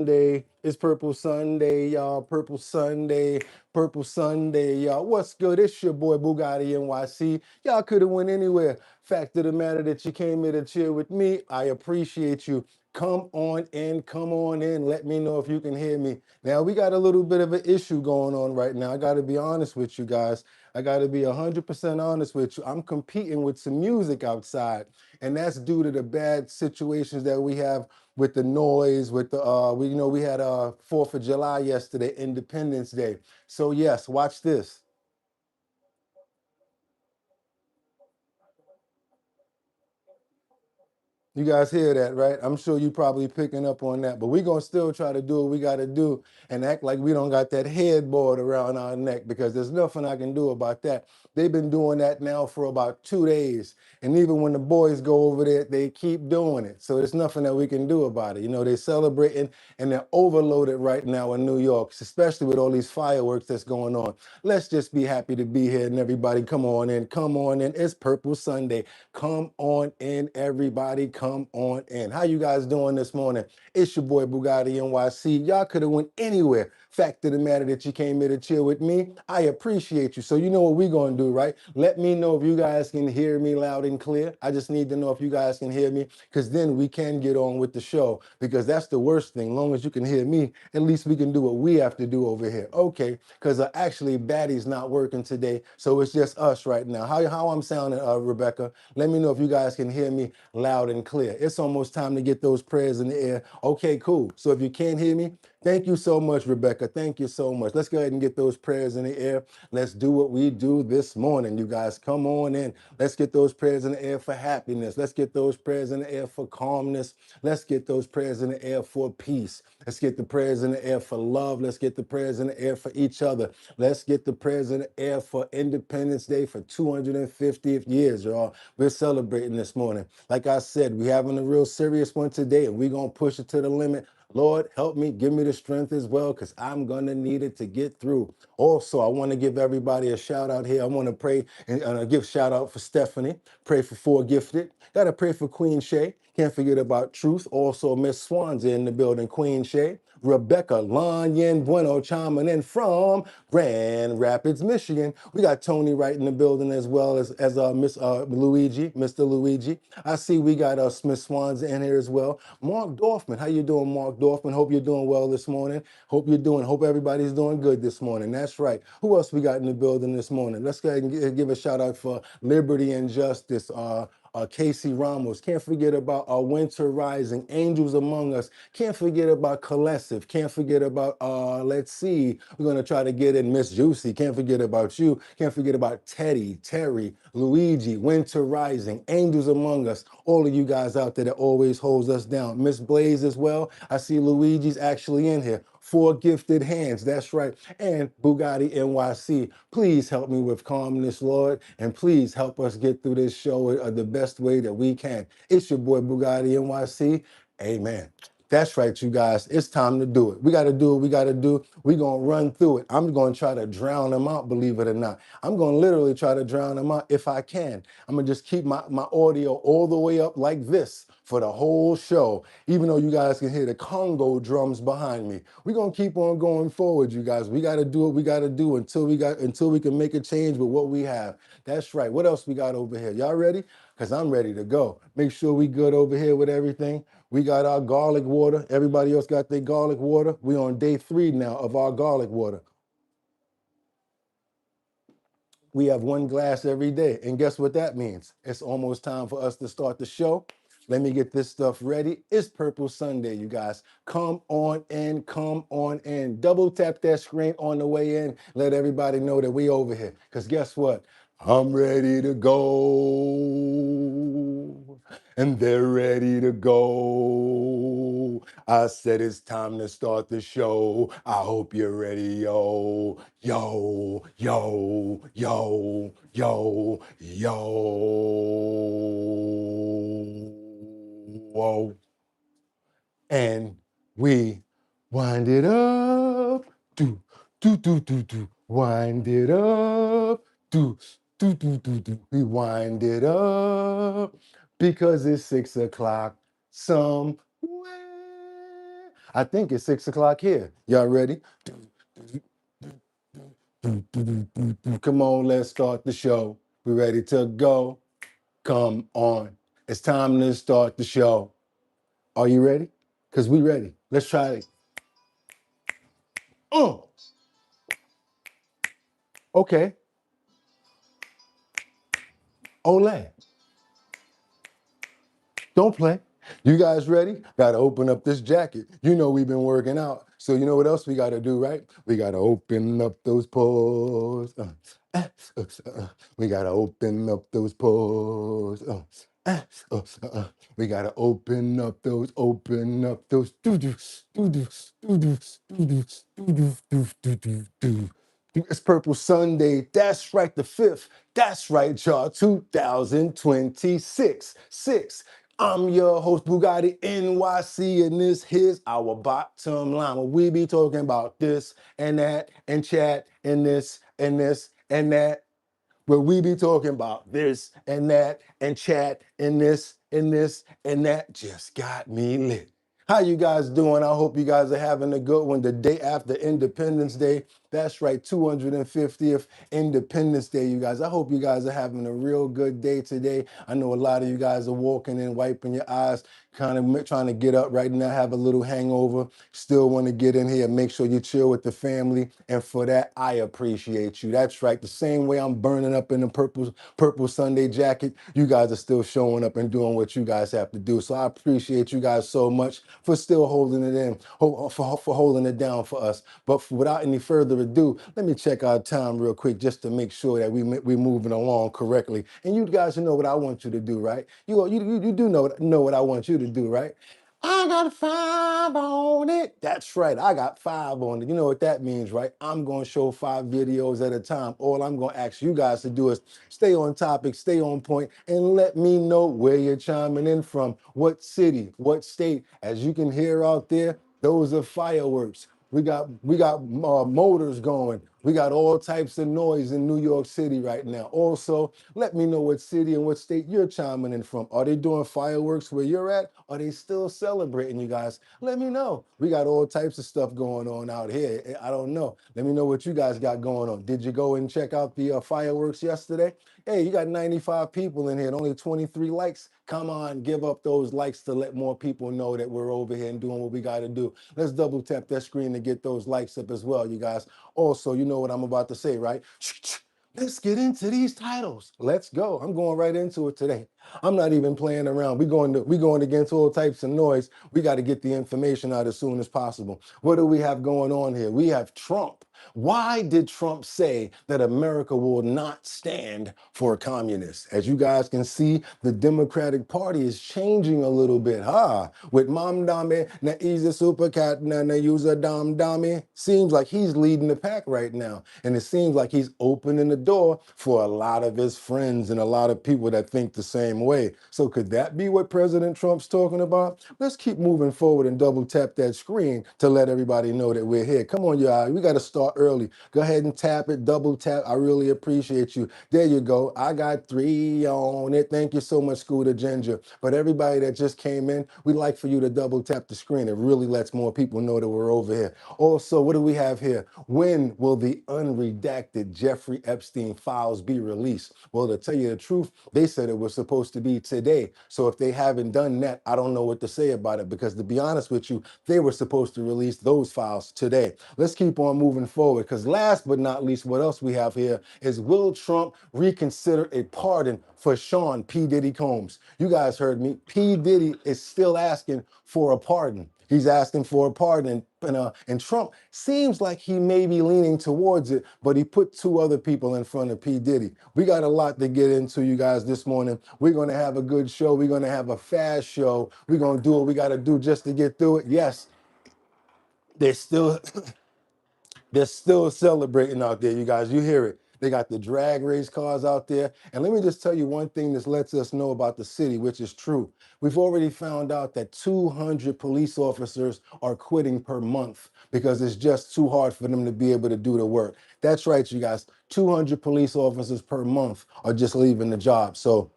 Sunday. It's Purple Sunday, y'all. Purple Sunday, y'all. What's good? It's your boy Boogotti NYC. Y'all could have went anywhere. Fact of the matter that you came here to chill with me. I appreciate you. Come on in, come on in. Let me know if you can hear me. Now, we got a little bit of an issue going on right now. I got to be honest with you guys. I got to be 100% honest with you. I'm competing with some music outside, and that's due to the bad situations that we have with the noise, with the, we had 4th of July yesterday, Independence Day. So yes, watch this. You guys hear that, right? I'm sure you probably picking up on that, but we're going to still try to do what we got to do and act like we don't got that headboard around our neck, because there's nothing I can do about that. They've been doing that now for about 2 days. And even when the boys go over there, they keep doing it. So there's nothing that we can do about it. You know, they're celebrating and they're overloaded right now in New York, especially with all these fireworks that's going on. Let's just be happy to be here, and everybody come on in, come on in. It's Purple Sunday. Come on in, everybody, come on in. How you guys doing this morning? It's your boy Boogotti NYC. Y'all could have went anywhere. Fact of the matter that you came here to chill with me, I appreciate you. So you know what we're going to do, right? Let me know if you guys can hear me loud and clear. I just need to know if you guys can hear me, because then we can get on with the show, because that's the worst thing. As long as you can hear me, at least we can do what we have to do over here. Okay, because actually Batty's not working today, so it's just us right now. How I'm sounding, Rebecca? Let me know if you guys can hear me loud and clear. It's almost time to get those prayers in the air. Okay, cool. So if you can't hear me, thank you so much, Rebecca. Thank you so much. Let's go ahead and get those prayers in the air. Let's do what we do this morning, you guys. Come on in. Let's get those prayers in the air for happiness. Let's get those prayers in the air for calmness. Let's get those prayers in the air for peace. Let's get the prayers in the air for love. Let's get the prayers in the air for each other. Let's get the prayers in the air for Independence Day for 250th years, y'all. We're celebrating this morning. Like I said, we're having a real serious one today, and we're going to push it to the limit. Lord, help me, give me the strength as well, because I'm going to need it to get through. Also, I want to give everybody a shout out here. I want to pray and give shout out for Stephanie. Pray for Four Gifted. Got to pray for Queen Shay. Can't forget about Truth. Also, Miss Swan's in the building, Queen Shay. Rebecca Lon Yen Bueno chiming in from Grand Rapids, Michigan. We got Tony right in the building, as well as Miss Luigi, Mr. Luigi. I see we got Miss Swans in here as well. Mark Dorfman, how you doing, Mark Dorfman? Hope you're doing well this morning. Hope everybody's doing good this morning. That's right. Who else we got in the building this morning? Let's go ahead and give a shout out for Liberty and Justice. Casey Ramos. Can't forget about Winter Rising, Angels Among Us. Can't forget about Colessive. Can't forget about, let's see, we're going to try to get in Miss Juicy. Can't forget about you. Can't forget about Teddy, Terry, Luigi, Winter Rising, Angels Among Us. All of you guys out there that always holds us down. Miss Blaze as well. I see Luigi's actually in here. Four Gifted Hands, that's right. And Boogotti NYC, please help me with calmness, Lord, and please help us get through this show the best way that we can. It's your boy Boogotti NYC. Amen. That's right, you guys. It's time to do it. We got to do what we got to do. We're going to run through it. I'm going to try to drown them out, believe it or not. I'm going to literally try to drown them out if I can. I'm going to just keep my audio all the way up like this for the whole show, even though you guys can hear the Congo drums behind me. We're going to keep on going forward, you guys. We got to do what we got to do until we can make a change with what we have. That's right. What else we got over here? Y'all ready? Because I'm ready to go. Make sure we good over here with everything. We got our garlic water. Everybody else got their garlic water. We on day 3 now of our garlic water. We have 1 glass every day. And guess what that means? It's almost time for us to start the show. Let me get this stuff ready. It's Purple Sunday, you guys. Come on in, come on in. Double tap that screen on the way in. Let everybody know that we over here. Because guess what? I'm ready to go. And they're ready to go. I said it's time to start the show. I hope you're ready, yo. Yo, yo, yo, yo, yo. Whoa. And we wind it up. Do, do, do, do, do. Wind it up. Do, do, do, do, do. We wind it up because it's 6 o'clock somewhere. I think it's 6 o'clock here. Y'all ready? Come on, let's start the show. We ready to go? Come on. It's time to start the show. Are you ready? Because we ready. Let's try it. Okay. Olay. Don't play. You guys ready? Got to open up this jacket. You know we've been working out. So you know what else we got to do, right? We got to open up those pores. We got to open up those pores. We got to open up those, doo-doos, doo-doos, doo-doos, doo-doos, doo-doos, doo-doos, doo-doos, doo. It's Purple Sunday. That's right, the 5th. That's right, y'all. 2026. I'm your host, Boogotti NYC, and this here's our bottom line. Where we be talking about this and that and chat and this and this and that. Where we be talking about this and that and chat and this and this and that. Just got me lit. How you guys doing? I hope you guys are having a good one. The day after Independence Day. That's right, 250th Independence Day, you guys. I hope you guys are having a real good day today. I know a lot of you guys are walking in, wiping your eyes, kind of trying to get up right now, have a little hangover. Still want to get in here and make sure you chill with the family. And for that, I appreciate you. That's right. The same way I'm burning up in the purple Sunday jacket, you guys are still showing up and doing what you guys have to do. So I appreciate you guys so much for still holding it in, for holding it down for us. But without any further ado, let me check our time real quick just to make sure that we're moving along correctly. And you guys know what I want you to do, right? You do know what I want you to do, right? I got a 5 on it. That's right, I got 5 on it. You know what that means, right? I'm going to show 5 videos at a time. All I'm going to ask you guys to do is stay on topic, stay on point, and let me know where you're chiming in from, what city, what state. As you can hear out there, those are fireworks. We got motors going. We got all types of noise in New York City right now. Also, let me know what city and what state you're chiming in from. Are they doing fireworks where you're at? Are they still celebrating, you guys? Let me know. We got all types of stuff going on out here. I don't know. Let me know what you guys got going on. Did you go and check out the fireworks yesterday? Hey, you got 95 people in here and only 23 likes. Come on, give up those likes to let more people know that we're over here and doing what we got to do. Let's double tap that screen to get those likes up as well, you guys. Also, you know what I'm about to say, right? Let's get into these titles. Let's go. I'm going right into it today. I'm not even playing around. We going against all types of noise. We got to get the information out as soon as possible. What do we have going on here? We have Trump. Why did Trump say that America will not stand for communists? As you guys can see, the Democratic Party is changing a little bit, with Mom Dame, na he's a super cat, na use a dom dame. Seems like he's leading the pack right now. And it seems like he's opening the door for a lot of his friends and a lot of people that think the same way. So could that be what President Trump's talking about? Let's keep moving forward and double tap that screen to let everybody know that we're here. Come on, y'all. We got to start early. Go ahead and tap it, double tap. I really appreciate you. There you go. I got 3 on it. Thank you so much, Scooter Ginger. But everybody that just came in, we'd like for you to double tap the screen. It really lets more people know that we're over here. Also, what do we have here? When will the unredacted Jeffrey Epstein files be released? Well, to tell you the truth, they said it was supposed to be today. So if they haven't done that, I don't know what to say about it, because to be honest with you, they were supposed to release those files today. Let's keep on moving forward, because last but not least, what else we have here is, will Trump reconsider a pardon for Sean P. Diddy Combs? You guys heard me. P. Diddy is still asking for a pardon. He's asking for a pardon, and Trump seems like he may be leaning towards it, but he put 2 other people in front of P. Diddy. We got a lot to get into, you guys, this morning. We're going to have a good show. We're going to have a fast show. We're going to do what we got to do just to get through it. Yes, they're still they're still celebrating out there, you guys. You hear it. They got the drag race cars out there. And let me just tell you one thing this lets us know about the city, which is true. We've already found out that 200 police officers are quitting per month because it's just too hard for them to be able to do the work. That's right, you guys. 200 police officers per month are just leaving the job. So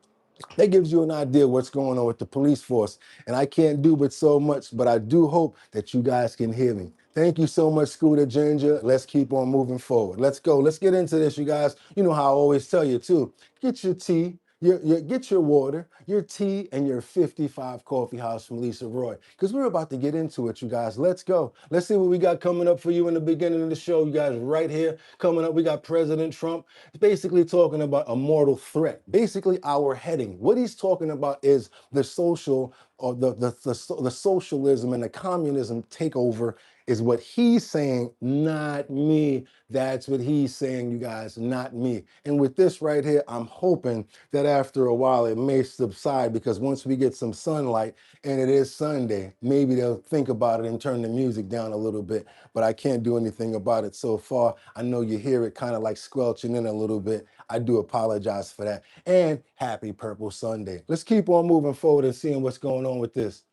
That gives you an idea what's going on with the police force. And I can't do but so much, but I do hope that you guys can hear me. Thank you so much, Scooter Ginger. Let's keep on moving forward. Let's go. Let's get into this, you guys. You know how I always tell you too. Get your tea, get your water, your tea, and your 55 coffee house from Lisa Roy. Because we're about to get into it, you guys. Let's go. Let's see what we got coming up for you in the beginning of the show, you guys. Right here, coming up, we got President Trump basically talking about a mortal threat. Basically, our heading. What he's talking about is the social or the socialism and the communism takeover is what he's saying, not me. That's what he's saying, you guys, not me. And with this right here, I'm hoping that after a while it may subside, because once we get some sunlight and it is Sunday, maybe they'll think about it and turn the music down a little bit. But I can't do anything about it so far. I know you hear it kind of like squelching in a little bit. I do apologize for that. And happy Purple Sunday. Let's keep on moving forward and seeing what's going on with this.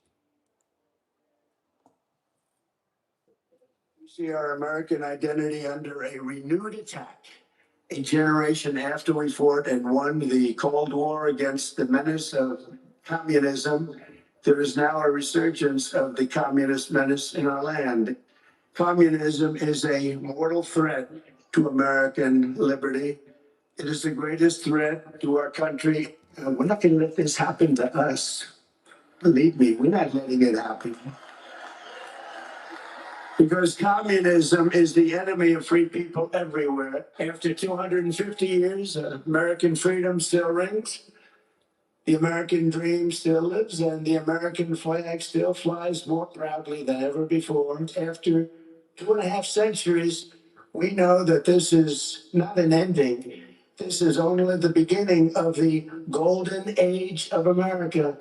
We see our American identity under a renewed attack. A generation after we fought and won the Cold War against the menace of communism, there is now a resurgence of the communist menace in our land. Communism is a mortal threat to American liberty. It is the greatest threat to our country. We're not going to let this happen to us. Believe me, we're not letting it happen. Because communism is the enemy of free people everywhere. After 250 years, American freedom still rings, the American dream still lives, and the American flag still flies more proudly than ever before. After 2.5 centuries, we know that this is not an ending. This is only the beginning of the golden age of America.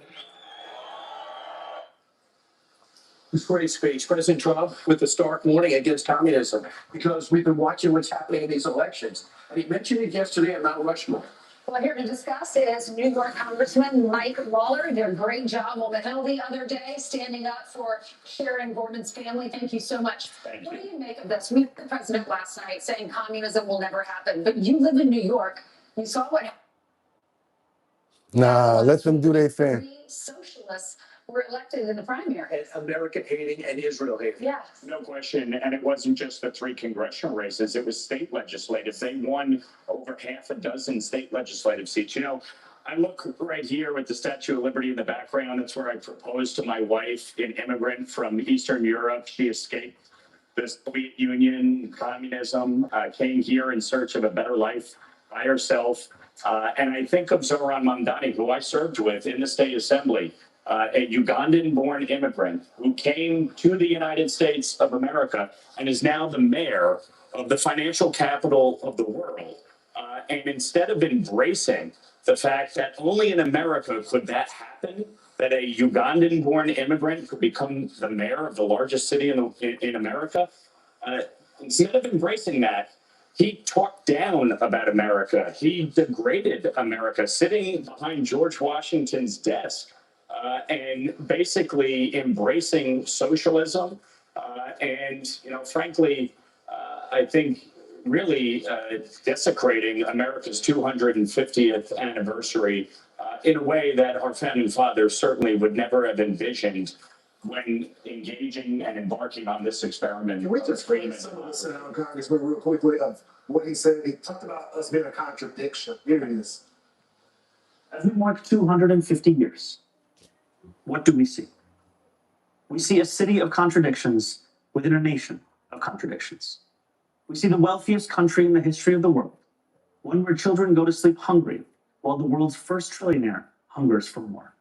This great speech, President Trump, with the stark warning against communism, because we've been watching what's happening in these elections. And he mentioned it yesterday at Mount Rushmore. Well, here to discuss is New York Congressman Mike Lawler. Did a great job on the Hill the other day, standing up for Sharon Gordon's family. Thank you so much. Thank What you. do you make of this? We had the president last night saying communism will never happen, but you live in New York. You saw what happened. Nah, let them do their thing. Three socialists were elected in the primary. America hating and Israel hating. Yeah. No question. And it wasn't just the 3 congressional races, it was state legislative. They won over half a dozen state legislative seats. You know, I look right here with the Statue of Liberty in the background. That's where I proposed to my wife, an immigrant from Eastern Europe. She escaped the Soviet Union, communism, came here in search of a better life by herself. And I think of Zoran Mamdani, who I served with in the state assembly. A Ugandan-born immigrant who came to the United States of America and is now the mayor of the financial capital of the world. And instead of embracing the fact that only in America could that happen, that a Ugandan-born immigrant could become the mayor of the largest city in America, instead of embracing that, he talked down about America. He degraded America, sitting behind George Washington's desk. And basically embracing socialism, and frankly, I think really desecrating America's 250th anniversary in a way that our founding fathers certainly would never have envisioned when engaging and embarking on this experiment. Can we just frame some of this out, Congressman, real quickly, of what he said? He talked about us being a contradiction. Here it is. As we mark 250 years, what do we see? We see a city of contradictions within a nation of contradictions. We see the wealthiest country in the history of the world, one where children go to sleep hungry, while the world's first trillionaire hungers for more.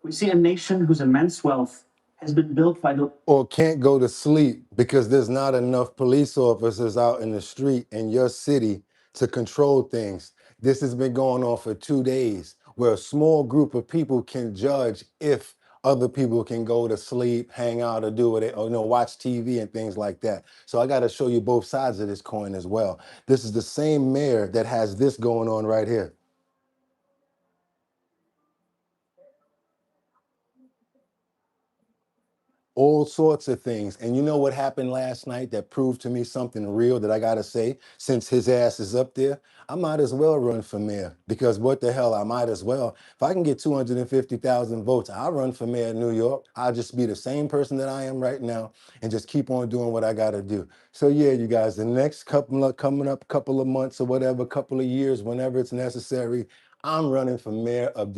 We see a nation whose immense wealth has been built by the... Or can't go to sleep because there's not enough police officers out in the street in your city to control things. This has been going on for 2 days, where a small group of people can judge if other people can go to sleep, hang out, or do what they, or watch TV and things like that. So I got to show you both sides of this coin as well. This is the same mayor that has this going on right here. all sorts of things. And you know what happened last night that proved to me something real that I gotta say, since his ass is up there? I might as well run for mayor, because what the hell, I might as well. If I can get 250,000 votes, I'll run for mayor of New York. I'll just be the same person that I am right now and just keep on doing what I gotta do. So yeah, you guys, the next coming up couple of months or whatever, couple of years, whenever it's necessary, I'm running for mayor of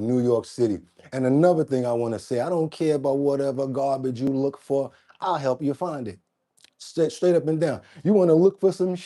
New York City. And another thing I want to say, I don't care about whatever garbage you look for. I'll help you find it. Straight up and down. You want to look for some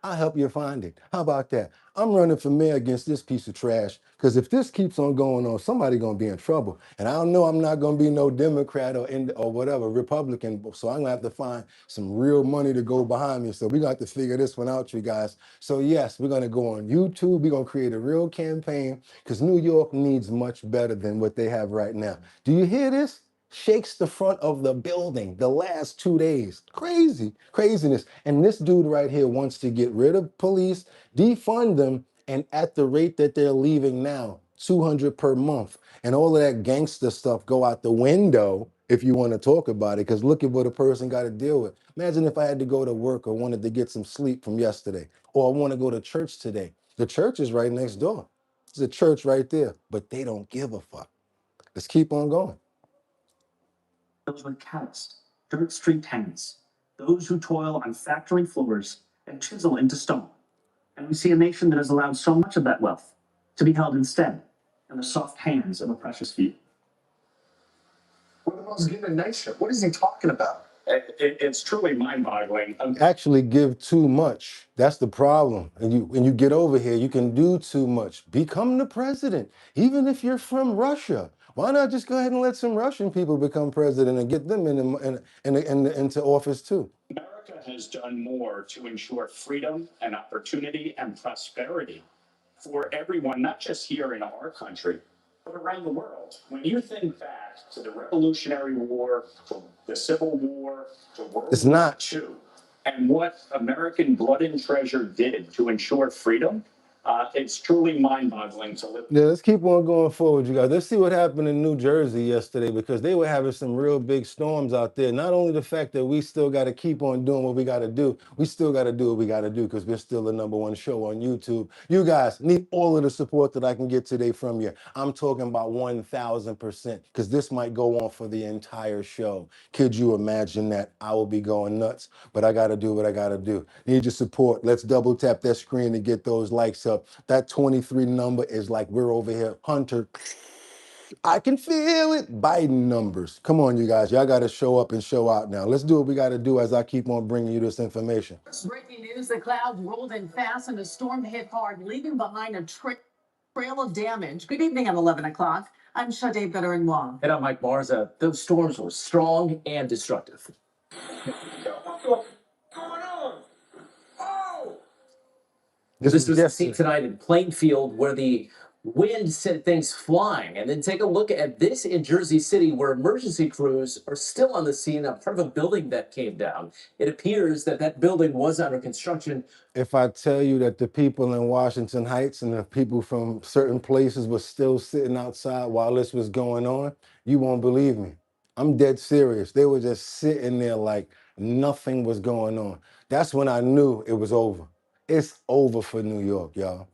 I'll help you find it. How about that? I'm running for mayor against this piece of trash, because if this keeps on going on, somebody's going to be in trouble. And I know I'm not going to be no Democrat or whatever, Republican. So I'm going to have to find some real money to go behind me. So we got to figure this one out, you guys. So yes, we're going to go on YouTube. We're going to create a real campaign, because New York needs much better than what they have right now. Do you hear this? Shakes the front of the building the last 2 days. Craziness. And this dude right here wants to get rid of police, defund them, and at the rate that they're leaving now, 200 per month, and all of that gangster stuff go out the window if you want to talk about it, because look at what a person got to deal with. Imagine if I had to go to work or wanted to get some sleep from yesterday, or I want to go to church today. The church is right next door. There's a church right there, but they don't give a fuck. Let's keep on going. Those with calloused, dirt-streaked hands, those who toil on factory floors and chisel into stone. And we see a nation that has allowed so much of that wealth to be held instead in the soft hands of a precious few. We're the most given nation. What is he talking about? It's truly mind-boggling. Actually give too much. That's the problem. And when you get over here, you can do too much. Become the president, even if you're from Russia. Why not just go ahead and let some Russian people become president and get them into office too? America has done more to ensure freedom and opportunity and prosperity for everyone, not just here in our country, but around the world. When you think back to the Revolutionary War, to the Civil War, to World It's War not. II, and what American blood and treasure did to ensure freedom, it's truly mind-boggling to live. Yeah, let's keep on going forward, you guys. Let's see what happened in New Jersey yesterday, because they were having some real big storms out there. Not only the fact that we still got to keep on doing what we got to do, we still got to do what we got to do, because we're still the #1 show on YouTube. You guys need all of the support that I can get today from you. I'm talking about 1,000%, because this might go on for the entire show. Could you imagine that? I will be going nuts, but I got to do what I got to do. Need your support. Let's double tap that screen to get those likes up. That 23 number is like we're over here, Hunter. I can feel it. Biden numbers. Come on, you guys. Y'all got to show up and show out now. Let's do what we got to do as I keep on bringing you this information. Breaking news, the clouds rolled in fast and the storm hit hard, leaving behind a trail of damage. Good evening at 11 o'clock. I'm Sade Veteran Wong. And I'm Mike Marza. Those storms were strong and destructive. This was the scene tonight in Plainfield, where the wind sent things flying. And then take a look at this in Jersey City, where emergency crews are still on the scene of part of a building that came down. It appears that that building was under construction. If I tell you that the people in Washington Heights and the people from certain places were still sitting outside while this was going on, you won't believe me. I'm dead serious. They were just sitting there like nothing was going on. That's when I knew it was over. It's over for New York, y'all.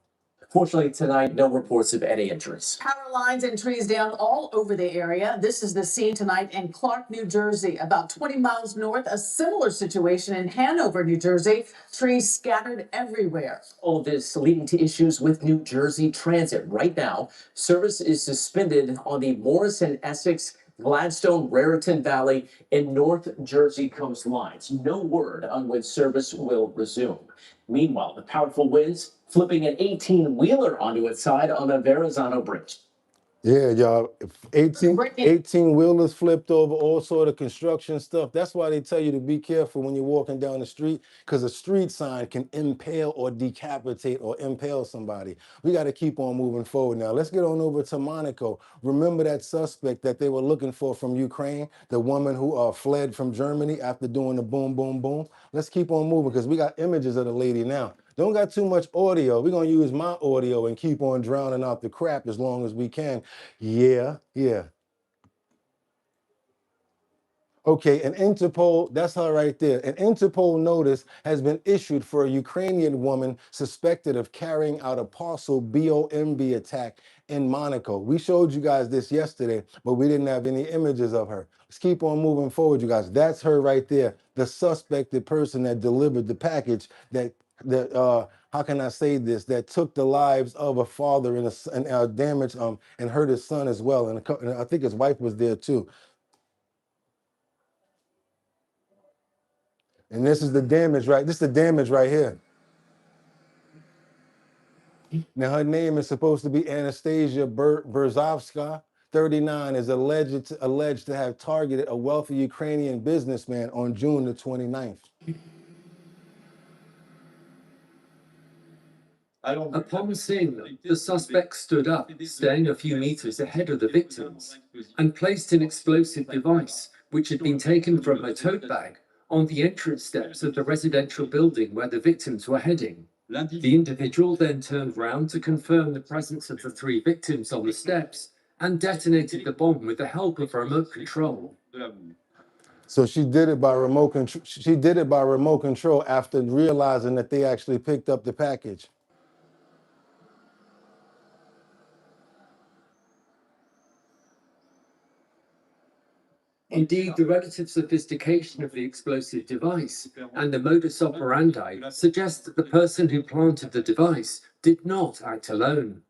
Fortunately, tonight, no reports of any injuries. Power lines and trees down all over the area. This is the scene tonight in Clark, New Jersey, about 20 miles north. A similar situation in Hanover, New Jersey. Trees scattered everywhere. All this leading to issues with New Jersey Transit. Right now, service is suspended on the Morrison, Essex, Gladstone, Raritan Valley, and North Jersey coast lines. No word on when service will resume. Meanwhile, the powerful winds flipping an 18-wheeler onto its side on the Verrazano Bridge. Yeah, y'all, 18 wheelers flipped over, all sort of construction stuff. That's why they tell you to be careful when you're walking down the street, because a street sign can impale or decapitate or impale somebody. We got to keep on moving forward now. Let's get on over to Monaco. Remember that suspect that they were looking for from Ukraine, the woman who fled from Germany after doing the boom, boom, boom? Let's keep on moving, because we got images of the lady now. Don't got too much audio. We're going to use my audio and keep on drowning out the crap as long as we can. Yeah. Okay, an Interpol, that's her right there. An Interpol notice has been issued for a Ukrainian woman suspected of carrying out a parcel bomb attack in Monaco. We showed you guys this yesterday, but we didn't have any images of her. Let's keep on moving forward, you guys. That's her right there, the suspected person that delivered the package that how can I say this, that took the lives of a father and damaged and hurt his son as well. And I think his wife was there too. And this is the damage, right? This is the damage right here. Now, her name is supposed to be Anastasia Berzovska. 39 is alleged to have targeted a wealthy Ukrainian businessman on June the 29th. Upon seeing them, the suspect stood up, staying a few meters ahead of the victims, and placed an explosive device, which had been taken from a tote bag, on the entrance steps of the residential building where the victims were heading. The individual then turned round to confirm the presence of the 3 victims on the steps and detonated the bomb with the help of remote control. So she did it by remote control. She did it by remote control after realizing that they actually picked up the package. Indeed, the relative sophistication of the explosive device and the modus operandi suggest that the person who planted the device did not act alone.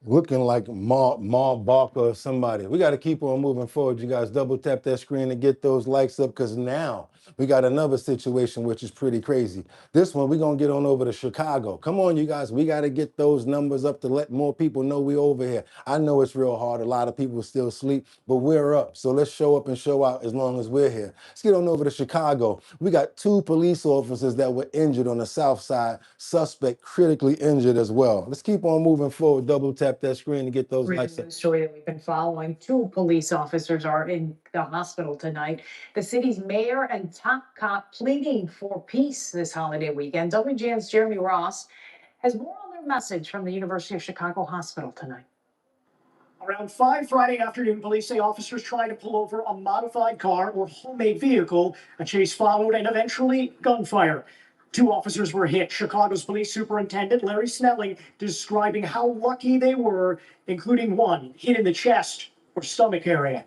Looking like Ma Barker or somebody. We got to keep on moving forward. You guys double tap that screen and get those likes up, because now we got another situation which is pretty crazy. This one, we're going to get on over to Chicago. Come on, you guys. We got to get those numbers up to let more people know we over here. I know it's real hard. A lot of people still sleep, but we're up. So let's show up and show out as long as we're here. Let's get on over to Chicago. We got 2 police officers that were injured on the south side. Suspect critically injured as well. Let's keep on moving forward. Double tap that screen to get those likes up. Story that we've been following. 2 police officers are in the hospital tonight. The city's mayor and top cop pleading for peace this holiday weekend. WGN's Jeremy Ross has more on their message from the University of Chicago Hospital tonight. Around 5 Friday afternoon, police say officers tried to pull over a modified car or homemade vehicle. A chase followed and eventually gunfire. 2 officers were hit. Chicago's police superintendent, Larry Snelling, describing how lucky they were, including one hit in the chest or stomach area.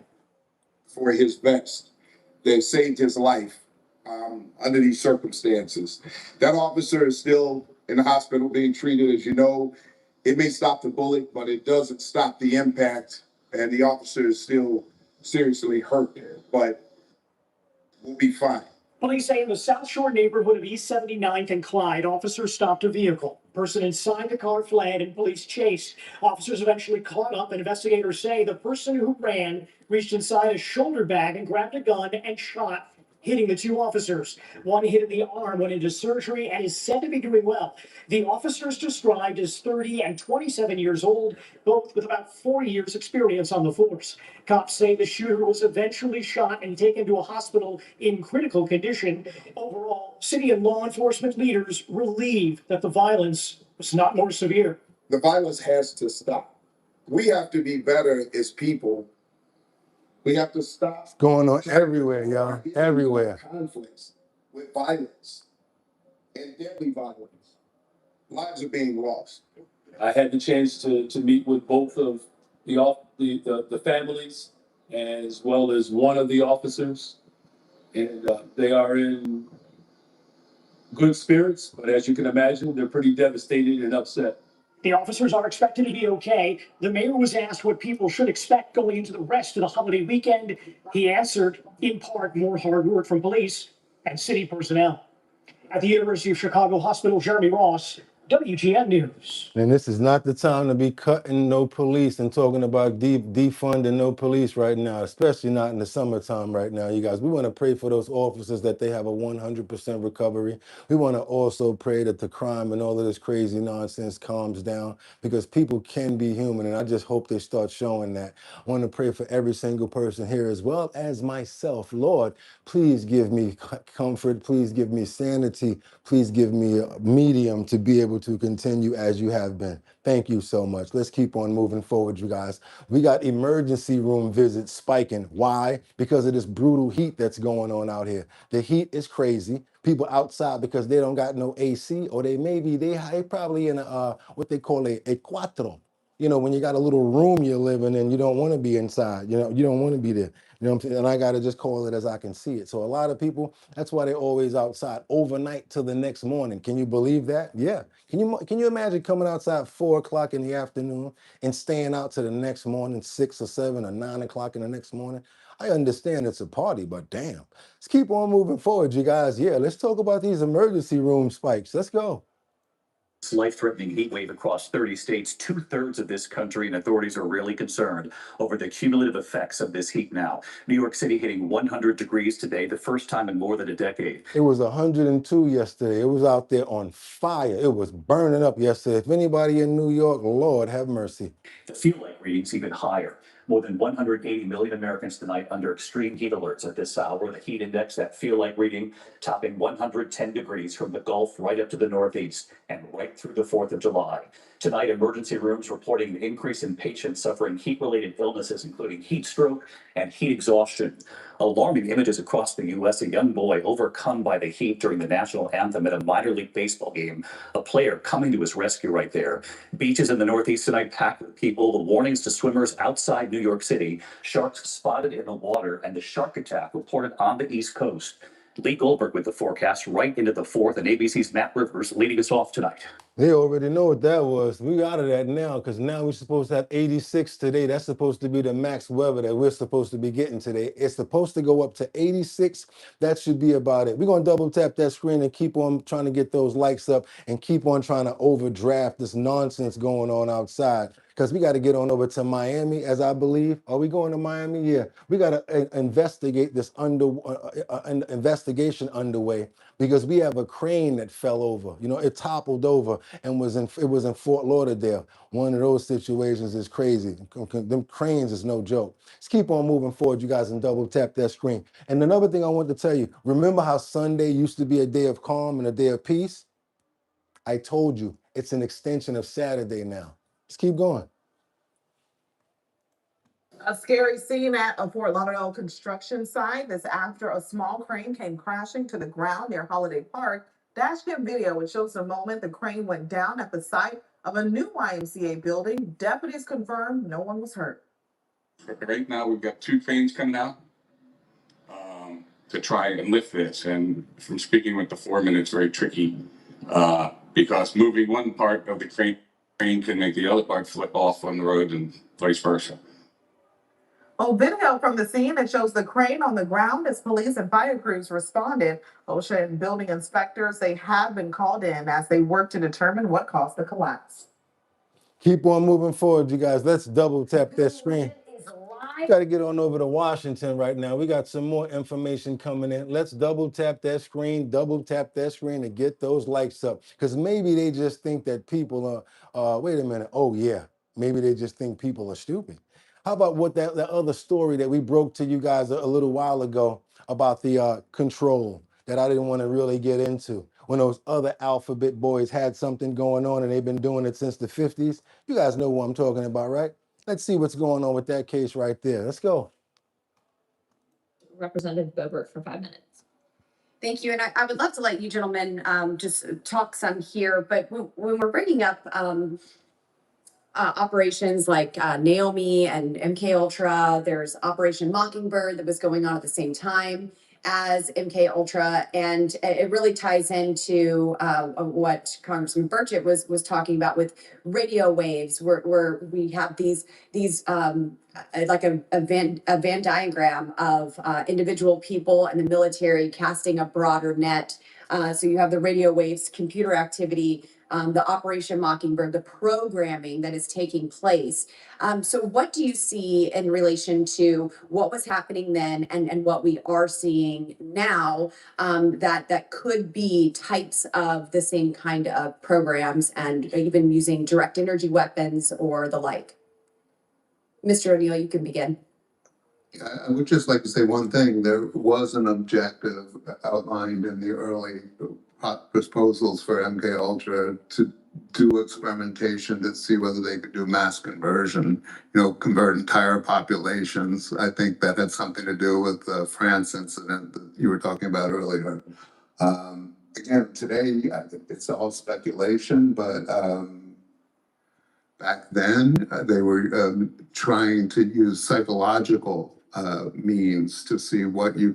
For his vest that saved his life under these circumstances. That officer is still in the hospital being treated. As you know, it may stop the bullet, but it doesn't stop the impact, and the officer is still seriously hurt, but we'll be fine. Police say in the South Shore neighborhood of East 79th and Clyde, officers stopped a vehicle. The person inside the car fled and police chased. Officers eventually caught up, and investigators say the person who ran reached inside a shoulder bag and grabbed a gun and shot, hitting the 2 officers. One hit in the arm, went into surgery, and is said to be doing well. The officers described as 30 and 27 years old, both with about 4 years experience on the force. Cops say the shooter was eventually shot and taken to a hospital in critical condition. Overall, city and law enforcement leaders relieved that the violence was not more severe. The violence has to stop. We have to be better as people. We have to stop. It's going on everywhere, y'all. Everywhere. Conflicts with violence and deadly violence. Lives are being lost. I had the chance to meet with both of the families, as well as one of the officers, and they are in good spirits, but as you can imagine, they're pretty devastated and upset. The officers are expected to be okay. The mayor was asked what people should expect going into the rest of the holiday weekend. He answered, in part, more hard work from police and city personnel. At the University of Chicago Hospital, Jeremy Ross, WGN News. And this is not the time to be cutting no police and talking about defunding no police right now, especially not in the summertime right now, you guys. We want to pray for those officers that they have a 100% recovery. We want to also pray that the crime and all of this crazy nonsense calms down, because people can be human, and I just hope they start showing that. I want to pray for every single person here as well as myself. Lord, please give me comfort. Please give me sanity. Please give me a medium to be able able to continue as you have been. Thank you so much. Let's keep on moving forward, you guys. We got emergency room visits spiking. Why? Because of this brutal heat that's going on out here. The heat is crazy. People outside because they don't got no AC, or they probably in a what they call a cuatro. You know, when you got a little room you're living in, you don't want to be inside. You know, you don't want to be there. You know what I'm saying? And I got to just call it as I can see it. So a lot of people, that's why they're always outside overnight till the next morning. Can you believe that? Yeah. Can you imagine coming outside 4 o'clock in the afternoon and staying out to the next morning, 6 or 7 or 9 o'clock in the next morning? I understand it's a party, but damn. Let's keep on moving forward, you guys. Yeah, let's talk about these emergency room spikes. Let's go. Life-threatening heat wave across 30 states, 2/3 of this country, and authorities are really concerned over the cumulative effects of this heat now. New York City hitting 100 degrees today, the first time in more than a decade. It was 102 yesterday. It was out there on fire. It was burning up yesterday. If anybody in New York, Lord have mercy. The feel-like readings even higher. More than 180 million Americans tonight under extreme heat alerts at this hour. The heat index, that feel-like reading, topping 110 degrees from the Gulf right up to the Northeast and right through the 4th of July. Tonight, emergency rooms reporting an increase in patients suffering heat-related illnesses, including heat stroke and heat exhaustion. Alarming images across the U.S. A young boy overcome by the heat during the national anthem at a minor league baseball game. A player coming to his rescue right there. Beaches in the Northeast tonight packed with people. The warnings to swimmers outside New York City. Sharks spotted in the water, and the shark attack reported on the East Coast. Lee Goldberg with the forecast right into the 4th, and ABC's Matt Rivers leading us off tonight. They already know what that was. We out of that now because now we're supposed to have 86 today. That's supposed to be the max weather that we're supposed to be getting today. It's supposed to go up to 86. That should be about it. We're going to double tap that screen and keep on trying to get those likes up and keep on trying to overdraft this nonsense going on outside. Because we got to get on over to Miami, as I believe. Are we going to Miami? Yeah. We got to investigate this investigation underway because we have a crane that fell over. You know, it toppled over and it was in Fort Lauderdale. One of those situations is crazy. Them cranes is no joke. Let's keep on moving forward, you guys, and double tap that screen. And another thing I want to tell you, remember how Sunday used to be a day of calm and a day of peace? I told you, it's an extension of Saturday now. Let's keep going. A scary scene at a Fort Lauderdale construction site. This after a small crane came crashing to the ground near Holiday Park. Dashcam video, it shows the moment the crane went down at the site of a new YMCA building. Deputies confirmed no one was hurt. Right now, we've got 2 cranes coming out to try and lift this. And from speaking with the foreman, it's very tricky because moving one part of the crane can make the other part flip off on the road and vice versa. Oh, video from the scene that shows the crane on the ground as police and fire crews responded. OSHA and building inspectors, they have been called in as they work to determine what caused the collapse. Keep on moving forward, you guys. Let's double tap that screen. Got to get on over to Washington right now. We got some more information coming in. Let's double tap that screen and get those likes up. Because maybe they just think that people are, wait a minute. Oh, yeah. Maybe they just think people are stupid. How about what that other story that we broke to you guys a little while ago about the control that I didn't want to really get into? When those other alphabet boys had something going on and they've been doing it since the 50s. You guys know what I'm talking about, right? Let's see what's going on with that case right there. Let's go. Representative Boebert for 5 minutes. Thank you. And I would love to let you gentlemen just talk some here, but when we're bringing up operations like Naomi and MK Ultra, there's Operation Mockingbird that was going on at the same time as MK Ultra, and it really ties into what Congressman Burchett was talking about with radio waves, where we have these like a Venn diagram of individual people and the military casting a broader net. So you have the radio waves, computer activity, the Operation Mockingbird, the programming that is taking place. So what do you see in relation to what was happening then and what we are seeing now that could be types of the same kind of programs and even using direct energy weapons or the like? Mr. O'Neill, you can begin. I would just like to say one thing. There was an objective outlined in the early proposals for MK Ultra to do experimentation to see whether they could do mass conversion, convert entire populations. I think that had something to do with the France incident that you were talking about earlier. Again, today, it's all speculation, but back then, they were trying to use psychological means to see how you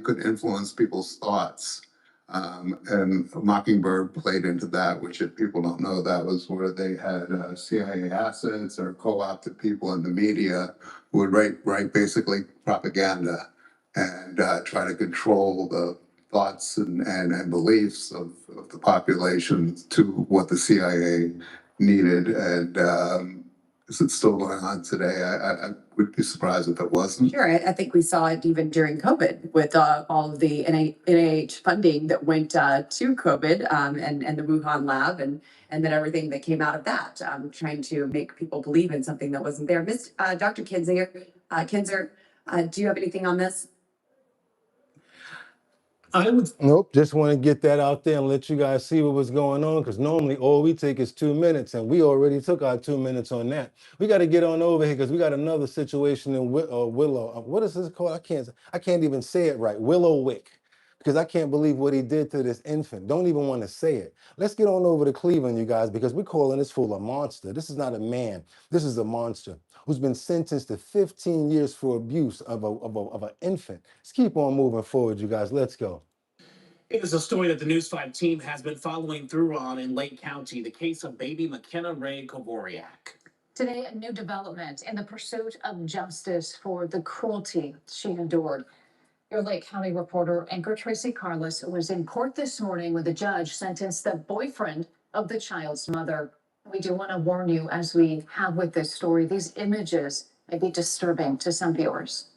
could influence people's thoughts. And Mockingbird played into that, which if people don't know, that was where they had CIA assets or co-opted people in the media who would write basically propaganda and try to control the thoughts and beliefs of the population to what the CIA needed. And is it still going on today? I would be surprised if it wasn't. Sure, I think we saw it even during COVID with all of the NIH funding that went to COVID and the Wuhan lab and then everything that came out of that, trying to make people believe in something that wasn't there. Dr. Kinzer, do you have anything on this? I would. Nope, just want to get that out there and let you guys see what was going on, because normally all we take is 2 minutes, and we already took our 2 minutes on that. We got to get on over here because we got another situation in Willow. What is this called? I can't even say it right. Willowick, because I can't believe what he did to this infant. Don't even want to say it. Let's get on over to Cleveland, you guys, because we're calling this fool a monster. This is not a man. This is a monster who's been sentenced to 15 years for abuse of an infant. Let's keep on moving forward, you guys. Let's go. It is a story that the News 5 team has been following through on in Lake County, the case of baby McKenna Ray Kovoriak. Today, a new development in the pursuit of justice for the cruelty she endured. Your Lake County reporter, anchor Tracy Carlos, was in court this morning when the judge sentenced the boyfriend of the child's mother. We do want to warn you, as we have with this story, these images may be disturbing to some viewers.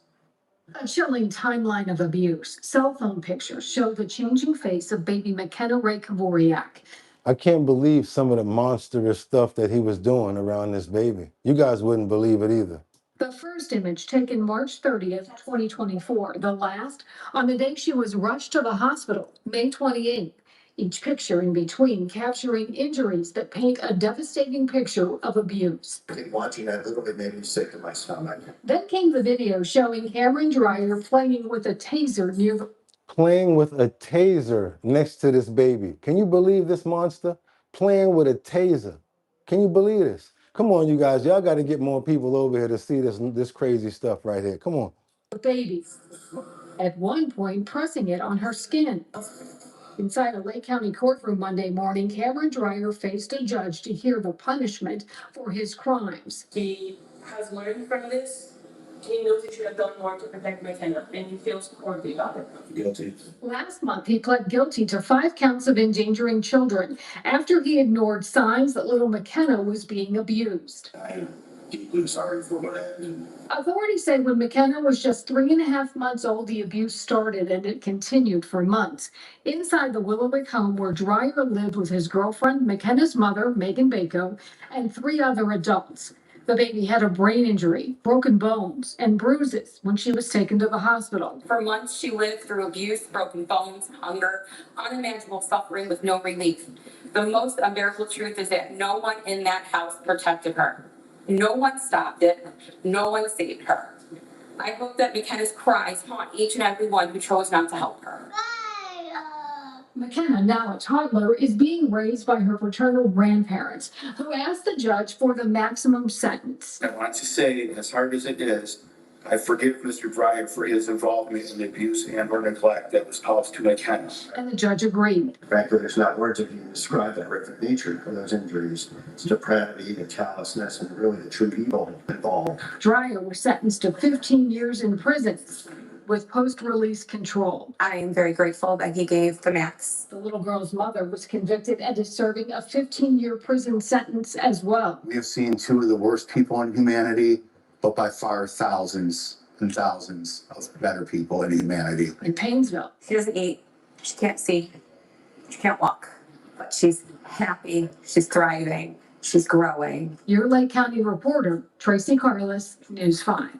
A chilling timeline of abuse. Cell phone pictures show the changing face of baby McKenna Ray Kovoriak. I can't believe some of the monstrous stuff that he was doing around this baby. You guys wouldn't believe it either. The first image taken March 30th, 2024. The last on the day she was rushed to the hospital, May 28th. Each picture in between capturing injuries that paint a devastating picture of abuse. Watching that literally made me sick to my stomach. Then came the video showing Cameron Dreyer playing with a taser near the Playing with a taser next to this baby. Can you believe this monster? Playing with a taser. Can you believe this? Come on, you guys. Y'all got to get more people over here to see this crazy stuff right here. Come on. baby. At one point, pressing it on her skin. Inside a Lake County courtroom Monday morning, Cameron Dreyer faced a judge to hear the punishment for his crimes. He has learned from this. He knows he should have done more to protect McKenna, and he feels horribly about it. Guilty. Last month, he pled guilty to 5 counts of endangering children after he ignored signs that little McKenna was being abused. I am deeply sorry for what happened. Authorities say when McKenna was just 3.5 months old, the abuse started, and it continued for months. Inside the Willowick home where Dreyer lived with his girlfriend, McKenna's mother, Megan Bako, and 3 other adults. The baby had a brain injury, broken bones, and bruises when she was taken to the hospital. For months, she lived through abuse, broken bones, hunger, unimaginable suffering with no relief. The most unbearable truth is that no one in that house protected her. No one stopped it. No one saved her. I hope that McKenna's cries haunt each and every one who chose not to help her. McKenna, now a toddler, is being raised by her paternal grandparents, who asked the judge for the maximum sentence. I want to say, as hard as it is, I forgive Mr. Dreyer for his involvement in the abuse and or neglect that was caused to McKenna. And the judge agreed. Frankly, there's not words that can describe the horrific nature of those injuries. It's depravity, the callousness, and really the true evil involved. Dreyer was sentenced to 15 years in prison with post-release control. I am very grateful that he gave the max. The little girl's mother was convicted and is serving a 15-year prison sentence as well. We have seen 2 of the worst people in humanity, but by far thousands and thousands of better people in humanity. In Painesville. She doesn't eat. She can't see. She can't walk. But she's happy. She's thriving. She's growing. Your Lake County reporter, Tracy Carlos, News 5.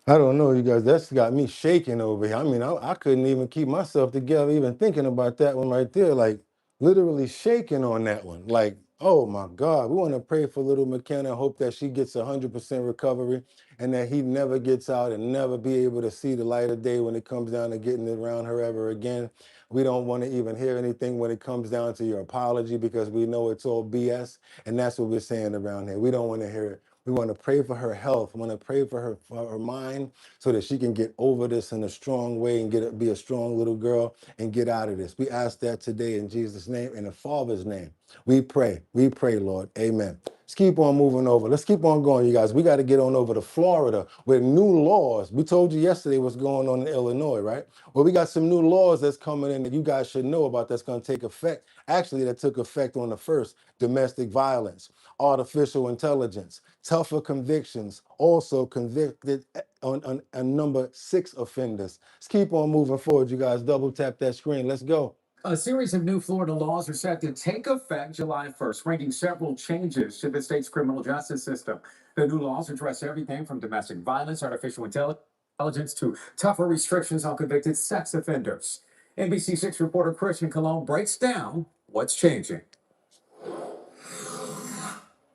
I don't know, you guys. That's got me shaking over here. I mean, I couldn't even keep myself together, even thinking about that one right there. Like, literally shaking on that one. Like, oh my God. We want to pray for little McKenna. Hope that she gets 100% recovery and that he never gets out and never be able to see the light of day when it comes down to getting it around her ever again. We don't want to even hear anything when it comes down to your apology because we know it's all BS. And that's what we're saying around here. We don't want to hear it. We want to pray for her health. We want to pray for her mind so that she can get over this in a strong way and be a strong little girl and get out of this. We ask that today in Jesus' name, in the Father's name. We pray, Lord. Amen. Let's keep on moving over. Let's keep on going, you guys. We got to get on over to Florida with new laws. We told you yesterday what's going on in Illinois, right? Well, we got some new laws that's coming in that you guys should know about that's going to take effect. Actually, that took effect on the 1st. Domestic violence, artificial intelligence, tougher convictions, also convicted on number 6 offenders. Let's keep on moving forward, you guys. Double tap that screen. Let's go. A series of new Florida laws are set to take effect July 1st, bringing several changes to the state's criminal justice system. The new laws address everything from domestic violence, artificial intelligence, to tougher restrictions on convicted sex offenders. NBC6 reporter Christian Colon breaks down what's changing.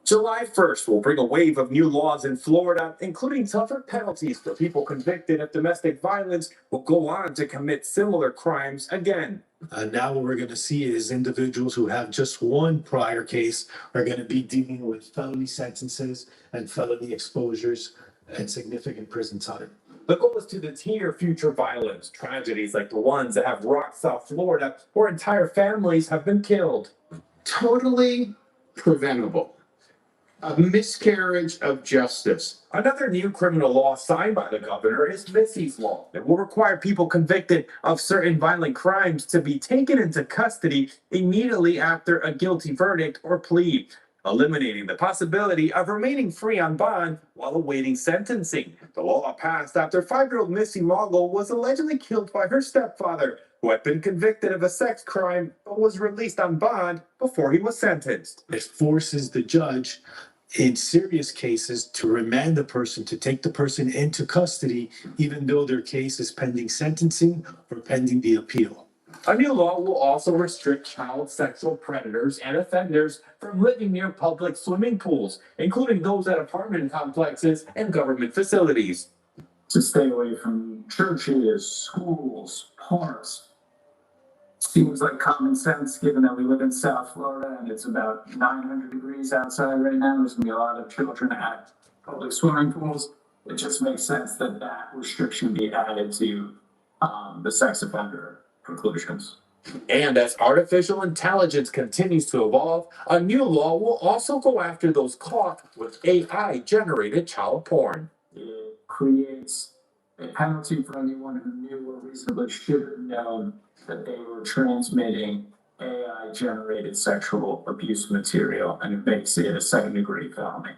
July 1st will bring a wave of new laws in Florida, including tougher penalties for people convicted of domestic violence who go on to commit similar crimes again. Now what we're going to see is individuals who have just one prior case are going to be dealing with felony sentences and felony exposures and significant prison time. The goal is to deter future violence, tragedies like the ones that have rocked South Florida, where entire families have been killed. Totally preventable. A miscarriage of justice. Another new criminal law signed by the governor is Missy's Law. It will require people convicted of certain violent crimes to be taken into custody immediately after a guilty verdict or plea, eliminating the possibility of remaining free on bond while awaiting sentencing. The law passed after 5-year-old Missy Mogul was allegedly killed by her stepfather, who had been convicted of a sex crime but was released on bond before he was sentenced. It forces the judge in serious cases to remand the person, to take the person into custody, even though their case is pending sentencing or pending the appeal. A new law will also restrict child sexual predators and offenders from living near public swimming pools, including those at apartment complexes and government facilities. To stay away from churches, schools, parks. Seems like common sense, given that we live in South Florida and it's about 900 degrees outside right now. There's gonna be a lot of children at public swimming pools. It just makes sense that that restriction be added to the sex offender preclusions. And as artificial intelligence continues to evolve, a new law will also go after those caught with AI-generated child porn. It creates a penalty for anyone who knew or reasonably should have known that they were transmitting AI-generated sexual abuse material, and it makes it a second-degree felony.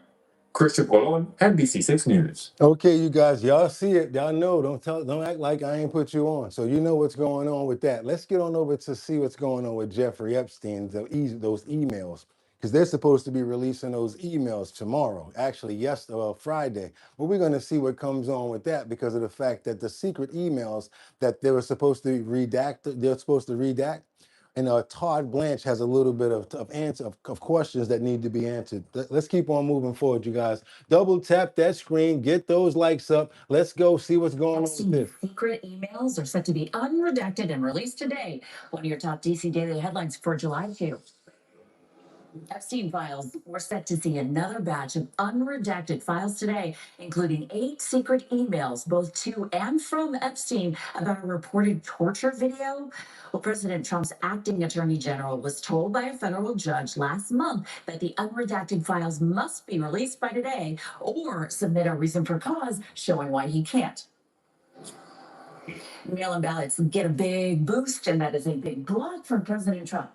Christian Colon, NBC6 News. Okay, you guys, y'all see it. Y'all know. Don't act like I ain't put you on. So you know what's going on with that. Let's get on over to see what's going on with Jeffrey Epstein, those emails. Because they're supposed to be releasing those emails tomorrow, actually Friday. But we're going to see what comes on with that because of the fact that the secret emails that they were supposed to redact, and Todd Blanche has a little bit of questions that need to be answered. Let's keep on moving forward, you guys. Double tap that screen, get those likes up. Let's go see what's going on with this. Secret emails are set to be unredacted and released today. One of your top DC daily headlines for July 2. Epstein files. We're set to see another batch of unredacted files today, including 8 secret emails, both to and from Epstein, about a reported torture video. Well, President Trump's acting attorney general was told by a federal judge last month that the unredacted files must be released by today or submit a reason for cause showing why he can't. Mail-in ballots get a big boost, and that is a big block from President Trump.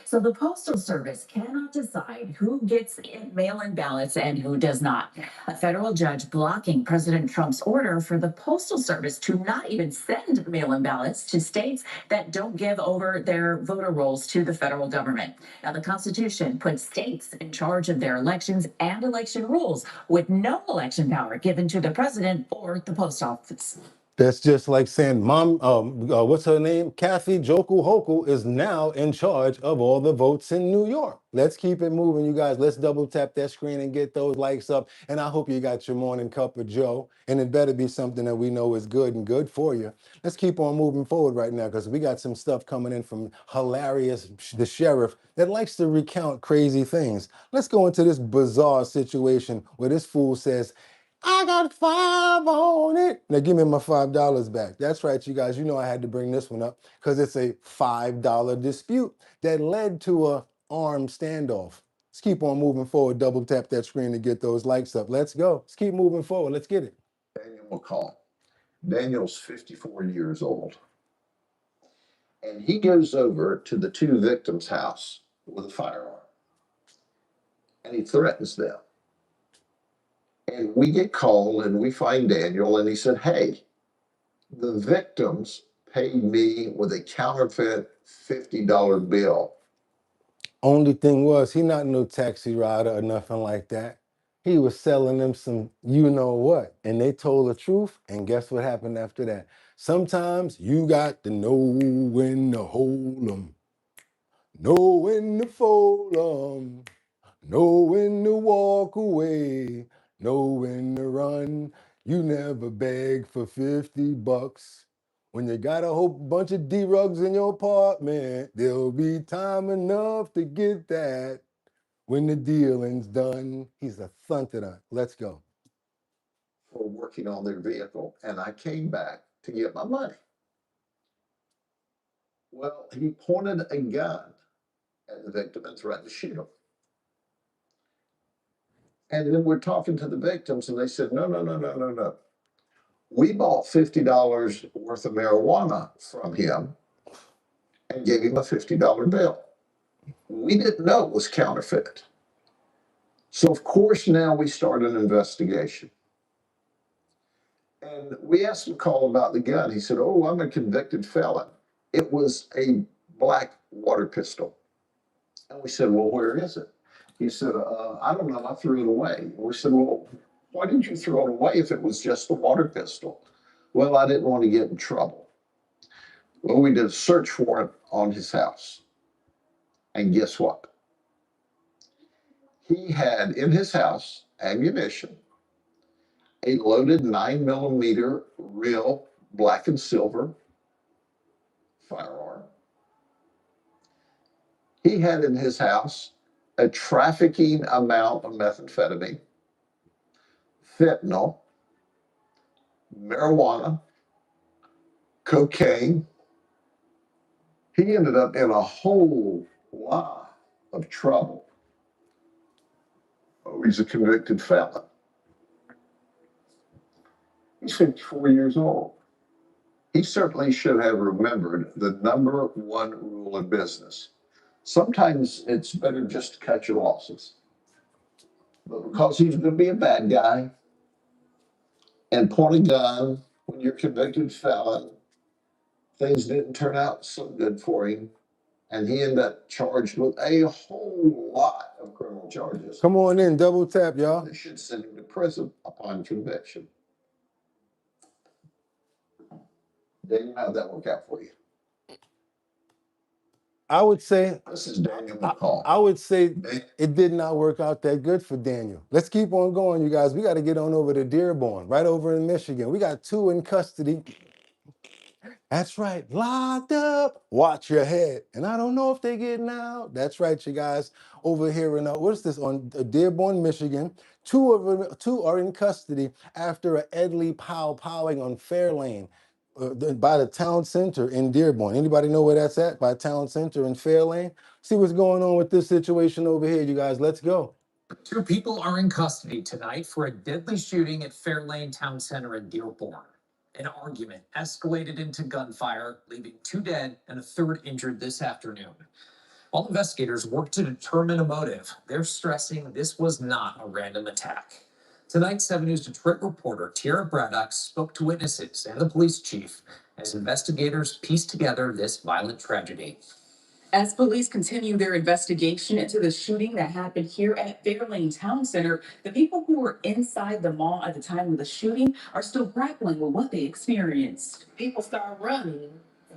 So the Postal Service cannot decide who gets mail-in ballots and who does not. A federal judge blocking President Trump's order for the Postal Service to not even send mail-in ballots to states that don't give over their voter rolls to the federal government. Now, the Constitution puts states in charge of their elections and election rules, with no election power given to the president or the post office. That's just like saying, Mom, what's her name? Kathy Joku Hoku is now in charge of all the votes in New York. Let's keep it moving, you guys. Let's double tap that screen and get those likes up. And I hope you got your morning cup of Joe. And it better be something that we know is good and good for you. Let's keep on moving forward right now, because we got some stuff coming in from Hilarious, the sheriff, that likes to recount crazy things. Let's go into this bizarre situation where this fool says, I got 5 on it. Now give me my $5 back. That's right, you guys. You know I had to bring this one up because it's a $5 dispute that led to a armed standoff. Let's keep on moving forward. Double tap that screen to get those likes up. Let's go. Let's keep moving forward. Let's get it. Daniel McCall. Daniel's 54 years old. And he goes over to the 2 victims' house with a firearm. And he threatens them. And we get called and we find Daniel, and he said, hey, the victims paid me with a counterfeit $50 bill. Only thing was, he not no taxi rider or nothing like that. He was selling them some you know what, and they told the truth, and guess what happened after that? Sometimes you got to know when to hold 'em, know when to fold 'em, know when to walk away, know when to run. You never beg for 50 bucks. When you got a whole bunch of D-rugs in your apartment, there'll be time enough to get that when the dealing's done. He's a thunter. Let's go. For working on their vehicle, and I came back to get my money. Well, he pointed a gun at the victim and threatened to shoot him. And then we're talking to the victims, and they said, no, no, no, no, no, no. We bought $50 worth of marijuana from him and gave him a $50 bill. We didn't know it was counterfeit. So, of course, now we start an investigation. And we asked McCall about the gun. He said, oh, I'm a convicted felon. It was a black water pistol. And we said, well, where is it? He said, I don't know. I threw it away. And we said, well, why did you throw it away if it was just a water pistol? Well, I didn't want to get in trouble. Well, we did a search warrant on his house. And guess what? He had in his house ammunition, a loaded 9mm real black and silver firearm. He had in his house a trafficking amount of methamphetamine, fentanyl, marijuana, cocaine. He ended up in a whole lot of trouble. Oh, he's a convicted felon. He's 54 years old. He certainly should have remembered the #1 rule in business. Sometimes it's better just to cut your losses. But because he's going to be a bad guy and point a gun when you're a convicted felon, things didn't turn out so good for him. And he ended up charged with a whole lot of criminal charges. Come on in, double tap, y'all. They should send him to prison upon conviction. Daniel, how'd that work out for you? I would say, This is Daniel McCall. I would say it did not work out that good for Daniel. Let's keep on going, you guys. We got to get on over to Dearborn, right over in Michigan. We got 2 in custody. That's right, locked up. Watch your head. And I don't know if they're getting out. That's right, you guys. Over here in, what's this, on Dearborn, Michigan. 2 are in custody after a Edley powing on Fairlane by the town center in Dearborn. Anybody know where that's at? By town center in Fairlane? See what's going on with this situation over here, you guys. Let's go. 2 people are in custody tonight for a deadly shooting at Fairlane Town Center in Dearborn. An argument escalated into gunfire, leaving 2 dead and a 3rd injured this afternoon. While investigators work to determine a motive, they're stressing this was not a random attack. Tonight, 7 News Detroit reporter Tara Braddock spoke to witnesses and the police chief as investigators piece together this violent tragedy. As police continue their investigation into the shooting that happened here at Fairlane Town Center, the people who were inside the mall at the time of the shooting are still grappling with what they experienced. People start running.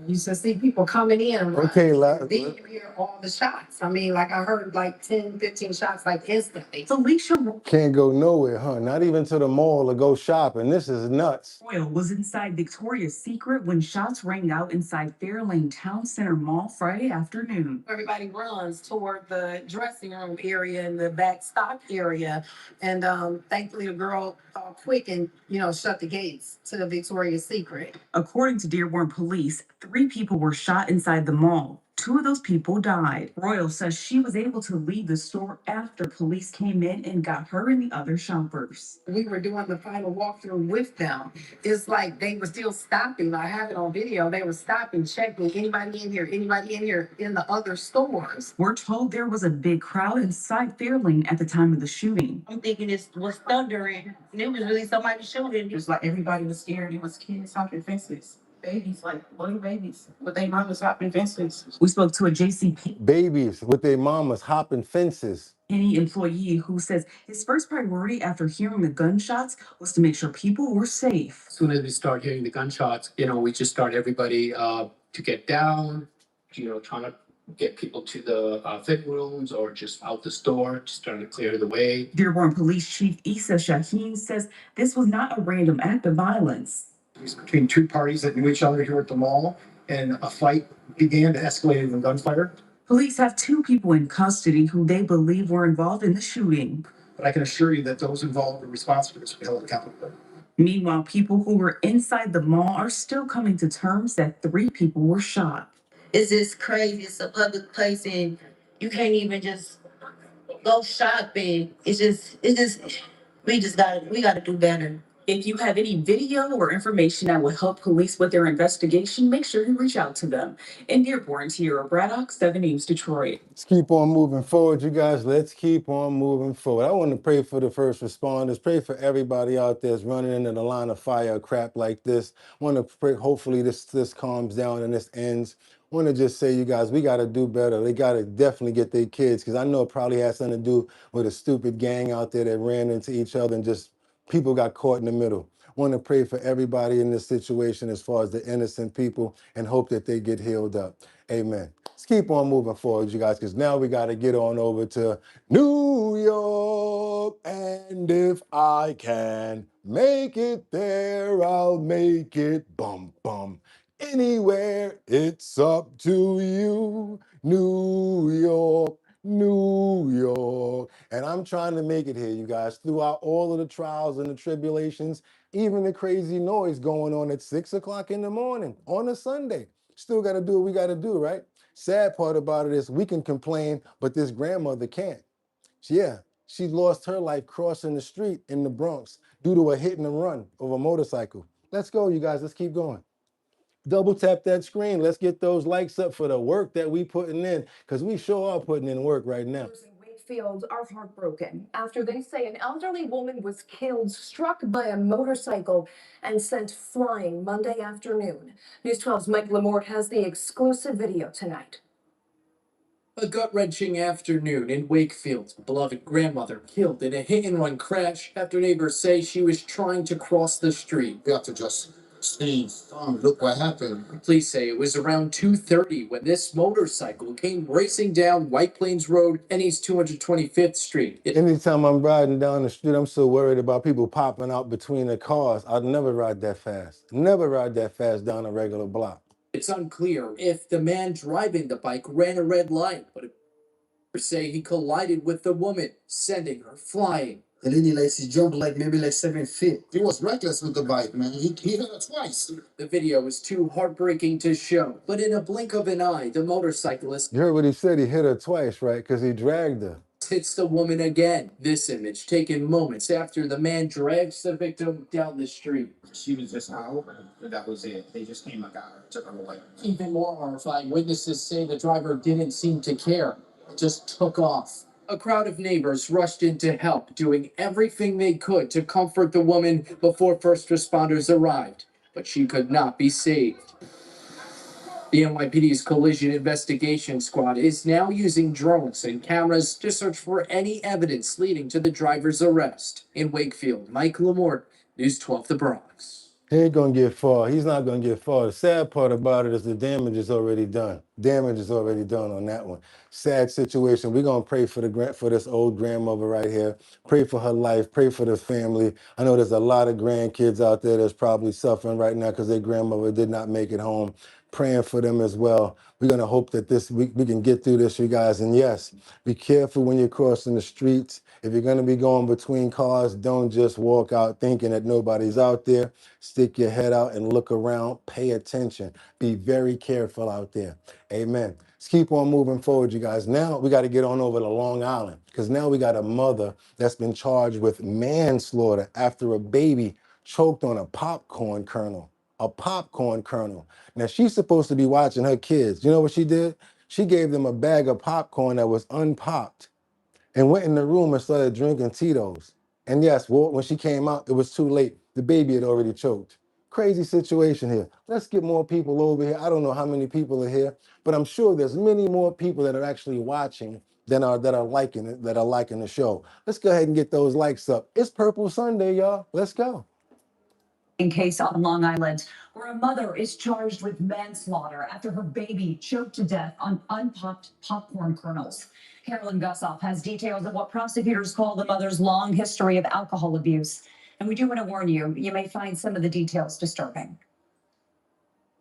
You used to see people coming in and running. Okay, Then you hear all the shots. I mean, like I heard like 10, 15 shots like instantly. Felicia can't go nowhere, huh? Not even to the mall or go shopping. This is nuts. Royal was inside Victoria's Secret when shots rang out inside Fairlane Town Center Mall Friday afternoon. Everybody runs toward the dressing room area and the back stock area. And thankfully the girl quick and, shut the gates to the Victoria's Secret. According to Dearborn Police, 3 people were shot inside the mall. 2 of those people died. Royal says she was able to leave the store after police came in and got her and the other shoppers. We were doing the final walkthrough with them. It's like they were still stopping. I have it on video. They were stopping, checking anybody in here in the other stores. We're told there was a big crowd inside Fairlane at the time of the shooting. I'm thinking it was thundering. And it was really somebody shooting. It was like everybody was scared. It was kids hopping fences. Babies, like little babies, with their mamas hopping fences. We spoke to a JCP Babies with their mamas hopping fences. Any employee who says his first priority after hearing the gunshots was to make sure people were safe. As soon as we start hearing the gunshots, we just start everybody to get down, trying to get people to the fit rooms or just out the store, just trying to clear the way. Dearborn Police Chief Issa Shaheen says this was not a random act of violence. It was between 2 parties that knew each other here at the mall, and a fight began to escalate in gunfire. Police have 2 people in custody who they believe were involved in the shooting. But I can assure you that those involved and responsible for this will be held accountable. Meanwhile, people who were inside the mall are still coming to terms that 3 people were shot. It's just crazy. It's a public place and you can't even just go shopping. We gotta do better. If you have any video or information that will help police with their investigation, make sure you reach out to them. In Dearborn, Tara Braddock, 7 News Detroit. Let's keep on moving forward, you guys. Let's keep on moving forward. I want to pray for the first responders. Pray for everybody out there that's running into the line of fire or crap like this. I want to pray, hopefully this calms down and this ends. I want to just say, you guys, we got to do better. They got to definitely get their kids, because I know it probably has something to do with a stupid gang out there that ran into each other and just people got caught in the middle. I want to pray for everybody in this situation as far as the innocent people and hope that they get healed up. Amen. Let's keep on moving forward, you guys, because now we got to get on over to New York. And if I can make it there, I'll make it bum bum. Anywhere, it's up to you, New York. New York. And I'm trying to make it here, you guys, throughout all of the trials and the tribulations, even the crazy noise going on at 6 o'clock in the morning on a Sunday. Still got to do what we got to do, right? Sad part about it is we can complain, but this grandmother can't. She lost her life crossing the street in the Bronx due to a hit and run of a motorcycle. Let's go, you guys. Let's keep going. Double tap that screen. Let's get those likes up for the work that we putting in, because we sure are putting in work right now. Wakefield are heartbroken after they say an elderly woman was killed, struck by a motorcycle, and sent flying Monday afternoon. News 12's Mike Lamort has the exclusive video tonight. A gut-wrenching afternoon in Wakefield. Beloved grandmother killed in a hit-and-run crash after neighbors say she was trying to cross the street. We have to just see, look what happened. Police say it was around 2:30 when this motorcycle came racing down White Plains Road and East 225th Street. Anytime I'm riding down the street, I'm so worried about people popping out between the cars. I'd never ride that fast. Never ride that fast down a regular block. It's unclear if the man driving the bike ran a red light, but it say he collided with the woman, sending her flying. And then he jumped maybe 7 feet. He was reckless with the bike, man. He hit her twice. The video is too heartbreaking to show, but in a blink of an eye, the motorcyclist... You heard what he said? He hit her twice, right? Because he dragged her. hits the woman again. This image taken moments after the man drags the victim down the street. She was just out, and that was it. They just came and got her, took her away. Even more horrifying, witnesses say the driver didn't seem to care, just took off. A crowd of neighbors rushed in to help, doing everything they could to comfort the woman before first responders arrived, but she could not be saved. The NYPD's Collision Investigation Squad is now using drones and cameras to search for any evidence leading to the driver's arrest. In Wakefield, Mike Lamort, News 12 The Bronx. He ain't gonna get far. He's not gonna get far. The sad part about it is the damage is already done. Damage is already done on that one. Sad situation. We're gonna pray for for this old grandmother right here. Pray for her life. Pray for the family. I know there's a lot of grandkids out there that's probably suffering right now because their grandmother did not make it home. Praying for them as well. We're gonna hope that this week we can get through this, you guys. And yes, be careful when you're crossing the streets. If you're gonna be going between cars, don't just walk out thinking that nobody's out there. Stick your head out and look around. Pay attention. Be very careful out there. Amen. Let's keep on moving forward, you guys. Now we got to get on over to Long Island because now we got a mother that's been charged with manslaughter after a baby choked on a popcorn kernel. A popcorn kernel. Now she's supposed to be watching her kids. You know what she did? She gave them a bag of popcorn that was unpopped and went in the room and started drinking Tito's. And yes, when she came out, it was too late. The baby had already choked. Crazy situation here. Let's get more people over here. I don't know how many people are here, but I'm sure there's many more people that are actually watching than that are liking it, that are liking the show. Let's go ahead and get those likes up. It's Purple Sunday, y'all. Let's go. In case on Long Island, where a mother is charged with manslaughter after her baby choked to death on unpopped popcorn kernels. Carolyn Gussoff has details of what prosecutors call the mother's long history of alcohol abuse. And we do want to warn you, you may find some of the details disturbing.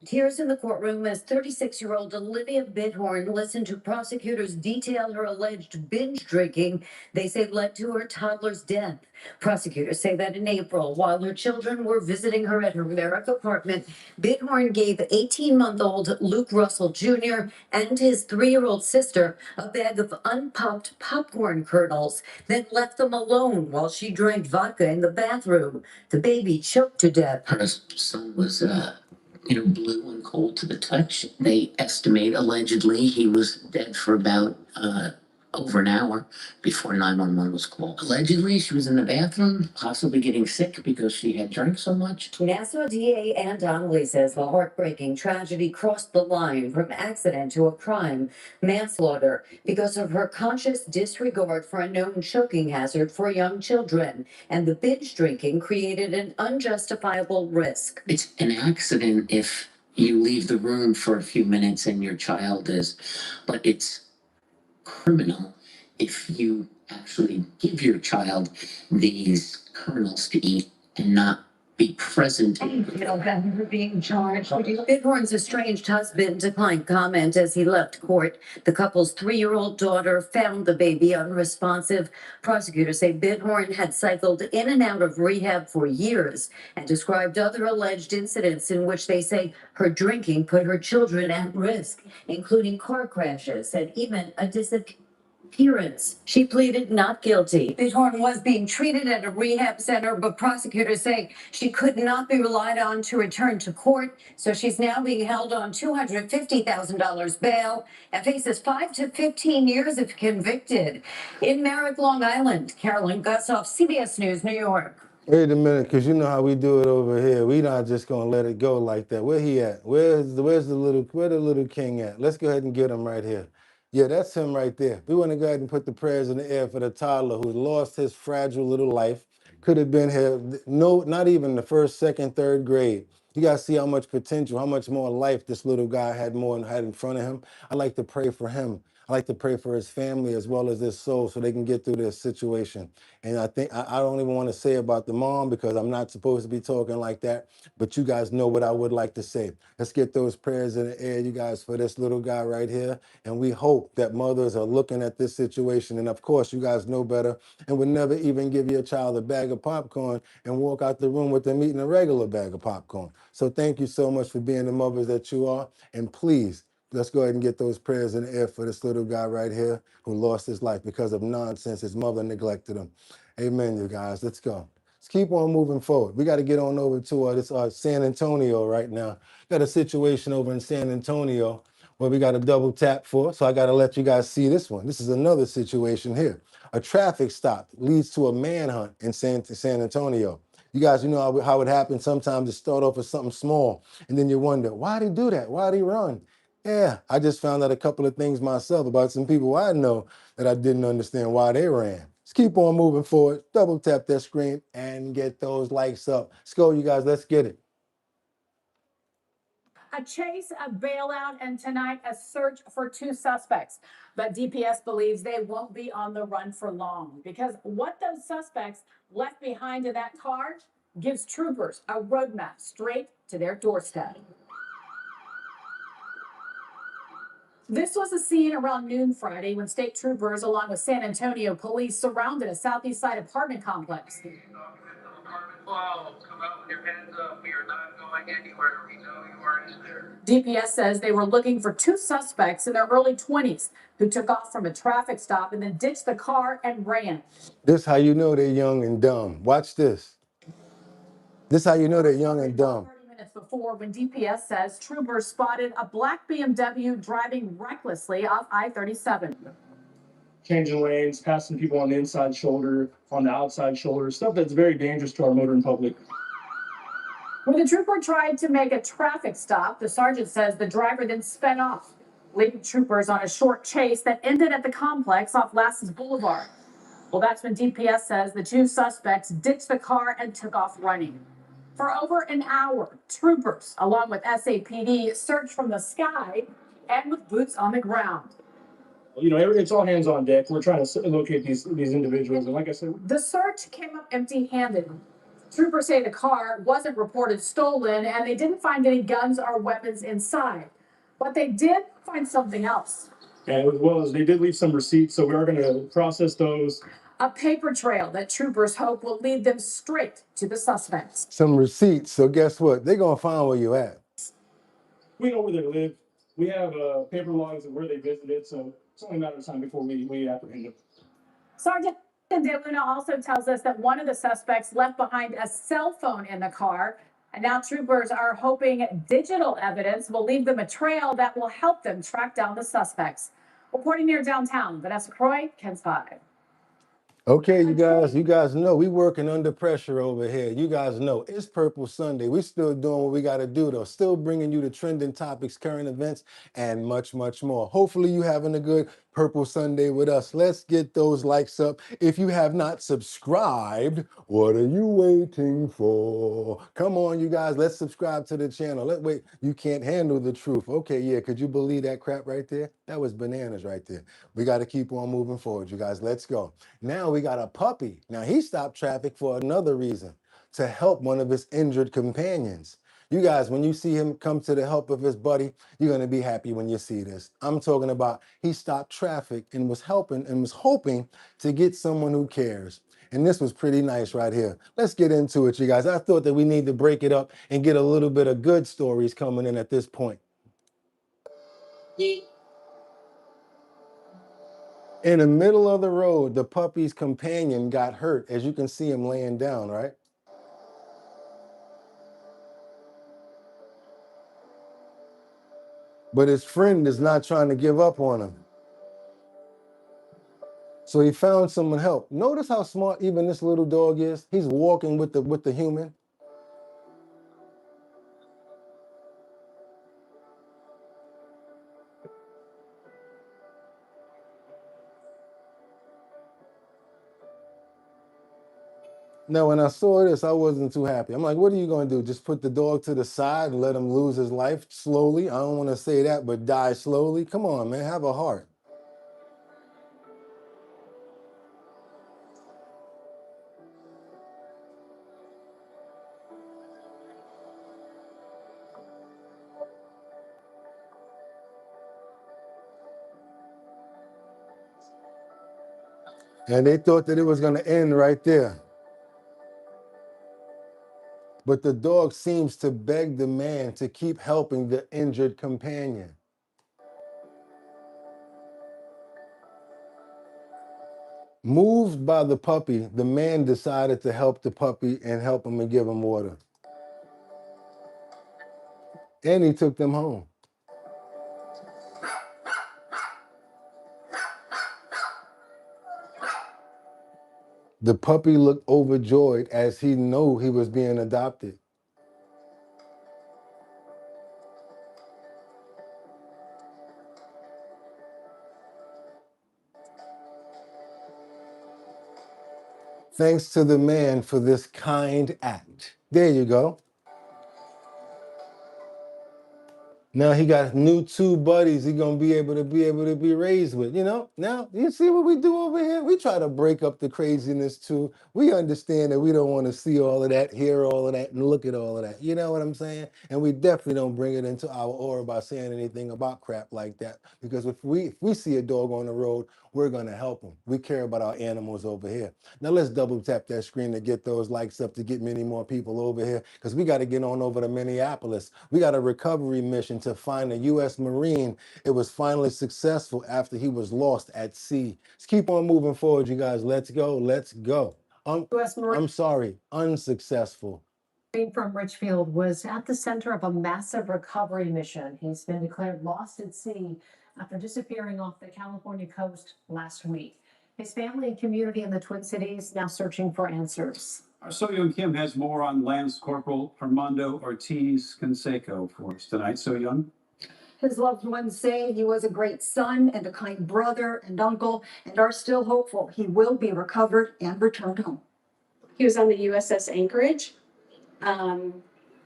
Tears in the courtroom as 36-year-old Olivia Bithorn listened to prosecutors detail her alleged binge drinking they say led to her toddler's death. Prosecutors say that in April, while her children were visiting her at her Merrick apartment, Bithorn gave 18-month-old Luke Russell Jr. and his 3-year-old sister a bag of unpopped popcorn kernels, then left them alone while she drank vodka in the bathroom. The baby choked to death. Her son was blue and cold to the touch. They estimate allegedly he was dead for about over an hour before 911 was called. Allegedly, she was in the bathroom, possibly getting sick because she had drank so much. Nassau DA Ann Donnelly says the heartbreaking tragedy crossed the line from accident to a crime, manslaughter, because of her conscious disregard for a known choking hazard for young children. And the binge drinking created an unjustifiable risk. It's an accident if you leave the room for a few minutes and your child is, but it's criminal if you actually give your child these kernels to eat and not be present. Being charged. Bithorn's estranged husband declined comment as he left court. The couple's 3-year-old daughter found the baby unresponsive. Prosecutors say Bithorn had cycled in and out of rehab for years and described other alleged incidents in which they say her drinking put her children at risk, including car crashes and even a disappearance. She pleaded not guilty. Bithorn was being treated at a rehab center, but prosecutors say she could not be relied on to return to court, so she's now being held on $250,000 bail and faces 5 to 15 years if convicted. In Merrick, Long Island, Carolyn Gussoff, CBS News, New York. Wait a minute, because you know how we do it over here. We not just gonna let it go like that. Where he at? Where the little king at? Let's go ahead and get him right here. Yeah, that's him right there. We want to go ahead and put the prayers in the air for the toddler who lost his fragile little life. Could have been here, no, not even the first, second, third grade. You guys see how much potential, how much more life this little guy had in front of him. I like to pray for him. I like to pray for his family as well as his soul so they can get through this situation. And I think I don't even want to say about the mom because I'm not supposed to be talking like that, but you guys know what I would like to say. Let's get those prayers in the air, you guys, for this little guy right here. And we hope that mothers are looking at this situation. And of course, you guys know better and would never even give your child a bag of popcorn and walk out the room with them eating a regular bag of popcorn. So thank you so much for being the mothers that you are. And please, Let's go ahead and get those prayers in the air for this little guy right here who lost his life because of nonsense. His mother neglected him. Amen, you guys. Let's go. Let's keep on moving forward. We got to get on over to this San Antonio right now. Got a situation over in San Antonio where we got a double tap for. So I got to let you guys see this one. This is another situation here. A traffic stop leads to a manhunt in San Antonio. You guys, you know how it happens. Sometimes it start off as something small, and then you wonder, why'd he do that? Why'd he run? Yeah, I just found out a couple of things myself about some people I know that I didn't understand why they ran. Let's keep on moving forward. Double tap that screen and get those likes up. Let's go, you guys. Let's get it. A chase, a bailout, and tonight a search for two suspects. But DPS believes they won't be on the run for long because what those suspects left behind in that car gives troopers a roadmap straight to their doorstep. This was a scene around noon Friday when state troopers, along with San Antonio police, surrounded a southeast side apartment complex. Come out with your hands up. We are not going anywhere. We know you are in there. DPS says they were looking for two suspects in their early 20s who took off from a traffic stop and then ditched the car and ran. This how you know they're young and dumb. Watch this. This how you know they're young and dumb. 30 minutes before, when DPS says troopers spotted a black BMW driving recklessly off I-37. Changing lanes, passing people on the inside shoulder, on the outside shoulder, stuff that's very dangerous to our motoring public. When the trooper tried to make a traffic stop, the sergeant says the driver then sped off, leaving troopers on a short chase that ended at the complex off Lasses Boulevard. Well, that's when DPS says the two suspects ditched the car and took off running. For over an hour, troopers, along with SAPD, searched from the sky and with boots on the ground. You know, it's all hands on deck. We're trying to locate these individuals, and like I said, the search came up empty-handed. Troopers say the car wasn't reported stolen, and they didn't find any guns or weapons inside. But they did find something else. And as well as they did leave some receipts, so we are going to process those. A paper trail that troopers hope will lead them straight to the suspects. Some receipts. So guess what? They're going to find where you at. We know where they live. We have paper logs of where they visited, so it's only a matter of time before we apprehend them. Sergeant De Luna also tells us that one of the suspects left behind a cell phone in the car, and now troopers are hoping digital evidence will leave them a trail that will help them track down the suspects. Reporting near downtown, Vanessa Croy, KENS 5. Okay, you guys know we working under pressure over here. You guys know it's Purple Sunday. We still doing what we got to do though. Still bringing you the trending topics, current events, and much, much more. Hopefully you having a good Purple Sunday with us. Let's get those likes up. If you have not subscribed, what are you waiting for? Come on, you guys, let's subscribe to the channel. Wait, you can't handle the truth. Okay, yeah, could you believe that crap right there? That was bananas right there. We got to keep on moving forward, you guys. Let's go. Now we got a puppy. Now he stopped traffic for another reason, to help one of his injured companions. You guys, when you see him come to the help of his buddy, you're going to be happy when you see this. I'm talking about he stopped traffic and was helping and was hoping to get someone who cares. And this was pretty nice right here. Let's get into it, you guys. I thought that we need to break it up and get a little bit of good stories coming in at this point. In the middle of the road, the puppy's companion got hurt. As you can see him laying down, right? But his friend is not trying to give up on him. So he found someone help. Notice how smart even this little dog is. He's walking with the human. Now, when I saw this, I wasn't too happy. I'm like, what are you going to do? Just put the dog to the side and let him lose his life slowly? I don't want to say that, but die slowly? Come on, man, have a heart. And they thought that it was going to end right there. But the dog seems to beg the man to keep helping the injured companion. Moved by the puppy, the man decided to help the puppy and help him and give him water. And he took them home. The puppy looked overjoyed as he knew he was being adopted. Thanks to the man for this kind act. There you go. Now he got new 2 buddies he gonna be able to be raised with. You know, now you see what we do over here? We try to break up the craziness too. We understand that we don't want to see all of that, hear all of that, and look at all of that. You know what I'm saying? And we definitely don't bring it into our aura by saying anything about crap like that. Because if we see a dog on the road, we're gonna help them. We care about our animals over here. Now let's double tap that screen to get those likes up to get many more people over here, because we got to get on over to Minneapolis. We got a recovery mission to find a U.S. Marine. It was finally successful after he was lost at sea. Let's keep on moving forward, you guys. Let's go. Let's go. U.S. Marine I'm sorry, unsuccessful. from Richfield was at the center of a massive recovery mission. He's been declared lost at sea after disappearing off the California coast last week. His family and community in the Twin Cities now searching for answers. Our So-Young Kim has more on Lance Corporal Armando Ortiz Canseco for us tonight. So-Young? His loved ones say he was a great son and a kind brother and uncle, and are still hopeful he will be recovered and returned home. He was on the USS Anchorage.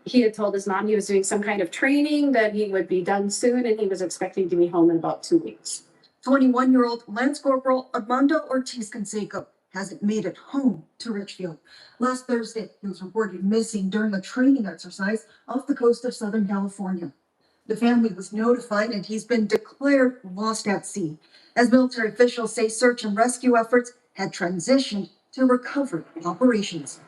He had told his mom he was doing some kind of training, that he would be done soon, and he was expecting to be home in about 2 weeks. 21-year-old Lance Corporal Armando Ortiz Canseco hasn't made it home to Richfield. Last Thursday, he was reported missing during a training exercise off the coast of Southern California. The family was notified and he's been declared lost at sea, as military officials say search and rescue efforts had transitioned to recovery operations.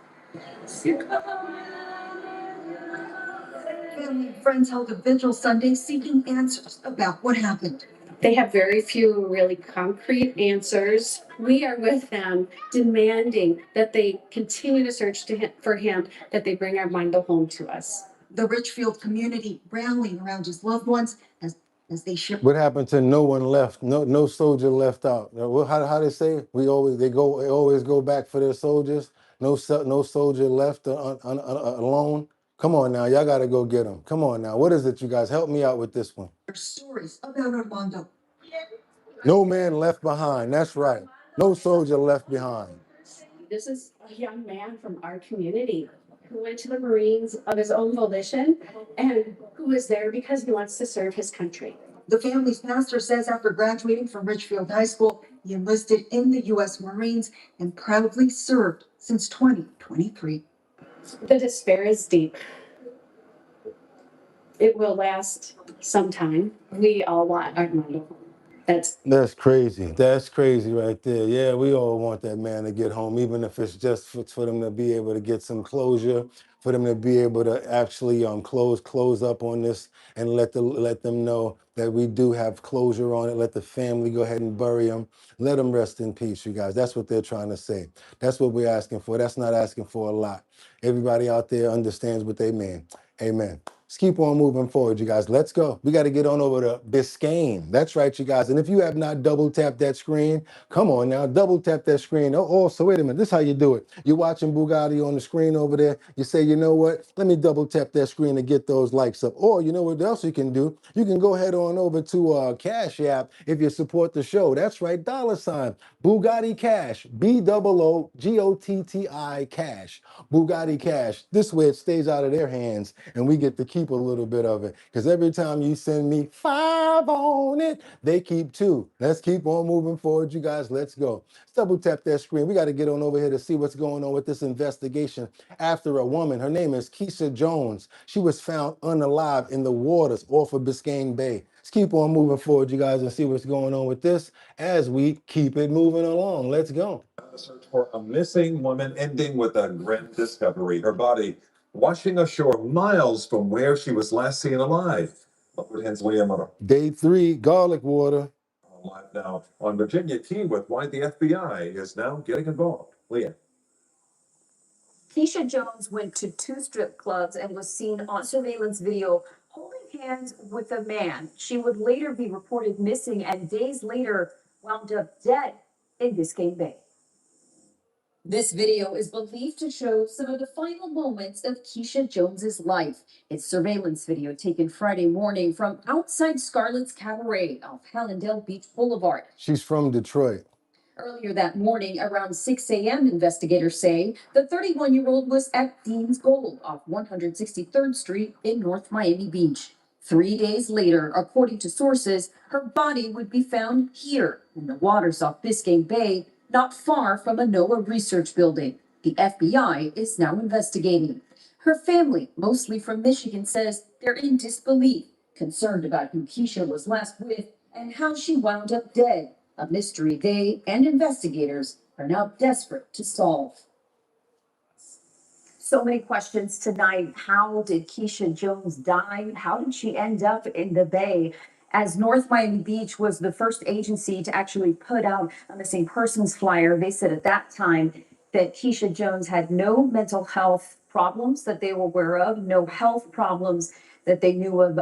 Family and friends held a vigil Sunday seeking answers about what happened. They have very few really concrete answers. We are with them, demanding that they continue to search for him, that they bring Armando home to us. The Richfield community rallying around his loved ones as they ship. What happened to no one left? No soldier left out. How they say? They always go back for their soldiers. No soldier left alone. Come on now, y'all got to go get them. Come on now, what is it, you guys? Help me out with this one. Stories about Armando. No man left behind. That's right. No soldier left behind. This is a young man from our community who went to the Marines of his own volition and who is there because he wants to serve his country. The family's pastor says after graduating from Richfield High School, he enlisted in the U.S. Marines and proudly served since 2023. The despair is deep. It will last some time. We all want Armando home. That's crazy. That's crazy right there. Yeah, we all want that man to get home, even if it's just for them to be able to get some closure, for them to be able to actually close up on this and let them know that we do have closure on it. Let the family go ahead and bury him. Let him rest in peace, you guys. That's what they're trying to say. That's what we're asking for. That's not asking for a lot. Everybody out there understands what they mean. Amen. Let's keep on moving forward, you guys. Let's go. We got to get on over to Biscayne. That's right, you guys. And if you have not double tapped that screen, come on now, double tap that screen. Oh, so wait a minute. This is how you do it. You're watching Boogotti on the screen over there. You say, you know what? Let me double tap that screen to get those likes up. Or you know what else you can do? You can go head on over to Cash App if you support the show. That's right, $ Boogotti Cash, BOOGOTTI Cash, Boogotti Cash. This way it stays out of their hands and we get to keep a little bit of it. Because every time you send me 5 on it, they keep 2. Let's keep on moving forward, you guys. Let's go. Let's double tap that screen. We got to get on over here to see what's going on with this investigation after a woman. Her name is Keisha Jones. She was found unalive in the waters off of Biscayne Bay. Let's keep on moving forward, you guys, and see what's going on with this as we keep it moving along. Let's go. A search for a missing woman ending with a grim discovery. Her body washing ashore miles from where she was last seen alive. Day 3, garlic water. Live now on Virginia Teen with why the FBI is now getting involved. Leah. Keisha Jones went to 2 strip clubs and was seen on surveillance video holding hands with a man. She would later be reported missing and days later wound up dead in Biscayne Bay. This video is believed to show some of the final moments of Keisha Jones's life. It's surveillance video taken Friday morning from outside Scarlett's Cabaret off Hallandale Beach Boulevard. She's from Detroit. Earlier that morning, around 6 a.m., investigators say the 31-year-old was at Dean's Gold off 163rd Street in North Miami Beach. 3 days later, according to sources, her body would be found here in the waters off Biscayne Bay, not far from a NOAA research building. The FBI is now investigating. Her family, mostly from Michigan, says they're in disbelief, concerned about who Keisha was last with and how she wound up dead. A mystery they and investigators are now desperate to solve. So many questions tonight. How did Keisha Jones die? How did she end up in the Bay? As North Miami Beach was the first agency to actually put out a missing persons flyer, they said at that time that Keisha Jones had no mental health problems that they were aware of, no health problems that they knew of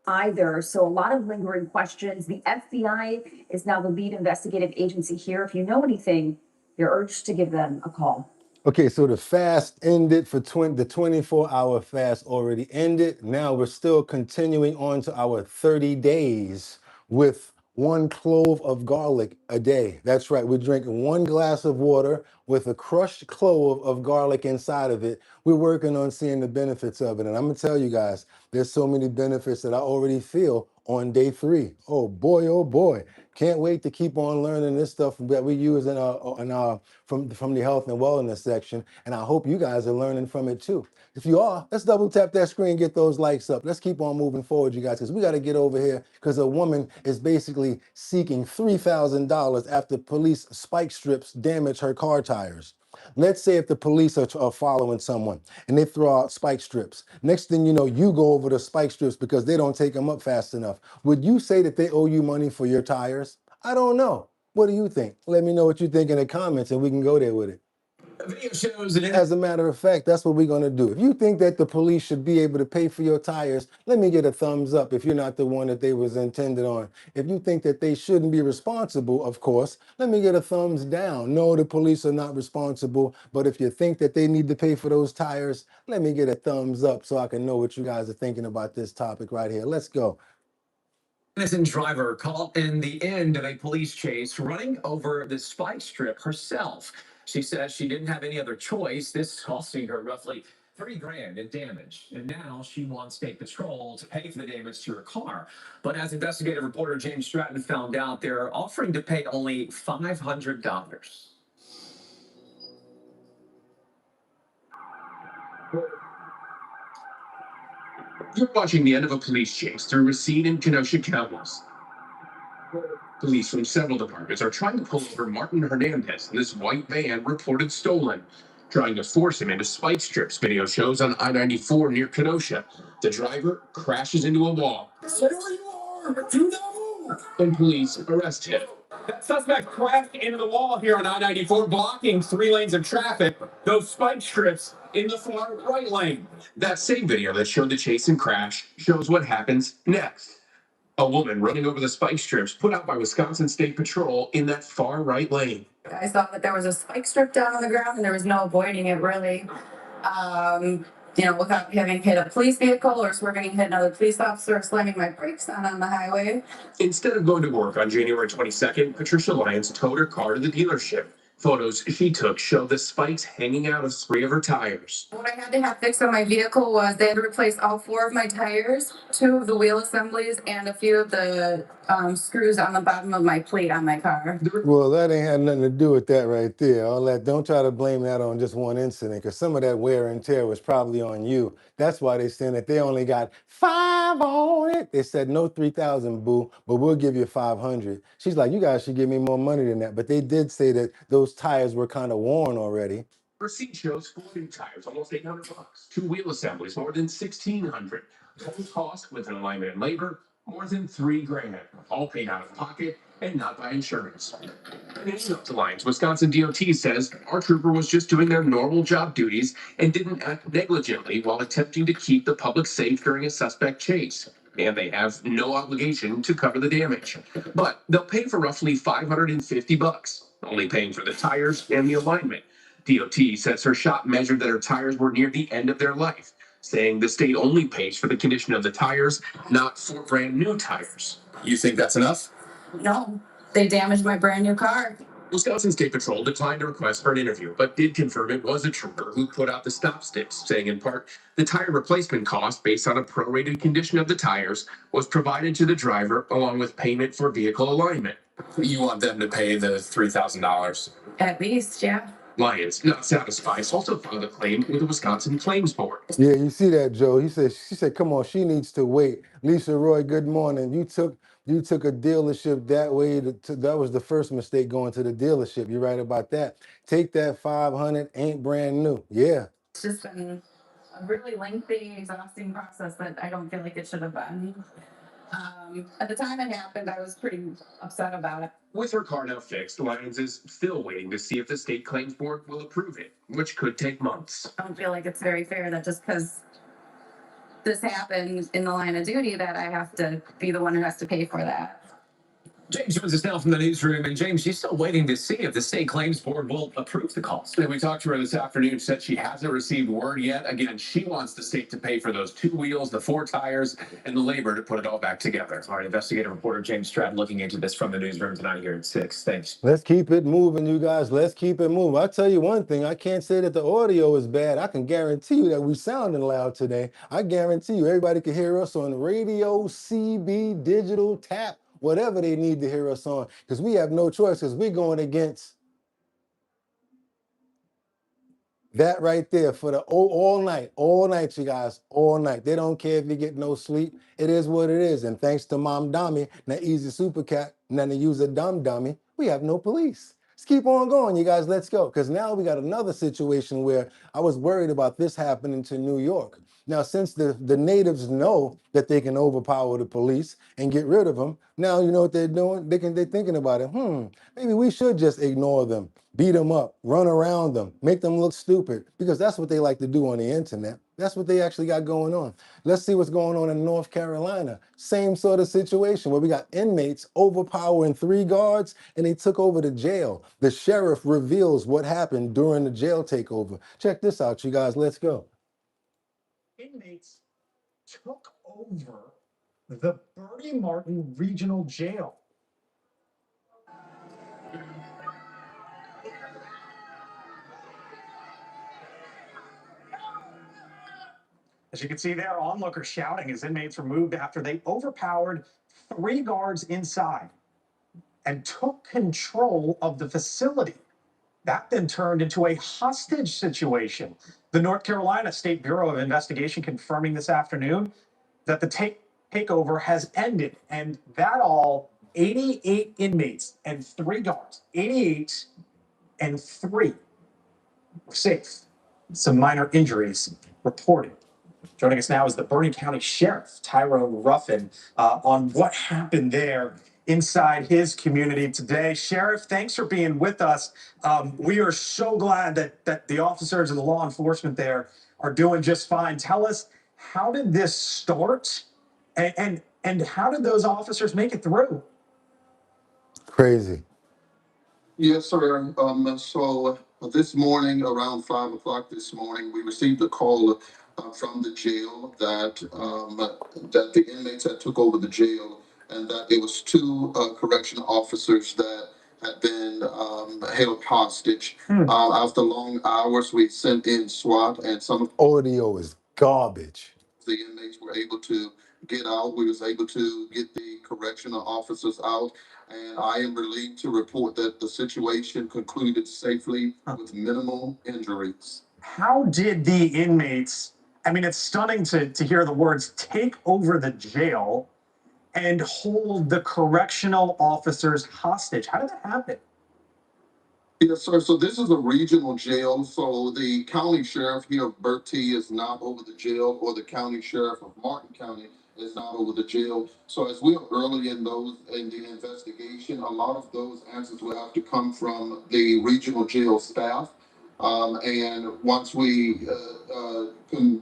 either. So a lot of lingering questions. The FBI is now the lead investigative agency here. If you know anything, you're urged to give them a call. Okay, so the fast ended for the 24-hour fast already ended. Now we're still continuing on to our 30 days with 1 clove of garlic a day. That's right, we're drinking 1 glass of water with a crushed clove of garlic inside of it. We're working on seeing the benefits of it. And I'm gonna tell you guys, there's so many benefits that I already feel on day 3. Oh boy. Can't wait to keep on learning this stuff that we use in our from the health and wellness section. And I hope you guys are learning from it too. If you are, let's double tap that screen, get those likes up. Let's keep on moving forward, you guys, because we got to get over here because a woman is basically seeking $3,000 after police spike strips damage her car tires. Let's say if the police are following someone and they throw out spike strips. Next thing you know, you go over the spike strips because they don't take them up fast enough. Would you say that they owe you money for your tires? I don't know. What do you think? Let me know what you think in the comments and we can go there with it. Video shows that As a matter of fact, that's what we're going to do. If you think that the police should be able to pay for your tires, let me get a thumbs up if you're not the one that they was intended on. If you think that they shouldn't be responsible, of course, let me get a thumbs down. No, the police are not responsible, but if you think that they need to pay for those tires, let me get a thumbs up so I can know what you guys are thinking about this topic right here. Let's go. innocent driver caught in the end of a police chase running over the spike strip herself. She says she didn't have any other choice. This costing her roughly $3,000 in damage. And now she wants State Patrol to pay for the damage to her car. But as investigative reporter James Stratton found out, they're offering to pay only $500. You're watching the end of a police chase through Racine and Kenosha counties. Police from several departments are trying to pull over Martin Hernandez in this white van reported stolen, trying to force him into spike strips, video shows on I-94 near Kenosha. The driver crashes into a wall. Stay where you are! Do not move! And police arrest him. That suspect crashed into the wall here on I-94, blocking 3 lanes of traffic. Those spike strips in the far right lane. That same video that showed the chase and crash shows what happens next. A woman running over the spike strips put out by Wisconsin State Patrol in that far right lane. I saw that there was a spike strip down on the ground and there was no avoiding it really. Without having hit a police vehicle or swerving and hit another police officer or slamming my brakes on the highway. Instead of going to work on January 22nd, Patricia Lyons towed her car to the dealership. Photos she took show the spikes hanging out of 3 of her tires. What I had to have fixed on my vehicle was they had to replace all 4 of my tires, 2 of the wheel assemblies, and a few of the screws on the bottom of my plate on my car. Well, that ain't had nothing to do with that right there. All that, don't try to blame that on just one incident, because some of that wear and tear was probably on you. That's why they saying that they only got 5 on it. They said no 3,000, boo, but we'll give you 500. She's like, you guys should give me more money than that. But they did say that those tires were kind of worn already. Receipt shows 4 new tires, almost $800. 2 wheel assemblies, more than $1,600. Total cost with an alignment and labor, More than $3,000, all paid out of pocket and not by insurance. In his note to Lines, Wisconsin DOT says our trooper was just doing their normal job duties and didn't act negligently while attempting to keep the public safe during a suspect chase. And they have no obligation to cover the damage. But they'll pay for roughly $550, only paying for the tires and the alignment. DOT says her shop measured that her tires were near the end of their life, saying the state only pays for the condition of the tires, not for brand new tires. You think that's enough? No, they damaged my brand new car. Wisconsin State Patrol declined a request for an interview, but did confirm it was a trooper who put out the stop sticks, saying in part, the tire replacement cost based on a prorated condition of the tires was provided to the driver along with payment for vehicle alignment. You want them to pay the $3,000? At least, yeah. Lyons, not satisfied, also filed a claim with the Wisconsin Claims Board. Yeah, you see that, Joe. She said, come on, she needs to wait. Lisa Roy, good morning. You took a dealership that way. That was the first mistake, going to the dealership. You're right about that. Take that 500, ain't brand new. Yeah. It's just been a really lengthy, exhausting process that I don't feel like it should have been. At the time it happened, I was pretty upset about it. With her car now fixed, Lyons is still waiting to see if the state claims board will approve it, which could take months. I don't feel like it's very fair that just because this happened in the line of duty that I have to be the one who has to pay for that. James joins us now from the newsroom. And James, she's still waiting to see if the state claims board will approve the cost. And we talked to her this afternoon, said she hasn't received word yet. Again, she wants the state to pay for those 2 wheels, the 4 tires, and the labor to put it all back together. All right, investigative reporter James Stratton looking into this from the newsroom tonight here at 6. Thanks. Let's keep it moving, you guys. Let's keep it moving. I'll tell you one thing. I can't say that the audio is bad. I can guarantee you that we sounding loud today. I guarantee you everybody can hear us on radio, CB, digital, tap, whatever they need to hear us on, because we have no choice, because we're going against that right there for the all night, you guys, all night. They don't care if you get no sleep. It is what it is. And thanks to Mom Dummy, that easy super cat, none to use a dumb dummy, we have no police. Let's keep on going, you guys. Let's go. Because now we got another situation where I was worried about this happening to New York. Now, since the natives know that they can overpower the police and get rid of them, now you know what they're doing? They're thinking about it. Maybe we should just ignore them, beat them up, run around them, make them look stupid, because that's what they like to do on the internet. That's what they actually got going on. Let's see what's going on in North Carolina. Same sort of situation where we got inmates overpowering 3 guards and they took over the jail. The sheriff reveals what happened during the jail takeover. Check this out, you guys. Let's go. Inmates took over the Bertie Martin Regional Jail. As you can see there, onlookers shouting as inmates were moved after they overpowered 3 guards inside and took control of the facility. That then turned into a hostage situation. The North Carolina State Bureau of Investigation confirming this afternoon that the takeover has ended, and that all 88 inmates and 3 guards, 88 and 3 were safe. Some minor injuries reported. Joining us now is the Bernie County Sheriff, Tyrone Ruffin, on what happened there inside his community today. Sheriff, thanks for being with us. We are so glad that the officers and the law enforcement there are doing just fine. Tell us, how did this start, and how did those officers make it through? Crazy. Yes, sir. So this morning, around 5 o'clock this morning, we received a call from the jail that the inmates had took over the jail, and that it was 2 correctional officers that had been held hostage. After long hours, we sent in SWAT, and some of Audio is garbage. the inmates were able to get out. We was able to get the correctional officers out, and I am relieved to report that the situation concluded safely with minimal injuries. How did the inmates, I mean, it's stunning to hear the words take over the jail and hold the correctional officers hostage. How did that happen? Yes, sir. So this is a regional jail. So the county sheriff here of Bertie is not over the jail, or the county sheriff of Martin County is not over the jail. So as we're early in the investigation, a lot of those answers will have to come from the regional jail staff. And once we can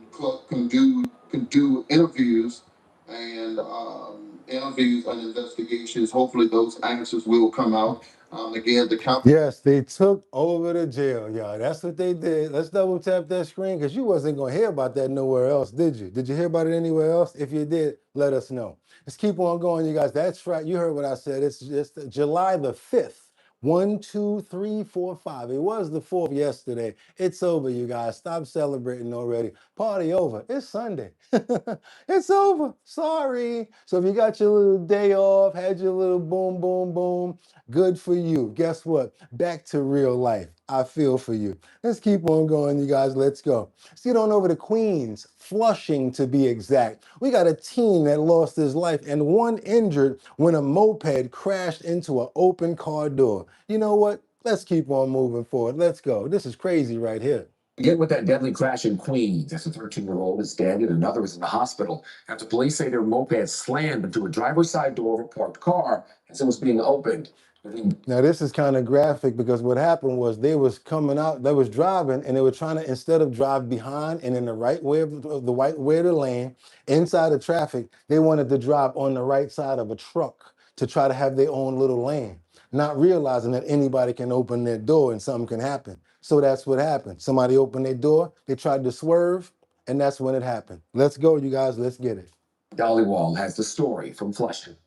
do interviews and investigations, hopefully those answers will come out. Again, the count. Yes, they took over the jail, y'all. That's what they did. Let's double tap that screen because you wasn't going to hear about that nowhere else, did you? Did you hear about it anywhere else? If you did, let us know. Let's keep on going, you guys. That's right. You heard what I said. It's just July the 5th. 1, 2, 3, 4, 5. It was the 4th yesterday. It's over, you guys. Stop celebrating already. Party over. It's Sunday. It's over. Sorry. So if you got your little day off, had your little boom, boom, boom, good for you. Guess what? Back to real life. I feel for you. Let's keep on going, you guys. Let's go. Let's get on over to Queens, Flushing to be exact. We got a teen that lost his life and one injured when a moped crashed into an open car door. You know what? Let's keep on moving forward. Let's go. This is crazy right here. Again, with that deadly crash in Queens, as a 13-year-old is dead and another is in the hospital after police say their moped slammed into a driver's side door of a parked car as it was being opened. Now this is kind of graphic because what happened was they was coming out, they was driving and they were trying to, instead of drive behind and in the right way of the right way of the lane, inside of traffic, they wanted to drive on the right side of a truck to try to have their own little lane, not realizing that anybody can open their door and something can happen. So that's what happened. Somebody opened their door, they tried to swerve, and that's when it happened. Let's go, you guys, let's get it. Dolly Wall has the story from Flushing.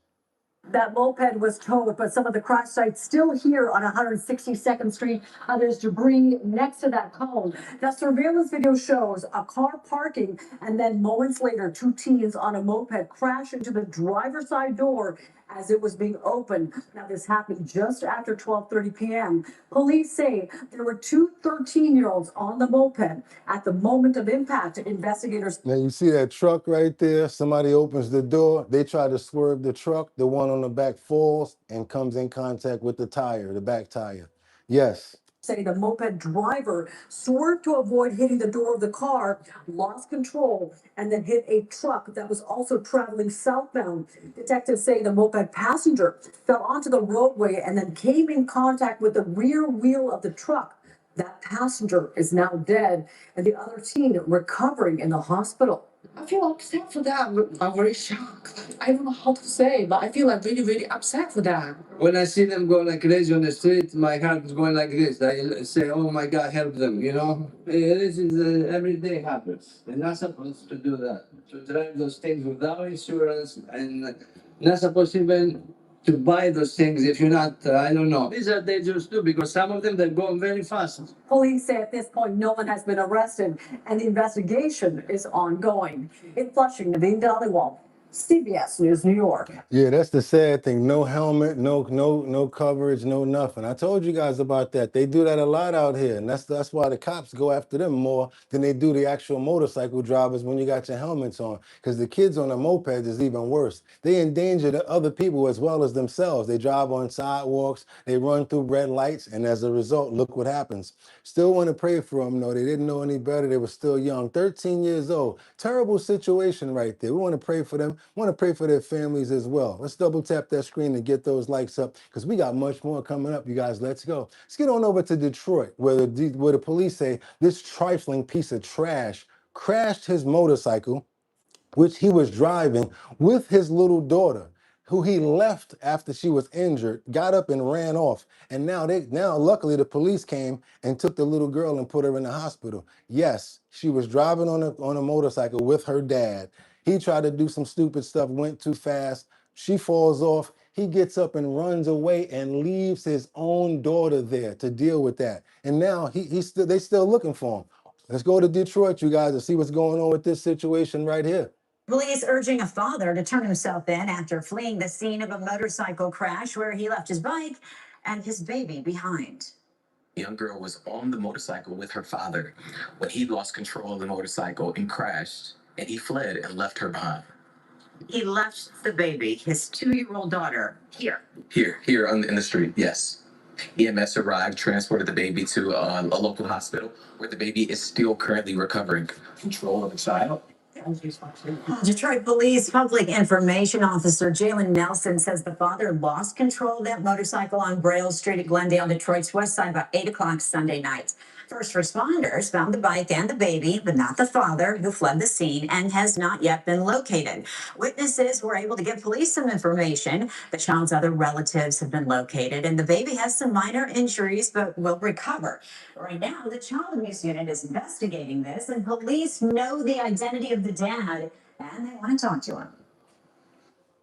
That moped was towed, but some of the crash sites still here on 162nd Street. There's debris next to that cone. That surveillance video shows a car parking, and then moments later, two teens on a moped crash into the driver's side door as it was being opened. Now, this happened just after 12:30 p.m. Police say there were two 13-year-olds on the moped at the moment of impact. Investigators. Now you see that truck right there? Somebody opens the door, they try to swerve the truck, the one on the back falls and comes in contact with the tire, the back tire. Yes. Say the moped driver swerved to avoid hitting the door of the car, lost control, and then hit a truck that was also traveling southbound. Detectives say the moped passenger fell onto the roadway and then came in contact with the rear wheel of the truck. That passenger is now dead, and the other teen recovering in the hospital. I feel upset for them. I'm very shocked. I don't know how to say, but I feel like really, really upset for them. When I see them go like crazy on the street, my heart is going like this. I say, oh my God, help them, you know? This is every day happens. They're not supposed to do that. To drive those things without insurance and not supposed even to buy those things if you're not, I don't know. These are dangerous too because some of them, they're going very fast. Police say at this point no one has been arrested and the investigation is ongoing. In Flushing, Naveen Dhaliwal, CBS News, New York. Yeah, that's the sad thing. No helmet, no coverage, no nothing. I told you guys about that. They do that a lot out here, and that's why the cops go after them more than they do the actual motorcycle drivers when you got your helmets on. Because the kids on the mopeds is even worse. They endanger the other people as well as themselves. They drive on sidewalks, they run through red lights, and as a result, look what happens. Still want to pray for them, though. They didn't know any better. They were still young, 13 years old. Terrible situation right there. We want to pray for them. We want to pray for their families as well. Let's double tap that screen and get those likes up because we got much more coming up, you guys. Let's go. Let's get on over to Detroit where the police say this trifling piece of trash crashed his motorcycle, which he was driving with his little daughter, who he left after she was injured, got up and ran off. And now luckily the police came and took the little girl and put her in the hospital. Yes, she was driving on a motorcycle with her dad. He tried to do some stupid stuff, went too fast. She falls off. He gets up and runs away and leaves his own daughter there to deal with that. And now they still looking for him. Let's go to Detroit, you guys, and see what's going on with this situation right here. Police urging a father to turn himself in after fleeing the scene of a motorcycle crash where he left his bike and his baby behind. The young girl was on the motorcycle with her father when he lost control of the motorcycle and crashed, and he fled and left her behind. He left the baby, his 2-year-old daughter, here. Here in the street, yes. EMS arrived, transported the baby to a local hospital where the baby is still currently recovering control of the child. Detroit Police Public Information Officer Jalen Nelson says the father lost control of that motorcycle on Braille Street at Glendale, Detroit's west side, about 8 o'clock Sunday night. First responders found the bike and the baby, but not the father, who fled the scene and has not yet been located. Witnesses were able to give police some information. The child's other relatives have been located, and the baby has some minor injuries but will recover. Right now, the Child Abuse Unit is investigating this, and police know the identity of the dad, and they want to talk to him.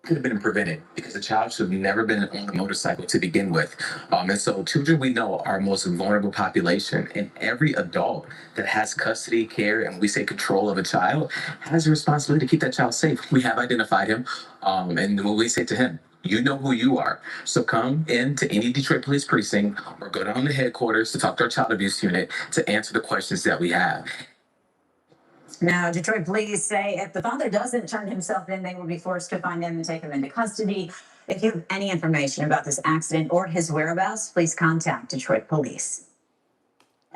Could have been prevented because the child should have never been on a motorcycle to begin with. And so children we know are our most vulnerable population, and every adult that has custody, care, and we say control of a child has a responsibility to keep that child safe. We have identified him, and when we say to him, you know who you are. So come in to any Detroit Police Precinct or go down to headquarters to talk to our Child Abuse Unit to answer the questions that we have. Now, Detroit police say if the father doesn't turn himself in, they will be forced to find him and take him into custody. If you have any information about this accident or his whereabouts, please contact Detroit Police.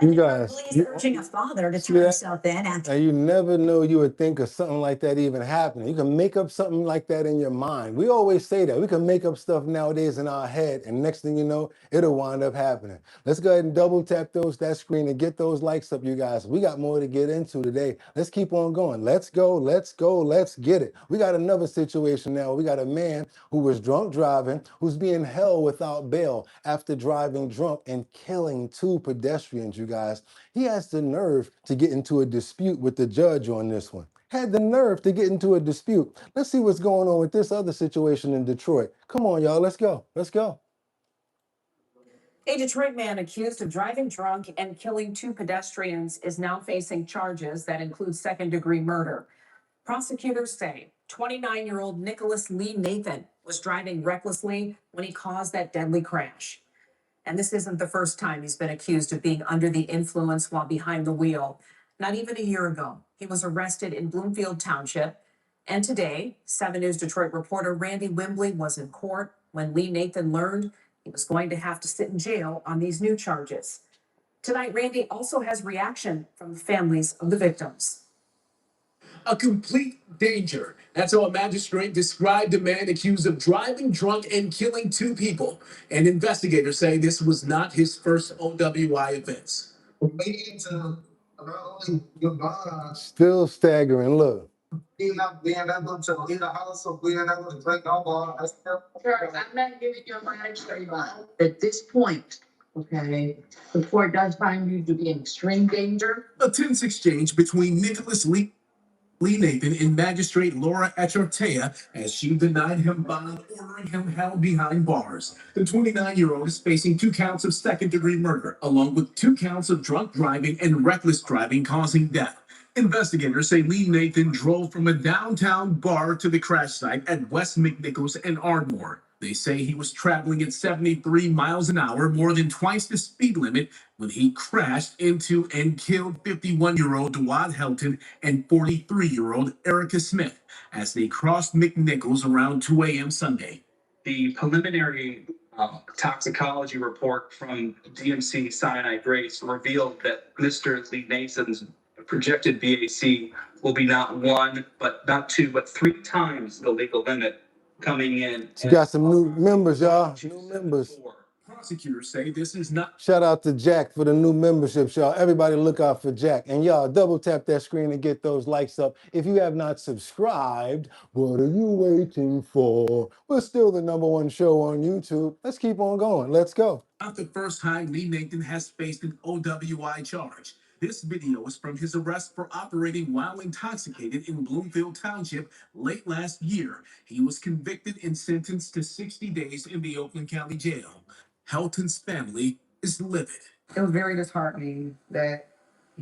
You guys, Police urging a father to turn himself in after. and you never know you would think of something like that even happening. You can make up something like that in your mind. We always say that. We can make up stuff nowadays in our head, and next thing you know, it'll wind up happening. Let's go ahead and double tap that screen and get those likes up, you guys. We got more to get into today. Let's keep on going. Let's go, let's get it. We got another situation now. We got a man who was drunk driving, who's being held without bail after driving drunk and killing 2 pedestrians, you guys. He has the nerve to get into a dispute with the judge on this one. Had the nerve to get into a dispute. Let's see what's going on with this other situation in Detroit. Come on, y'all, let's go. Let's go. A Detroit man accused of driving drunk and killing 2 pedestrians is now facing charges that include second-degree murder. Prosecutors say 29-year-old Nicholas Lee Nathan was driving recklessly when he caused that deadly crash. And this isn't the first time he's been accused of being under the influence while behind the wheel. Not even a year ago, he was arrested in Bloomfield Township. And today, 7 News Detroit reporter Randy Wembley was in court when Lee Nathan learned he was going to have to sit in jail on these new charges. Tonight, Randy also has reaction from the families of the victims. A complete danger. That's how a magistrate described a man accused of driving drunk and killing 2 people. And investigators say this was not his first OWI offense. Still staggering, look. Sir, I'm not giving you a magistrate bond. At this point, okay, the court does find you to be in extreme danger. A tense exchange between Nicholas Lee Nathan and Magistrate Laura Echartea as she denied him bond, ordering him held behind bars. The 29-year-old is facing 2 counts of second-degree murder, along with 2 counts of drunk driving and reckless driving causing death. Investigators say Lee Nathan drove from a downtown bar to the crash site at West McNichols and Ardmore. They say he was traveling at 73 miles an hour, more than twice the speed limit, when he crashed into and killed 51-year-old DeWad Helton and 43-year-old Erica Smith as they crossed McNichols around 2 a.m. Sunday. The preliminary toxicology report from DMC Cyanide Grace revealed that Mr. Lee Nathan's projected BAC will be not 1, but not 2, but 3 times the legal limit coming in. You got some new members, y'all. New members. Prosecutors say this is not. Shout out to Jack for the new memberships, y'all. Everybody look out for Jack. And y'all, double tap that screen and get those likes up. If you have not subscribed, what are you waiting for? We're still the #1 show on YouTube. Let's keep on going. Let's go. Not the first time Lee Nathan has faced an OWI charge. This video is from his arrest for operating while intoxicated in Bloomfield Township late last year. He was convicted and sentenced to 60 days in the Oakland County Jail. Helton's family is livid. It was very disheartening that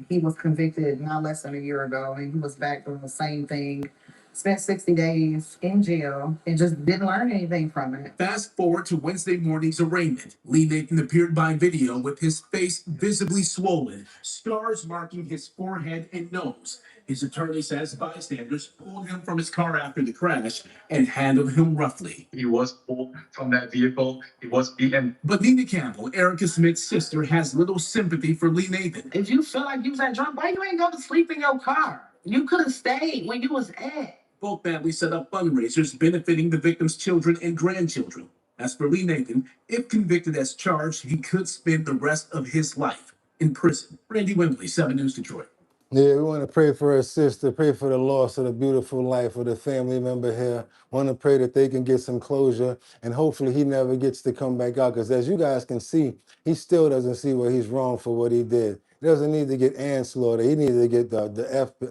he was convicted not less than a year ago and he was back doing the same thing. Spent 60 days in jail and just didn't learn anything from it. Fast forward to Wednesday morning's arraignment. Lee Nathan appeared by video with his face visibly swollen, scars marking his forehead and nose. His attorney says bystanders pulled him from his car after the crash and handled him roughly. He was pulled from that vehicle. He was beaten. But Nina Campbell, Erica Smith's sister, has little sympathy for Lee Nathan. If you feel like you was that drunk, why you ain't go to sleep in your car? You could have stayed when you was at. Both families set up fundraisers benefiting the victims' children and grandchildren. As for Lee Nathan, if convicted as charged, he could spend the rest of his life in prison. Randy Wembley, 7 News Detroit. Yeah, we want to pray for her sister, pray for the loss of the beautiful life of the family member here. Want to pray that they can get some closure, and hopefully he never gets to come back out, because as you guys can see, he still doesn't see where he's wrong for what he did. He doesn't need to get manslaughter. He needs to get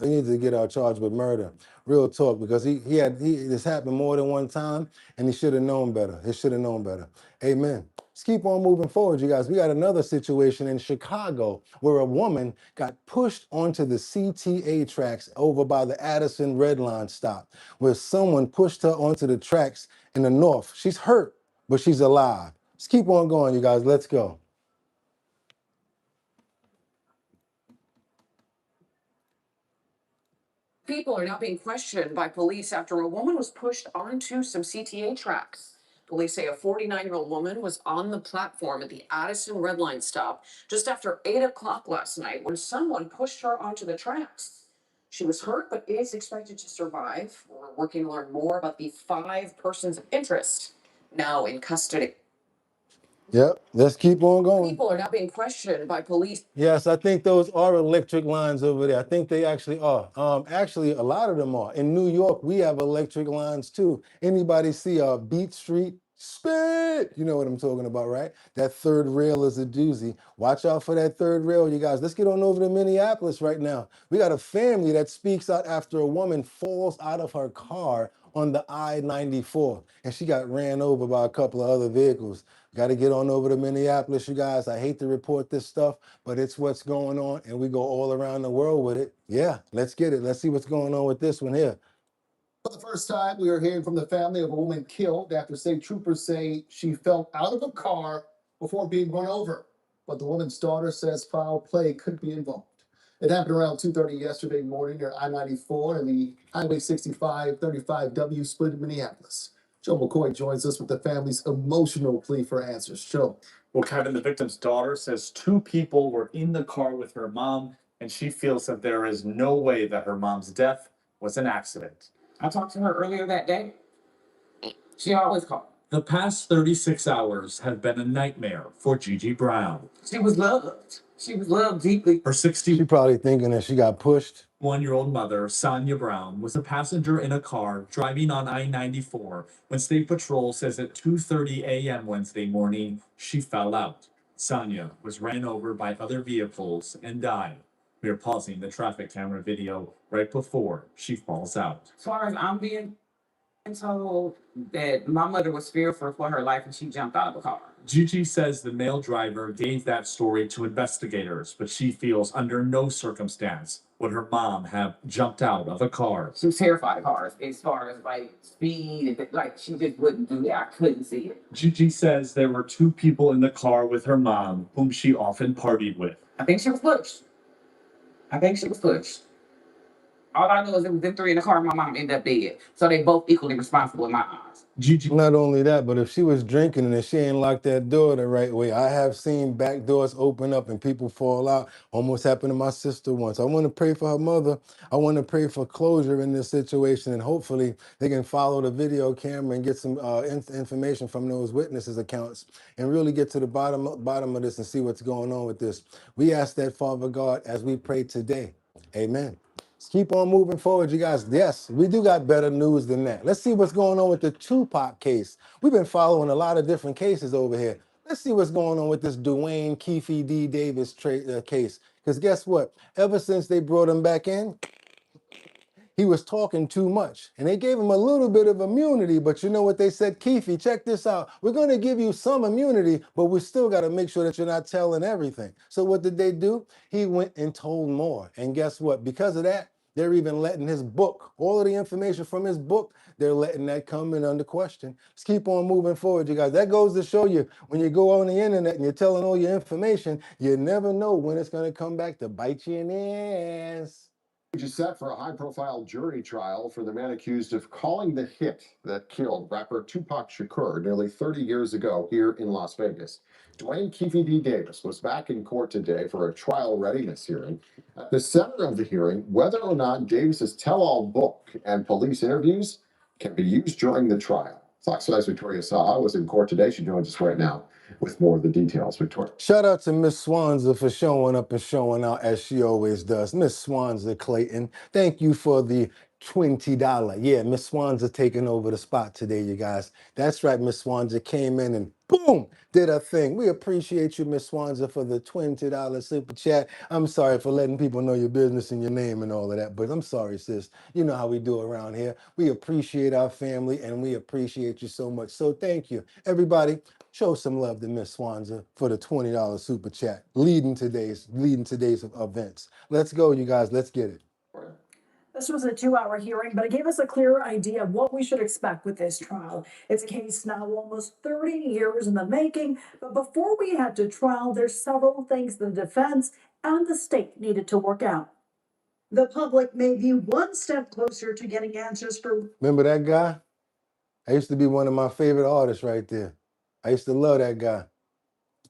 he needs to get charged with murder. Real talk, because this happened more than one time, and he should have known better. He should have known better. Amen. Let's keep on moving forward, you guys. We got another situation in Chicago where a woman got pushed onto the CTA tracks over by the Addison Red Line stop, where someone pushed her onto the tracks in the north. She's hurt, but she's alive. Let's keep on going, you guys. Let's go. People are now being questioned by police after a woman was pushed onto some CTA tracks. Police say a 49-year-old woman was on the platform at the Addison Red Line stop just after 8 o'clock last night when someone pushed her onto the tracks. She was hurt but is expected to survive. We're working to learn more about the 5 persons of interest now in custody. Yep, let's keep on going. People are now being questioned by police. Yes, I think those are electric lines over there. I think they actually are. Actually, a lot of them are. In New York, we have electric lines too. Anybody see Beat Street? Spit! You know what I'm talking about, right? That third rail is a doozy. Watch out for that third rail, you guys. Let's get on over to Minneapolis right now. We got a family that speaks out after a woman falls out of her car on the I-94, and she got ran over by a couple of other vehicles. Got to get on over to Minneapolis, you guys. I hate to report this stuff, but it's what's going on, and we go all around the world with it. Yeah, let's get it. Let's see what's going on with this one here. For the first time, we are hearing from the family of a woman killed after state troopers say she fell out of a car before being run over. But the woman's daughter says foul play could be involved. It happened around 2:30 yesterday morning near I-94 and the Highway 65-35W split in Minneapolis. Joe McCoy joins us with the family's emotional plea for answers. Joe. Well, Kevin, the victim's daughter says 2 people were in the car with her mom, and she feels that there is no way that her mom's death was an accident. I talked to her earlier that day. She always called. The past 36 hours have been a nightmare for Gigi Brown. She was loved. She was loved deeply. Her She probably thinking that she got pushed. 61-year-old mother, Sonia Brown, was a passenger in a car driving on I-94 when State Patrol says at 2:30 a.m. Wednesday morning, she fell out. Sonia was ran over by other vehicles and died. We are pausing the traffic camera video right before she falls out. As far as I'm being told, that my mother was fearful for her life and she jumped out of the car. Gigi says the male driver gave that story to investigators, but she feels under no circumstance would her mom have jumped out of a car. She was terrified of cars as far as like speed, and like she just wouldn't do that. I couldn't see it. Gigi says there were 2 people in the car with her mom whom she often partied with. I think she was pushed. All I know is it was them 3 in the car and my mom ended up dead. So they both equally responsible in my eyes. Gigi. Not only that, but if she was drinking and if she ain't locked that door the right way, I have seen back doors open up and people fall out. Almost happened to my sister once. I want to pray for her mother. I want to pray for closure in this situation, and hopefully they can follow the video camera and get some information from those witnesses' accounts and really get to the bottom of this and see what's going on with this. We ask that, Father God, as we pray today. Amen. Let's keep on moving forward, you guys. Yes, we do got better news than that. Let's see what's going on with the Tupac case. We've been following a lot of different cases over here. Let's see what's going on with this Dwayne Keefe D. Davis case. Because guess what? Ever since they brought him back in, he was talking too much. And they gave him a little bit of immunity, but you know what they said? Keefe, check this out. We're going to give you some immunity, but we still got to make sure that you're not telling everything. So what did they do? He went and told more. And guess what? Because of that, they're even letting his book, all of the information from his book, they're letting that come in under question. Let's keep on moving forward, you guys. That goes to show you, when you go on the internet and you're telling all your information, you never know when it's going to come back to bite you in the ass. Which is set for a high-profile jury trial for the man accused of calling the hit that killed rapper Tupac Shakur nearly 30 years ago here in Las Vegas. Dwayne "Keefy D" Davis was back in court today for a trial readiness hearing. At the center of the hearing, whether or not Davis's tell-all book and police interviews can be used during the trial. Fox 5's Victoria Saha was in court today. She joins us right now with more of the details. Victoria. Shout out to Miss Swanza for showing up and showing out as she always does. Miss Swanza Clayton, thank you for the $20. Yeah, Miss Swanza taking over the spot today, you guys. That's right, Miss Swanza came in and boom, did her thing. We appreciate you, Miss Swanza, for the $20 super chat. I'm sorry for letting people know your business and your name and all of that, but I'm sorry, sis. You know how we do around here. We appreciate our family and we appreciate you so much. So thank you. Everybody, show some love to Miss Swanza for the $20 super chat, leading today's events. Let's go, you guys. Let's get it. This was a 2-hour hearing, but it gave us a clear idea of what we should expect with this trial. It's a case now almost 30 years in the making, but before we head to trial, there's several things the defense and the state needed to work out. The public may be one step closer to getting answers for... Remember that guy? I used to be one of my favorite artists right there. I used to love that guy.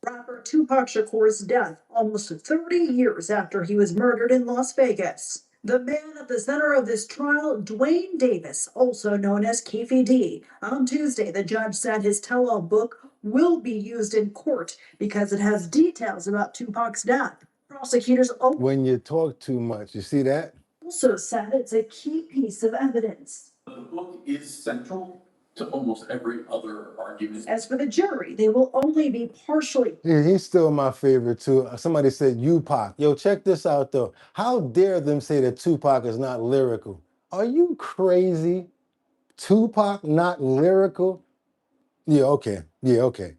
Rapper Tupac Shakur's death almost 30 years after he was murdered in Las Vegas. The man at the center of this trial, Dwayne Davis, also known as Keefy D. On Tuesday, the judge said his tell-all book will be used in court because it has details about Tupac's death. Prosecutors when you talk too much, you see that? Also said it's a key piece of evidence. The book is central to almost every other argument. As for the jury, they will only be partially. Yeah, he's still my favorite too. Somebody said Tupac. Yo, check this out though. How dare them say that Tupac is not lyrical? Are you crazy? Tupac not lyrical? Yeah, okay. Yeah, okay.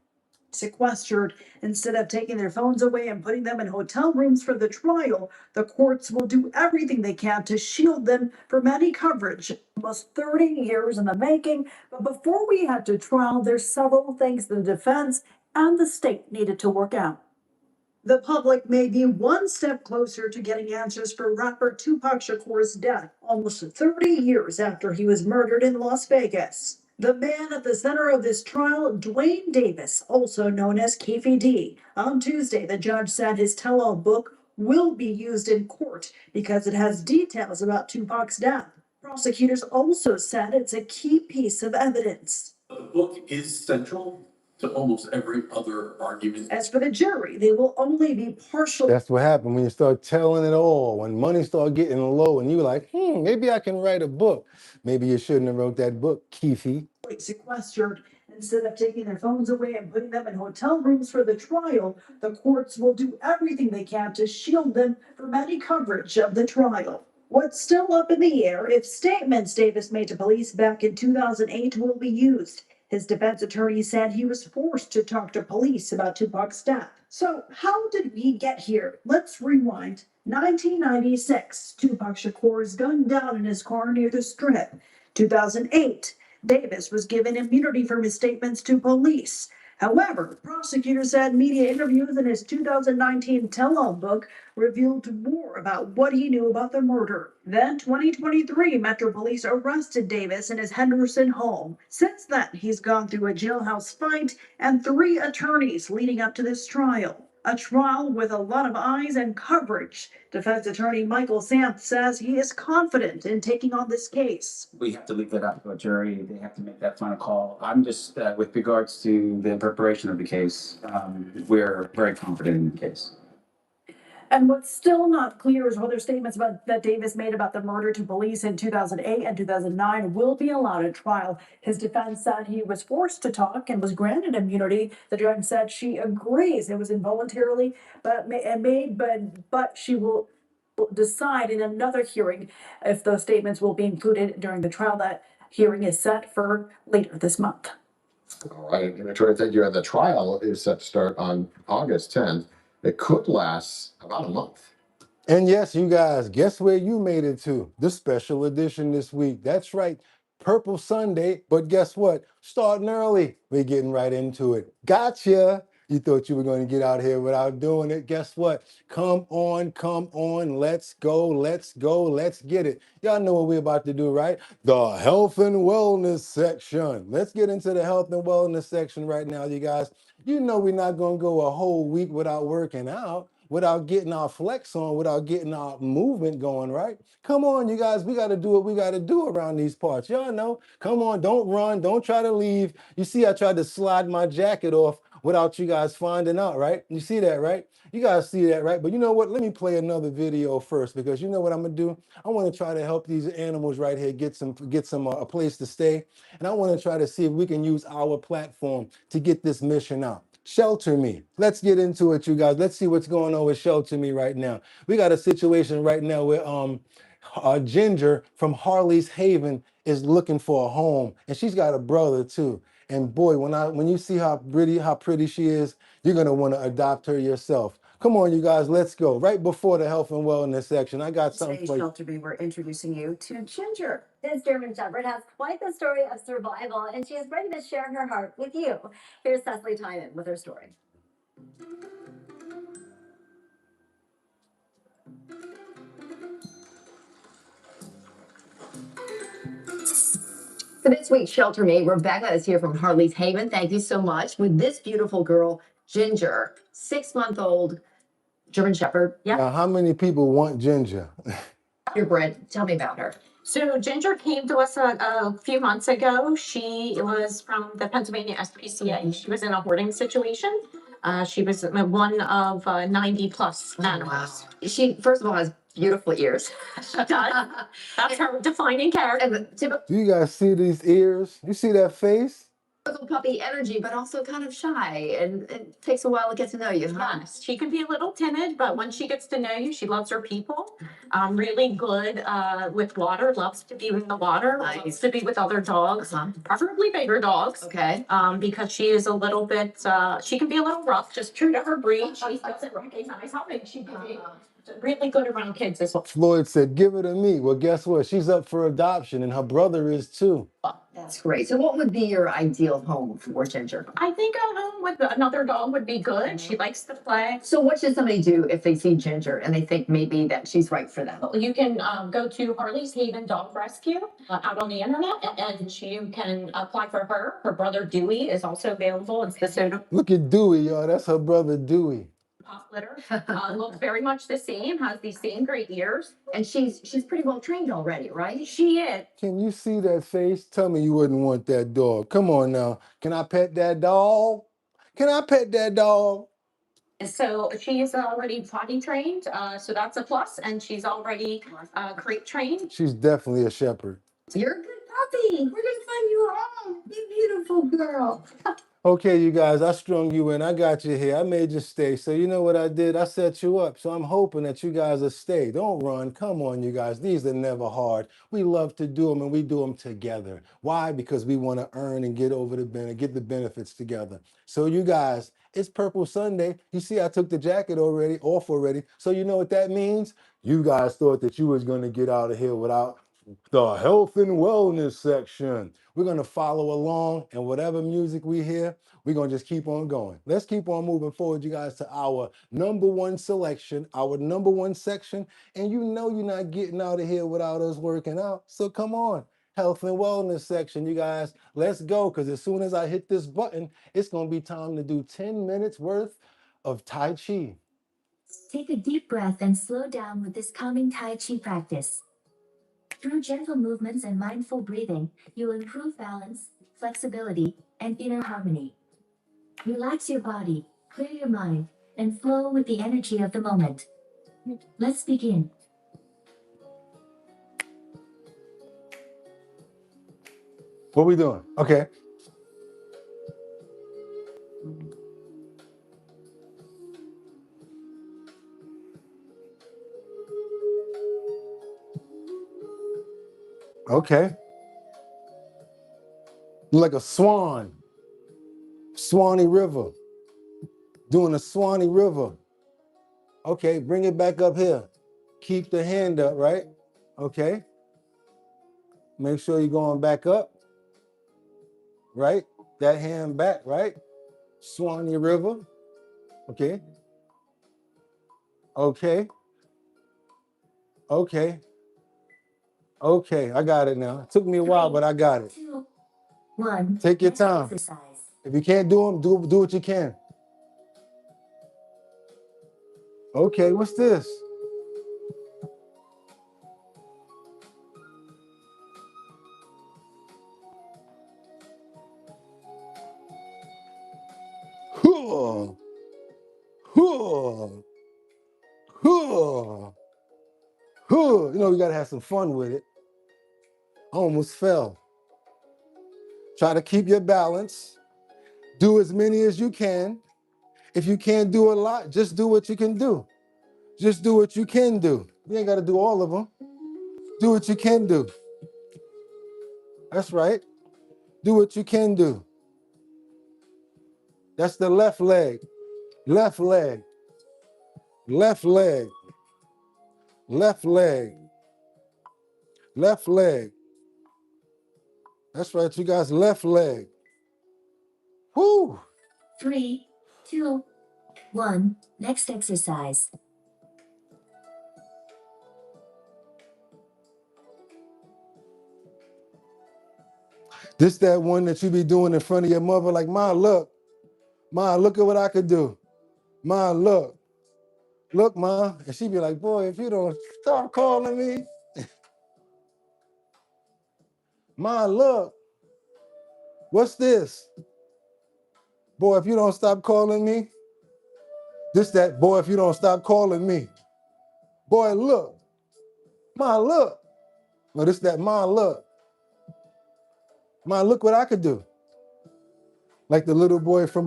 Sequestered. Instead of taking their phones away and putting them in hotel rooms for the trial, the courts will do everything they can to shield them from any coverage. Almost 30 years in the making, but before we head to trial, there's several things the defense and the state needed to work out. The public may be one step closer to getting answers for rapper Tupac Shakur's death almost 30 years after he was murdered in Las Vegas. The man at the center of this trial, Dwayne Davis, also known as Keefy D. On Tuesday, the judge said his tell-all book will be used in court because it has details about Tupac's death. Prosecutors also said it's a key piece of evidence. The book is central to almost every other argument. As for the jury, they will only be partially. That's what happened when you start telling it all. When money start getting low and you're like, maybe I can write a book. Maybe you shouldn't have wrote that book, Keefy. Sequestered. Instead of taking their phones away and putting them in hotel rooms for the trial, the courts will do everything they can to shield them from any coverage of the trial. What's still up in the air if statements Davis made to police back in 2008 will be used. His defense attorney said he was forced to talk to police about Tupac's death. So how did we get here? Let's rewind. 1996, Tupac Shakur is gunned down in his car near the Strip. 2008, Davis was given immunity from his statements to police. However, prosecutors said media interviews in his 2019 tell-all book revealed more about what he knew about the murder. Then 2023, Metro Police arrested Davis in his Henderson home. Since then, he's gone through a jailhouse fight and 3 attorneys leading up to this trial. A trial with a lot of eyes and coverage. Defense attorney Michael Samp says he is confident in taking on this case. We have to leave that up to a jury. They have to make that final call. I'm just, with regards to the preparation of the case, we're very confident in the case. And what's still not clear is whether statements that Davis made about the murder to police in 2008 and 2009 will be allowed at trial. His defense said he was forced to talk and was granted immunity. The judge said she agrees it was involuntarily, but she will decide in another hearing if those statements will be included during the trial. That hearing is set for later this month. All right, Victoria, thank you. And the trial is set to start on August 10th. It could last about a month. And yes, you guys, guess where you made it to? The special edition this week. That's right, Purple Sunday. But guess what? Starting early. We're getting right into it. Gotcha. You thought you were going to get out here without doing it. Guess what? Come on, let's go, let's get it. Y'all know what we're about to do, right? The health and wellness section. Let's get into the health and wellness section right now, you guys. You know we're not going to go a whole week without working out, without getting our flex on, without getting our movement going, right? Come on, you guys, we got to do what we got to do around these parts. Y'all know. Come on, don't run, don't try to leave. You see, I tried to slide my jacket off without you guys finding out, right? You see that, right? You guys see that, right? But you know what? Let me play another video first, because you know what I'm gonna do? I want to try to help these animals right here get some a place to stay, and I want to try to see if we can use our platform to get this mission out. Shelter Me. Let's get into it, you guys. Let's see what's going on with Shelter Me right now. We got a situation right now where Ginger from Harley's Haven is looking for a home, and she's got a brother too. And boy, when you see how pretty she is, you're gonna want to adopt her yourself. Come on, you guys, let's go. Right before the health and wellness section, I got something for you. Shelter Me, we're introducing you to Ginger. This German Shepherd has quite the story of survival, and she is ready to share her heart with you. Here's Cecily Tynan with her story. For this week's Shelter Me, Rebecca is here from Harley's Haven. Thank you so much. With this beautiful girl, Ginger, 6-month-old German Shepherd. Now, how many people want Ginger? Purebred. Tell me about her. So Ginger came to us a few months ago. She was from the Pennsylvania SPCA. She was in a hoarding situation. She was one of 90 plus animals. She, first of all, has beautiful ears. She does. That's her defining character. And the typical Do you guys see these ears? You see that face? puppy energy, but also kind of shy, and it takes a while to get to know you. Huh? Yes, she can be a little timid, but once she gets to know you, she loves her people. Really good with water, loves to be in the water, loves to be with other dogs, preferably bigger dogs. Okay. Because she is a little bit, she can be a little rough, just true to her breed. She doesn't recognize how big she can be. Really good around kids as well. Floyd said, give her to me. Well, guess what? She's up for adoption, and her brother is too. That's great. So what would be your ideal home for Ginger? I think a home with another dog would be good. She likes to play. So what should somebody do if they see Ginger and they think maybe that she's right for them? You can go to Harley's Haven Dog Rescue out on the internet, and you can apply for her. Her brother Dewey is also available. It's the soda Look at Dewey, y'all. That's her brother Dewey. pop litter. Looks very much the same, has these same great ears. And she's pretty well trained already, right? She is. Can you see that face? Tell me you wouldn't want that dog. Come on now. Can I pet that dog? Can I pet that dog? So she is already potty trained, so that's a plus, and she's already crate trained. She's definitely a shepherd. You're a good puppy. We're gonna find you a home. You beautiful girl. Okay, you guys, I strung you in. I got you here. I made you stay. So you know what I did? I set you up. So I'm hoping that you guys will stay. Don't run. Come on, you guys. These are never hard. We love to do them, and we do them together. Why? Because we want to earn and get the benefits together. So you guys, it's Purple Sunday. You see, I took the jacket off already. So you know what that means? You guys thought that you was going to get out of here without the health and wellness section. We're going to follow along, and whatever music we hear, we're going to just keep on going. Let's keep on moving forward, you guys, to our number one selection, our number one section. And you know you're not getting out of here without us working out. So come on, health and wellness section, you guys. Let's go, because as soon as I hit this button, it's going to be time to do 10 minutes worth of Tai Chi. Take a deep breath and slow down with this calming Tai Chi practice. Through gentle movements and mindful breathing, you'll improve balance, flexibility, and inner harmony. Relax your body, clear your mind, and flow with the energy of the moment. Let's begin. What we doing? Okay. Okay. Like a swan. Swanee River. Doing a Swanee River. Okay, bring it back up here. Keep the hand up, right? Okay. Make sure you're going back up. Right? That hand back, right? Swanee River. Okay. Okay. Okay. Okay. I got it now. It took me a while, but I got it. 2, 1. Take your Next time. exercise. If you can't do them, do what you can. Okay, what's this? Huh. Huh. Huh. Huh. You know, we gotta have some fun with it. I almost fell. Try to keep your balance. Do as many as you can. If you can't do a lot, just do what you can do. Just do what you can do. You ain't gotta do all of them. Do what you can do. That's right. Do what you can do. That's the left leg. Left leg. Left leg. Left leg. Left leg. That's right, you guys. Left leg. Whoo! 3, 2, 1. Next exercise. This that one that you be doing in front of your mother, like, Ma, look. Ma, look at what I could do. Ma, look. Look, Ma. And she be like, boy, if you don't stop calling me. Ma, look. What's this? Boy, if you don't stop calling me. This that, boy, if you don't stop calling me. Boy, look. Ma, look. No, this that, Ma, look. Ma, look what I could do. Like the little boy from,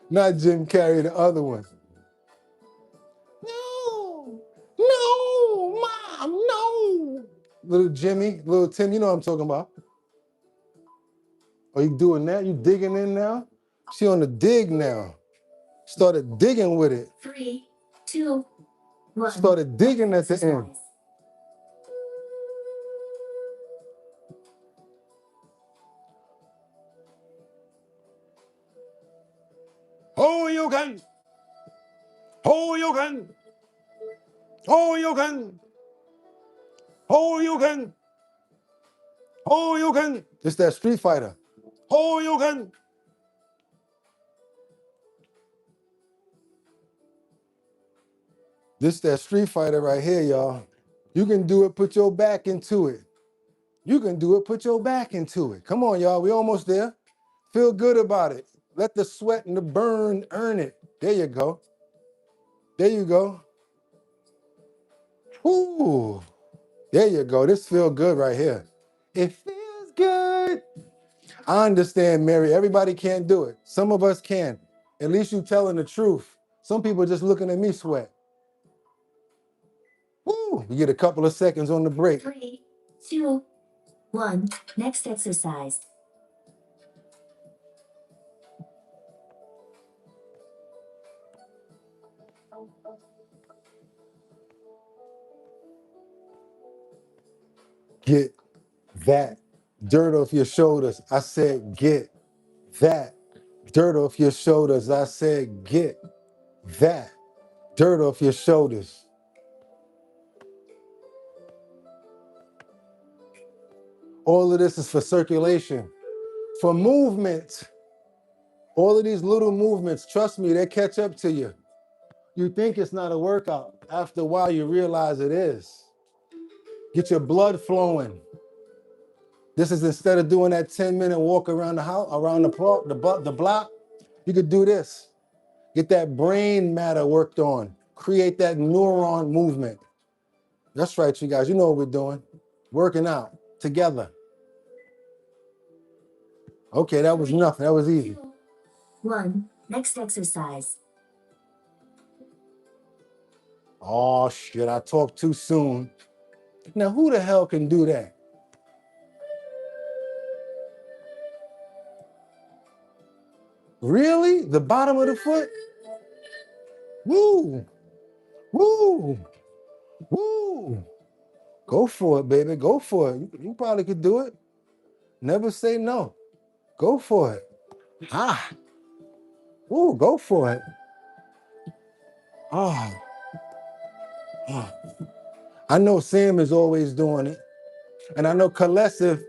not Jim Carrey, the other one. No, no, Mom, no. Little Jimmy, little Tim, you know what I'm talking about. Are you doing that? You digging in now? She on the dig now. Started digging with it. 3, 2, 1. Started digging at the end. Oh, you can. Oh, you can. Oh, you can. Oh, you can. Oh, you can. It's that Street Fighter. Oh, you can. This that Street Fighter right here, y'all. You can do it, put your back into it. You can do it, put your back into it. Come on, y'all, we almost there. Feel good about it. Let the sweat and the burn earn it. There you go. There you go. Whoo. There you go. This feel good right here. It feels good. I understand, Mary. Everybody can't do it. Some of us can. At least you telling the truth. Some people are just looking at me sweat. Woo. You get a couple of seconds on the break. 3, 2, 1. Next exercise. Get that dirt off your shoulders. I said, get that dirt off your shoulders. I said, get that dirt off your shoulders. All of this is for circulation, for movement. All of these little movements, trust me, they catch up to you. You think it's not a workout. After a while, you realize it is. Get your blood flowing. This is instead of doing that 10-minute walk around the house, around the block, you could do this. Get that brain matter worked on. Create that neuron movement. That's right, you guys. You know what we're doing. Working out together. Okay, that was nothing. That was easy. 2, 1. Next exercise. Oh, shit. I talked too soon. Now, who the hell can do that? Really? The bottom of the foot? Woo! Woo! Woo! Go for it, baby. Go for it. You probably could do it. Never say no. Go for it. Ah! Ooh, go for it. Oh, oh. I know Sam is always doing it. And I know Colessive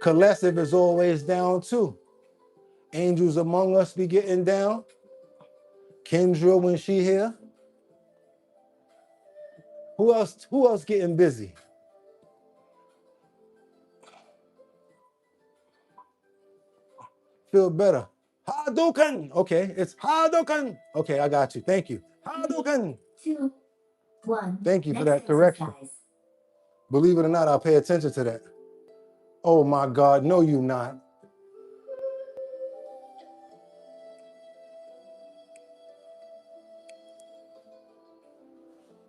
is always down too. Angels Among Us be getting down. Kendra when she here. Who else getting busy? Feel better. Hadouken. Okay, it's Hadouken. Okay, I got you. Thank you. Hadouken. 2, 1. Thank you for Next that correction. exercise. Believe it or not, I'll pay attention to that. Oh my God, no you not.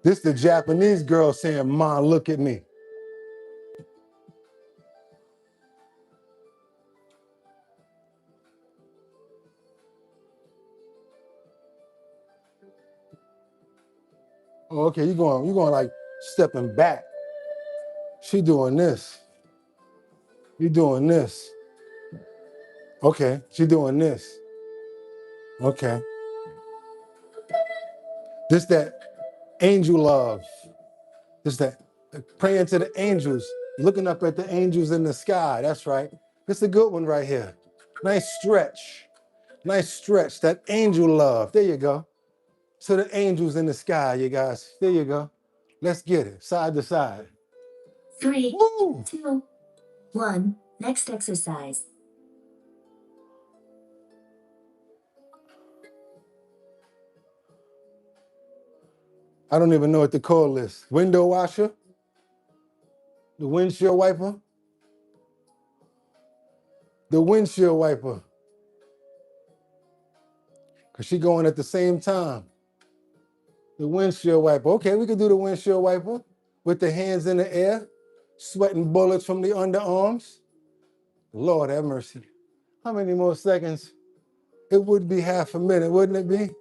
This the Japanese girl saying, "Ma, look at me." Oh, okay, you going like stepping back. She doing this. You doing this. Okay, she doing this. Okay. This that angel love. This that praying to the angels, looking up at the angels in the sky. That's right. This a good one right here. Nice stretch. Nice stretch. That angel love. There you go. So the angels in the sky, you guys. There you go. Let's get it. Side to side. 3, Woo! 2, 1. Next exercise. I don't even know what to call this. Window washer? The windshield wiper? The windshield wiper. Because she going at the same time. The windshield wiper. Okay, we could do the windshield wiper with the hands in the air, sweating bullets from the underarms. Lord have mercy. How many more seconds? It would be half a minute, wouldn't it be?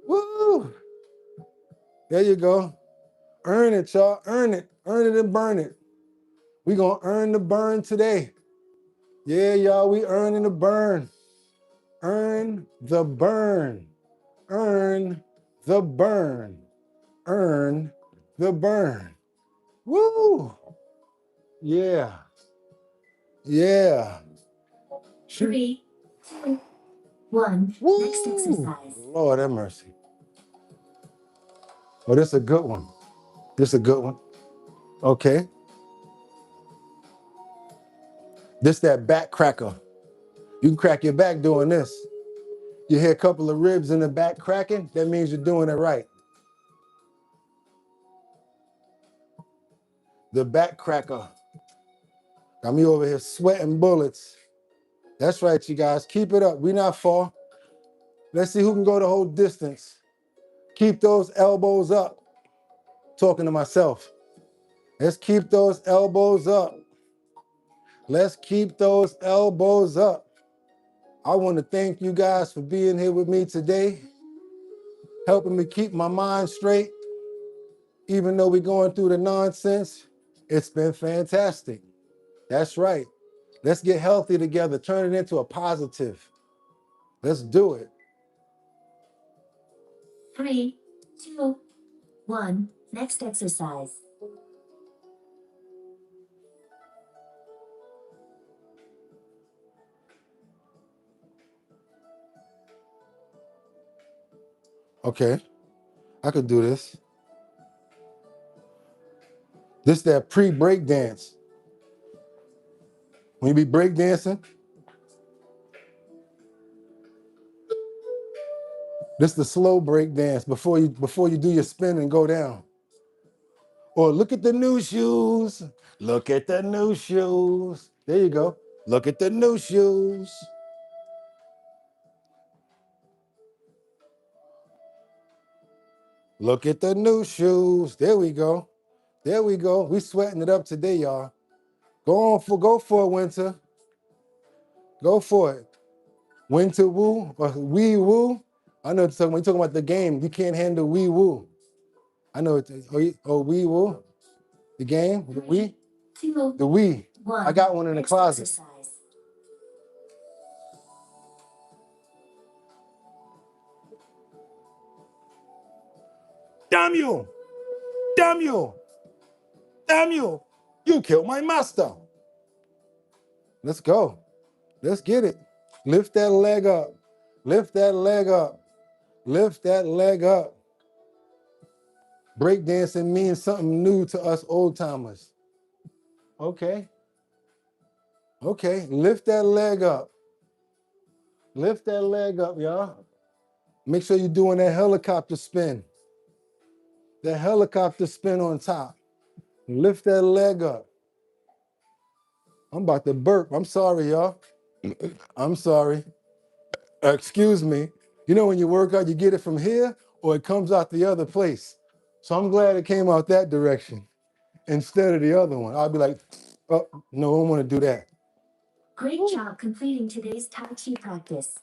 Woo! There you go. Earn it, y'all. Earn it. Earn it and burn it. We gonna earn the burn today. Yeah, y'all, we earning the burn. Earn the burn. Earn the burn. Earn the burn. Woo! Yeah. Yeah. 3, 2, 1. Woo! Next exercise. Lord have mercy. Oh, this is a good one. This is a good one. Okay. This that back cracker. You can crack your back doing this. You hear a couple of ribs in the back cracking, that means you're doing it right. The back cracker. Got me over here sweating bullets. That's right, you guys. Keep it up. We not far. Let's see who can go the whole distance. Keep those elbows up. Talking to myself. Let's keep those elbows up. Let's keep those elbows up. I want to thank you guys for being here with me today, helping me keep my mind straight. Even though we're going through the nonsense, it's been fantastic. That's right. Let's get healthy together. Turn it into a positive. Let's do it. 3, 2, 1. Next exercise. Okay, I could do this. This that pre-break dance. When you be break dancing, this the slow break dance before you do your spin and go down. Or look at the new shoes. Look at the new shoes. There you go. Look at the new shoes. Look at the new shoes. There we go. There we go. We sweating it up today, y'all. Go for it, Winter. Go for it. Winter woo or wee woo. I know when you're talking about the game, you can't handle wee woo. I know it's wee woo. The game, the wee. 2, The wee. 1. I got one in the Next closet. exercise. Damn you! Damn you! Damn you! You killed my master. Let's go. Let's get it. Lift that leg up. Lift that leg up. Lift that leg up. Breakdancing means something new to us old timers. Okay. Okay. Lift that leg up. Lift that leg up, y'all. Make sure you're doing that helicopter spin. That helicopter spin on top. Lift that leg up. I'm about to burp. I'm sorry, y'all. I'm sorry. Excuse me. You know when you work out, you get it from here or it comes out the other place. So I'm glad it came out that direction instead of the other one. I'll be like, oh, no, I don't want to do that. Great job completing today's Tai Chi practice.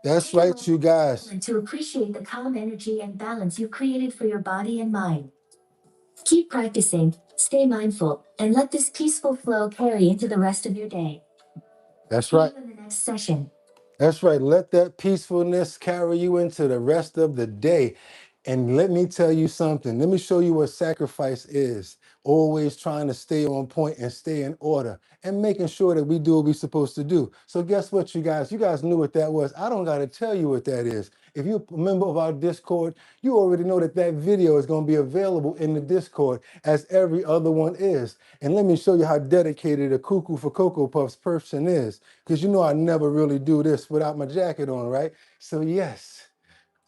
That's right, you guys. And to appreciate the calm energy and balance you've created for your body and mind. Keep practicing, stay mindful, and let this peaceful flow carry into the rest of your day. That's right. See you in the next session. That's right. Let that peacefulness carry you into the rest of the day. And let me tell you something. Let me show you what sacrifice is. Always trying to stay on point and stay in order and making sure that we do what we're supposed to do. So guess what, you guys? You guys knew what that was. I don't got to tell you what that is. If you're a member of our Discord, you already know that that video is going to be available in the Discord as every other one is. And let me show you how dedicated a Cuckoo for Cocoa Puffs person is. Because you know I never really do this without my jacket on, right? So yes,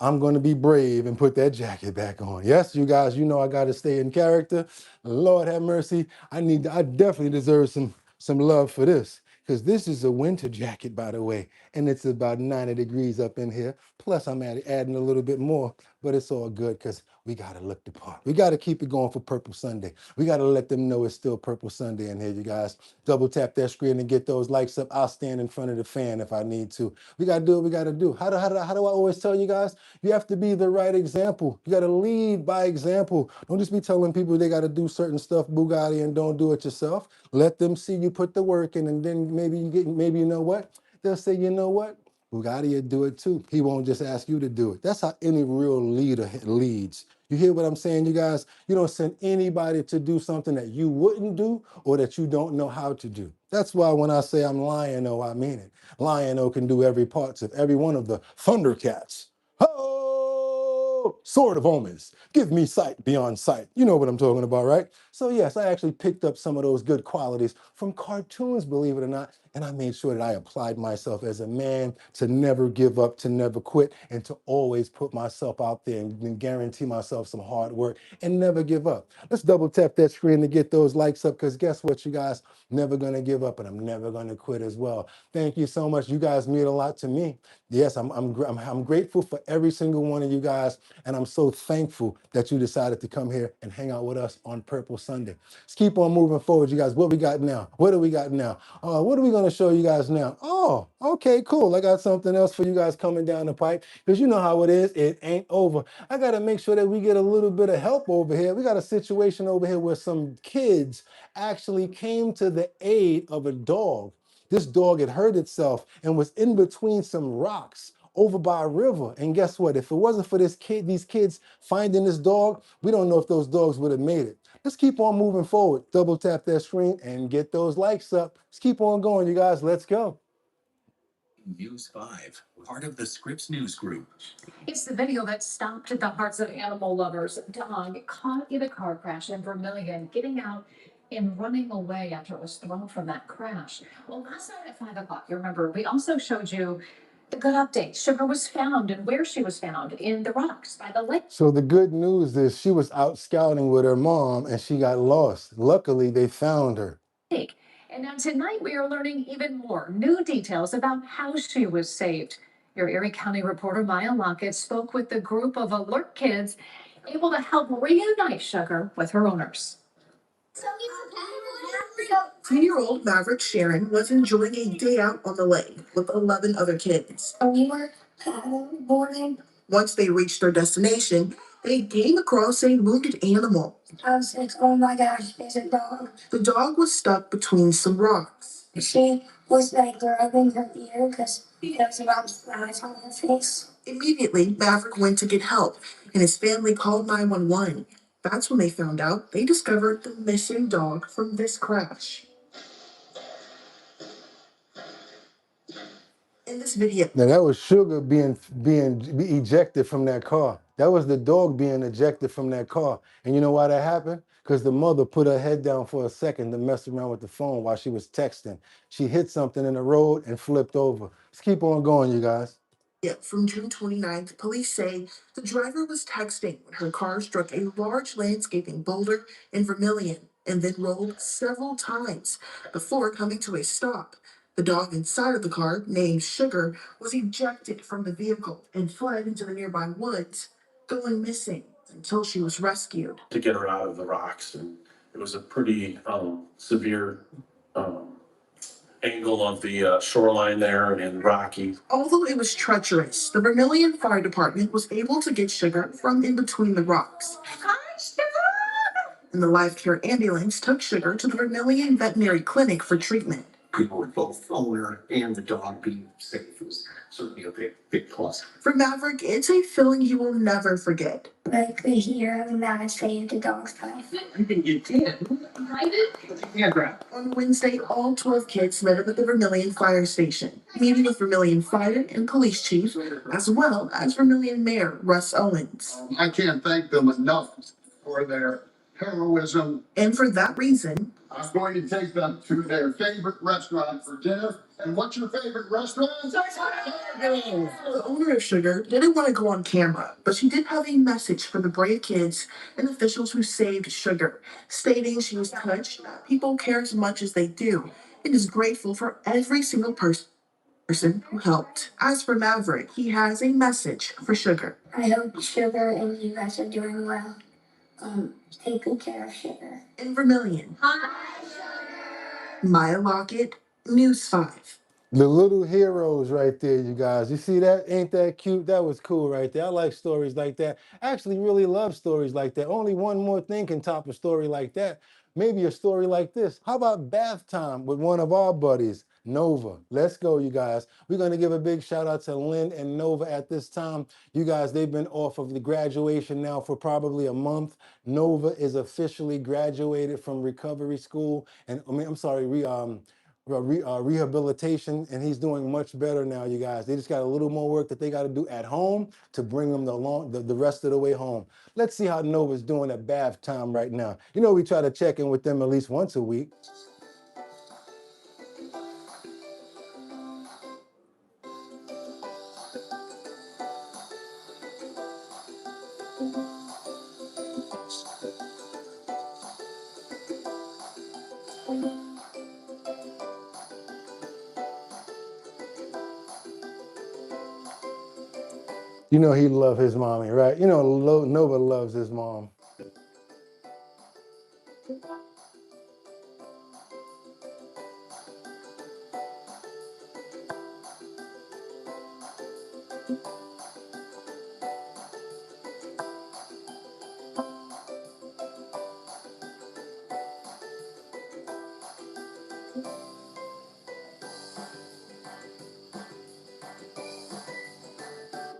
I'm going to be brave and put that jacket back on. Yes, you guys, you know I got to stay in character. Lord have mercy. I definitely deserve some love for this, because this is a winter jacket, by the way, and it's about 90 degrees up in here. Plus, I'm adding a little bit more, but it's all good because we got to look the part. We got to keep it going for Purple Sunday. We got to let them know it's still Purple Sunday in here, you guys. Double tap that screen and get those likes up. I'll stand in front of the fan if I need to. We got to do what we got to do. How do I always tell you guys? You have to be the right example. You got to lead by example. Don't just be telling people they got to do certain stuff, Boogotti, and don't do it yourself. Let them see you put the work in, and then maybe you know what? They'll say, you know what? Boogotti will do it too. He won't just ask you to do it. That's how any real leader leads. You hear what I'm saying, you guys? You don't send anybody to do something that you wouldn't do or that you don't know how to do. That's why when I say I'm Lion-O, I mean it. Lion-O can do every parts of every one of the Thundercats. Oh, Sword of Omens. Give me sight beyond sight. You know what I'm talking about, right? So yes, I actually picked up some of those good qualities from cartoons, believe it or not, and I made sure that I applied myself as a man to never give up, to never quit, and to always put myself out there and guarantee myself some hard work and never give up. Let's double tap that screen to get those likes up, because guess what, you guys? Never gonna give up, and I'm never gonna quit as well. Thank you so much. You guys mean a lot to me. Yes, I'm grateful for every single one of you guys, and I'm so thankful that you decided to come here and hang out with us on Purple Sunday. Let's keep on moving forward, you guys. What we got now? What do we got now? What are we going to show you guys now? Oh, okay, cool. I got something else for you guys coming down the pipe, because you know how it is. It ain't over. I got to make sure that we get a little bit of help over here. We got a situation over here where some kids actually came to the aid of a dog. This dog had hurt itself and was in between some rocks over by a river. And guess what? If it wasn't for these kids finding this dog, we don't know if those dogs would have made it. Let's keep on moving forward. Double tap that screen and get those likes up. Let's keep on going, you guys. Let's go. News 5, part of the Scripps News Group. It's the video that stopped the hearts of animal lovers. Dog caught in a car crash in Vermillion, getting out and running away after it was thrown from that crash. Well, last night at 5 o'clock, you remember, we also showed you the good update. Sugar was found, and where she was found, in the rocks by the lake. So the good news is she was out scouting with her mom and she got lost. Luckily, they found her. And now tonight we are learning even more new details about how she was saved. Your Erie County reporter Maya Lockett spoke with the group of alert kids able to help reunite Sugar with her owners. 10-year-old Maverick Sharon was enjoying a day out on the lake with 11 other kids. We were paddleboarding. Once they reached their destination, They came across a wounded animal. I was like, oh my gosh, there's a dog. The dog was stuck between some rocks. She was like rubbing her ear because there was a lot of flies on her face. Immediately, Maverick went to get help, and his family called 911. That's when they found out they discovered the missing dog from this crash. In this video, Now that was Sugar being ejected from that car. That was the dog being ejected from that car. And you know why that happened? Because the mother put her head down for a second to mess around with the phone while she was texting. She hit something in the road and flipped over. Let's keep on going, you guys. from June 29th, police say the driver was texting when her car struck a large landscaping boulder in Vermilion and then rolled several times before coming to a stop. The dog inside of the car, named Sugar, was ejected from the vehicle and fled into the nearby woods, going missing until she was rescued. To get her out of the rocks, and it was a pretty severe angle of the shoreline there and rocky. Although it was treacherous, the Vermilion Fire Department was able to get Sugar from in between the rocks. And the Life Care ambulance took Sugar to the Vermilion Veterinary Clinic for treatment. People with both owner and the dog being safe was certainly a big plus. For Maverick, it's a feeling he will never forget. Like the hero that saved the dog's life. I think you can. Yeah, grab. On Wednesday, all 12 kids met up at the Vermilion Fire Station, meeting with Vermilion Fire and Police Chief, as well as Vermilion Mayor Russ Owens. I can't thank them enough for their heroism. And for that reason, I'm going to take them to their favorite restaurant for dinner. And what's your favorite restaurant? the owner of Sugar didn't want to go on camera, but she did have a message for the brave kids and officials who saved Sugar, stating she was touched that people care as much as they do and is grateful for every single person who helped. As for Maverick, he has a message for Sugar. I hope Sugar and you guys are doing well. Take good care of Sugar. In Vermilion, Maya Lockett, News 5. The little heroes right there, you guys. You see that? Ain't that cute? That was cool right there. I like stories like that. I actually really love stories like that. Only one more thing can top a story like that. Maybe a story like this. How about bath time with one of our buddies, Nova? Let's go, you guys. We're going to give a big shout out to Lynn and Nova at this time. You guys, they've been off of the graduation now for probably a month. Nova is officially graduated from recovery school. And rehabilitation, and he's doing much better now, you guys. They just got a little more work that they got to do at home to bring them the rest of the way home. Let's see how Nova's doing at bath time right now. You know, we try to check in with them at least once a week. You know he love his mommy, right? You know Nova loves his mom.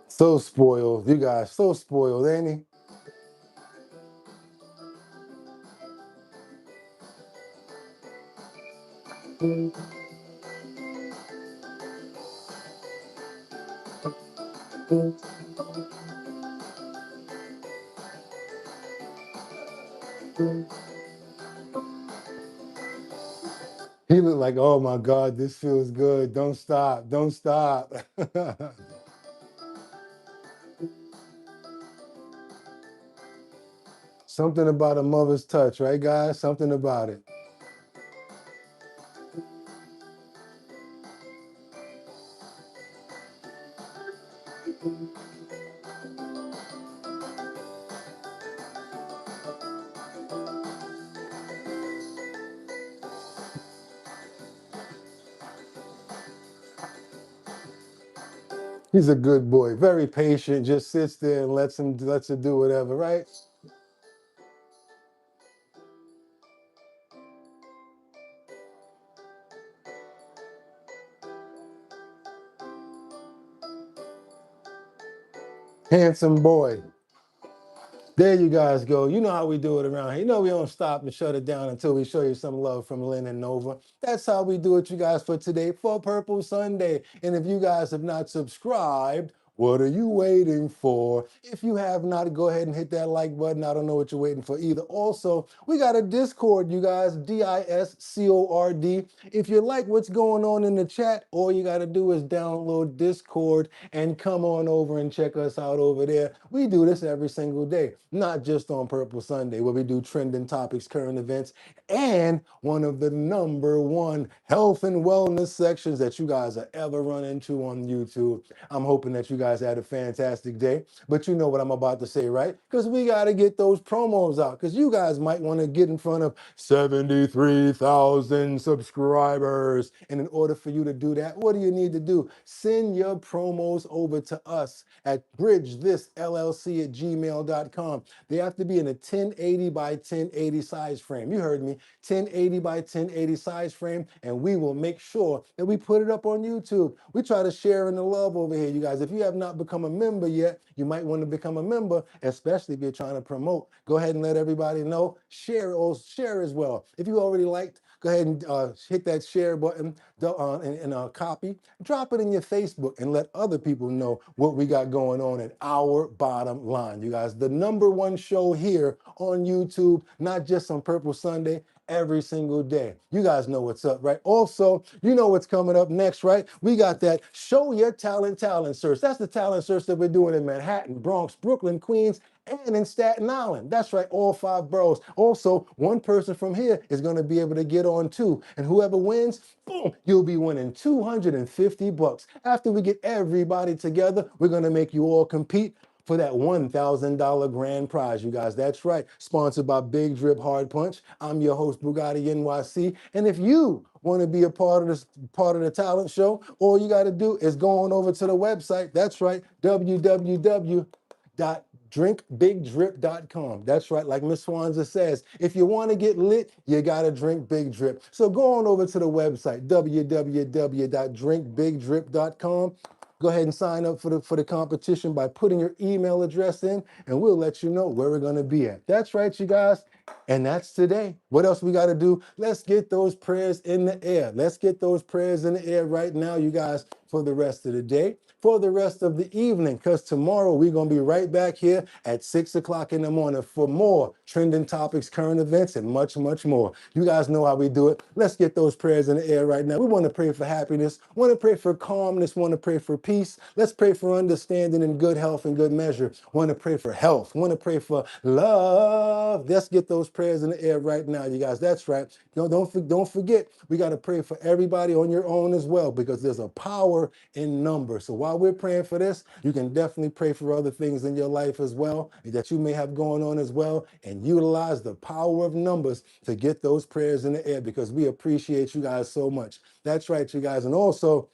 So spoiled, you guys, so spoiled, ain't he? He looked like, oh my God, this feels good. Don't stop, don't stop. Something about a mother's touch, right, guys? Something about it. He's a good boy, very patient, just sits there and lets her do whatever, right? Handsome boy. There you guys go. You know how we do it around here. You know we don't stop and shut it down until we show you some love from Lynn and Nova. That's how we do it, you guys, for today, for Purple Sunday. And if you guys have not subscribed, what are you waiting for? If you have not, go ahead and hit that like button. I don't know what you're waiting for either. Also, we got a Discord, you guys, Discord. If you like what's going on in the chat, all you got to do is download Discord and come on over and check us out over there. We do this every single day, not just on Purple Sunday, where we do trending topics, current events, and one of the #1 health and wellness sections that you guys will ever run into on YouTube. I'm hoping that you guys had a fantastic day, but you know what I'm about to say, right? Because we got to get those promos out, because you guys might want to get in front of 73,000 subscribers. And in order for you to do that, what do you need to do? Send your promos over to us at bridgethisllc@gmail.com. They have to be in a 1080 by 1080 size frame. You heard me, 1080 by 1080 size frame, and we will make sure that we put it up on YouTube. We try to share in the love over here, you guys. If you have not become a member yet, you might want to become a member, especially if you're trying to promote. Go ahead and let everybody know. Share as well. If you already liked, go ahead and hit that share button and copy. Drop it in your Facebook and let other people know what we got going on at Our Bottom Line. You guys, the #1 show here on YouTube, not just on Purple Sunday, every single day. You guys know what's up, right? Also, you know what's coming up next, right? We got that Show Your Talent search. That's the talent search that we're doing in Manhattan, Bronx, Brooklyn, Queens, and in Staten Island. That's right, all 5 boroughs. Also, one person from here is going to be able to get on too. And whoever wins, boom, you'll be winning $250. After we get everybody together, we're going to make you all compete for that $1,000 grand prize, you guys. That's right. Sponsored by Big Drip Hard Punch. I'm your host, Boogotti NYC. And if you want to be a part of the talent show, all you got to do is go on over to the website. That's right, www.drinkbigdrip.com. That's right, like Miss Swanza says, if you want to get lit, you got to drink Big Drip. So go on over to the website, www.drinkbigdrip.com. Go ahead and sign up for the competition by putting your email address in, and we'll let you know where we're going to be at. That's right, you guys. And that's today. What else we got to do? Let's get those prayers in the air. Let's get those prayers in the air right now, you guys, for the rest of the day, for the rest of the evening, because tomorrow we're going to be right back here at 6 o'clock in the morning for more trending topics, current events, and much, much more. You guys know how we do it. Let's get those prayers in the air right now. We want to pray for happiness, want to pray for calmness, want to pray for peace. Let's pray for understanding and good health and good measure. Want to pray for health, want to pray for love. Let's get those prayers in the air right now, you guys. That's right. Don't forget, we got to pray for everybody on your own as well, because there's a power in numbers. So while we're praying for this, you can definitely pray for other things in your life as well that you may have going on as well, and utilize the power of numbers to get those prayers in the air, because we appreciate you guys so much. That's right, you guys. And also,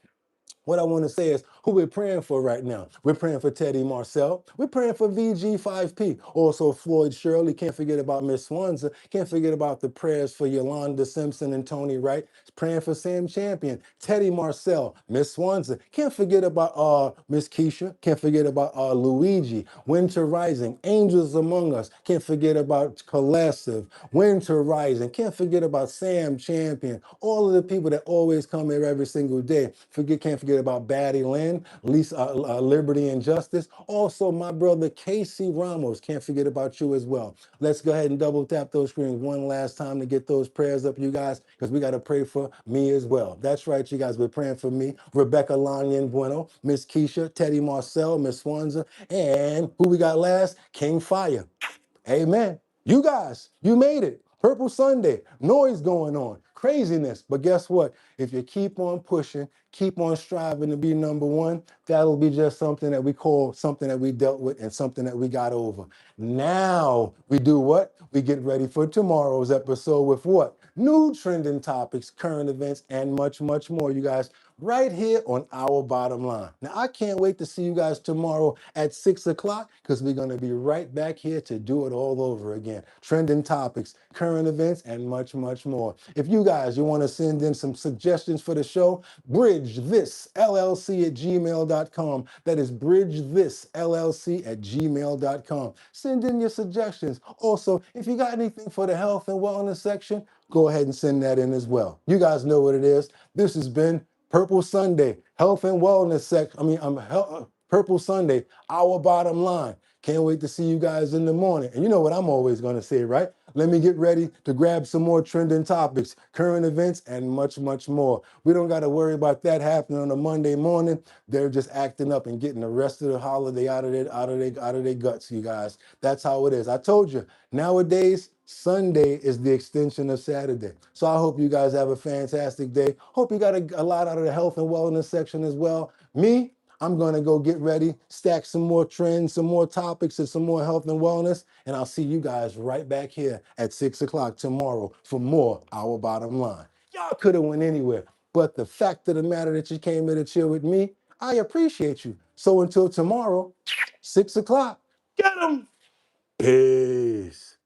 what I want to say is who we're praying for right now. We're praying for Teddy Marcel. We're praying for VG5P. Also, Floyd Shirley. Can't forget about Miss Swanza. Can't forget about the prayers for Yolanda Simpson and Tony Wright. Praying for Sam Champion, Teddy Marcel, Miss Swanza. Can't forget about Miss Keisha. Can't forget about Luigi, Winter Rising, Angels Among Us. Can't forget about Collective, Winter Rising. Can't forget about Sam Champion. All of the people that always come here every single day. Can't forget about Batty Lynn, Lisa, Liberty and Justice. Also, my brother Casey Ramos. Can't forget about you as well. Let's go ahead and double tap those screens one last time to get those prayers up, you guys, because we got to pray for me as well. That's right, you guys. We're praying for me, Rebecca Lanyan Bueno, Miss Keisha, Teddy Marcel, Miss Swanza, and who we got last? King Fire. Amen. You guys, you made it. Purple Sunday, noise going on, craziness. But guess what? If you keep on pushing, keep on striving to be #1, that'll be just something that we call something that we dealt with and something that we got over. Now we do what? We get ready for tomorrow's episode with what? New trending topics, current events, and much, much more. You guys, right here on Our Bottom Line. Now, I can't wait to see you guys tomorrow at 6 o'clock because we're going to be right back here to do it all over again. Trending topics, current events, and much, much more. If you guys, you want to send in some suggestions for the show, bridgethisllc@gmail.com. That is bridgethisllc@gmail.com. Send in your suggestions. Also, if you got anything for the health and wellness section, go ahead and send that in as well. You guys know what it is. This has been Purple Sunday, health and wellness Purple Sunday, Our Bottom Line. Can't wait to see you guys in the morning. And you know what I'm always going to say, right? Let me get ready to grab some more trending topics, current events, and much, much more. We don't got to worry about that happening on a Monday morning. They're just acting up and getting the rest of the holiday out of their guts, you guys. That's how it is. I told you, nowadays, Sunday is the extension of Saturday. So I hope you guys have a fantastic day. Hope you got a lot out of the health and wellness section as well. Me, I'm going to go get ready, stack some more trends, some more topics, and some more health and wellness. And I'll see you guys right back here at 6 o'clock tomorrow for more Our Bottom Line. Y'all could have went anywhere, but the fact of the matter that you came here to chill with me, I appreciate you. So until tomorrow, 6 o'clock, get 'em. Peace.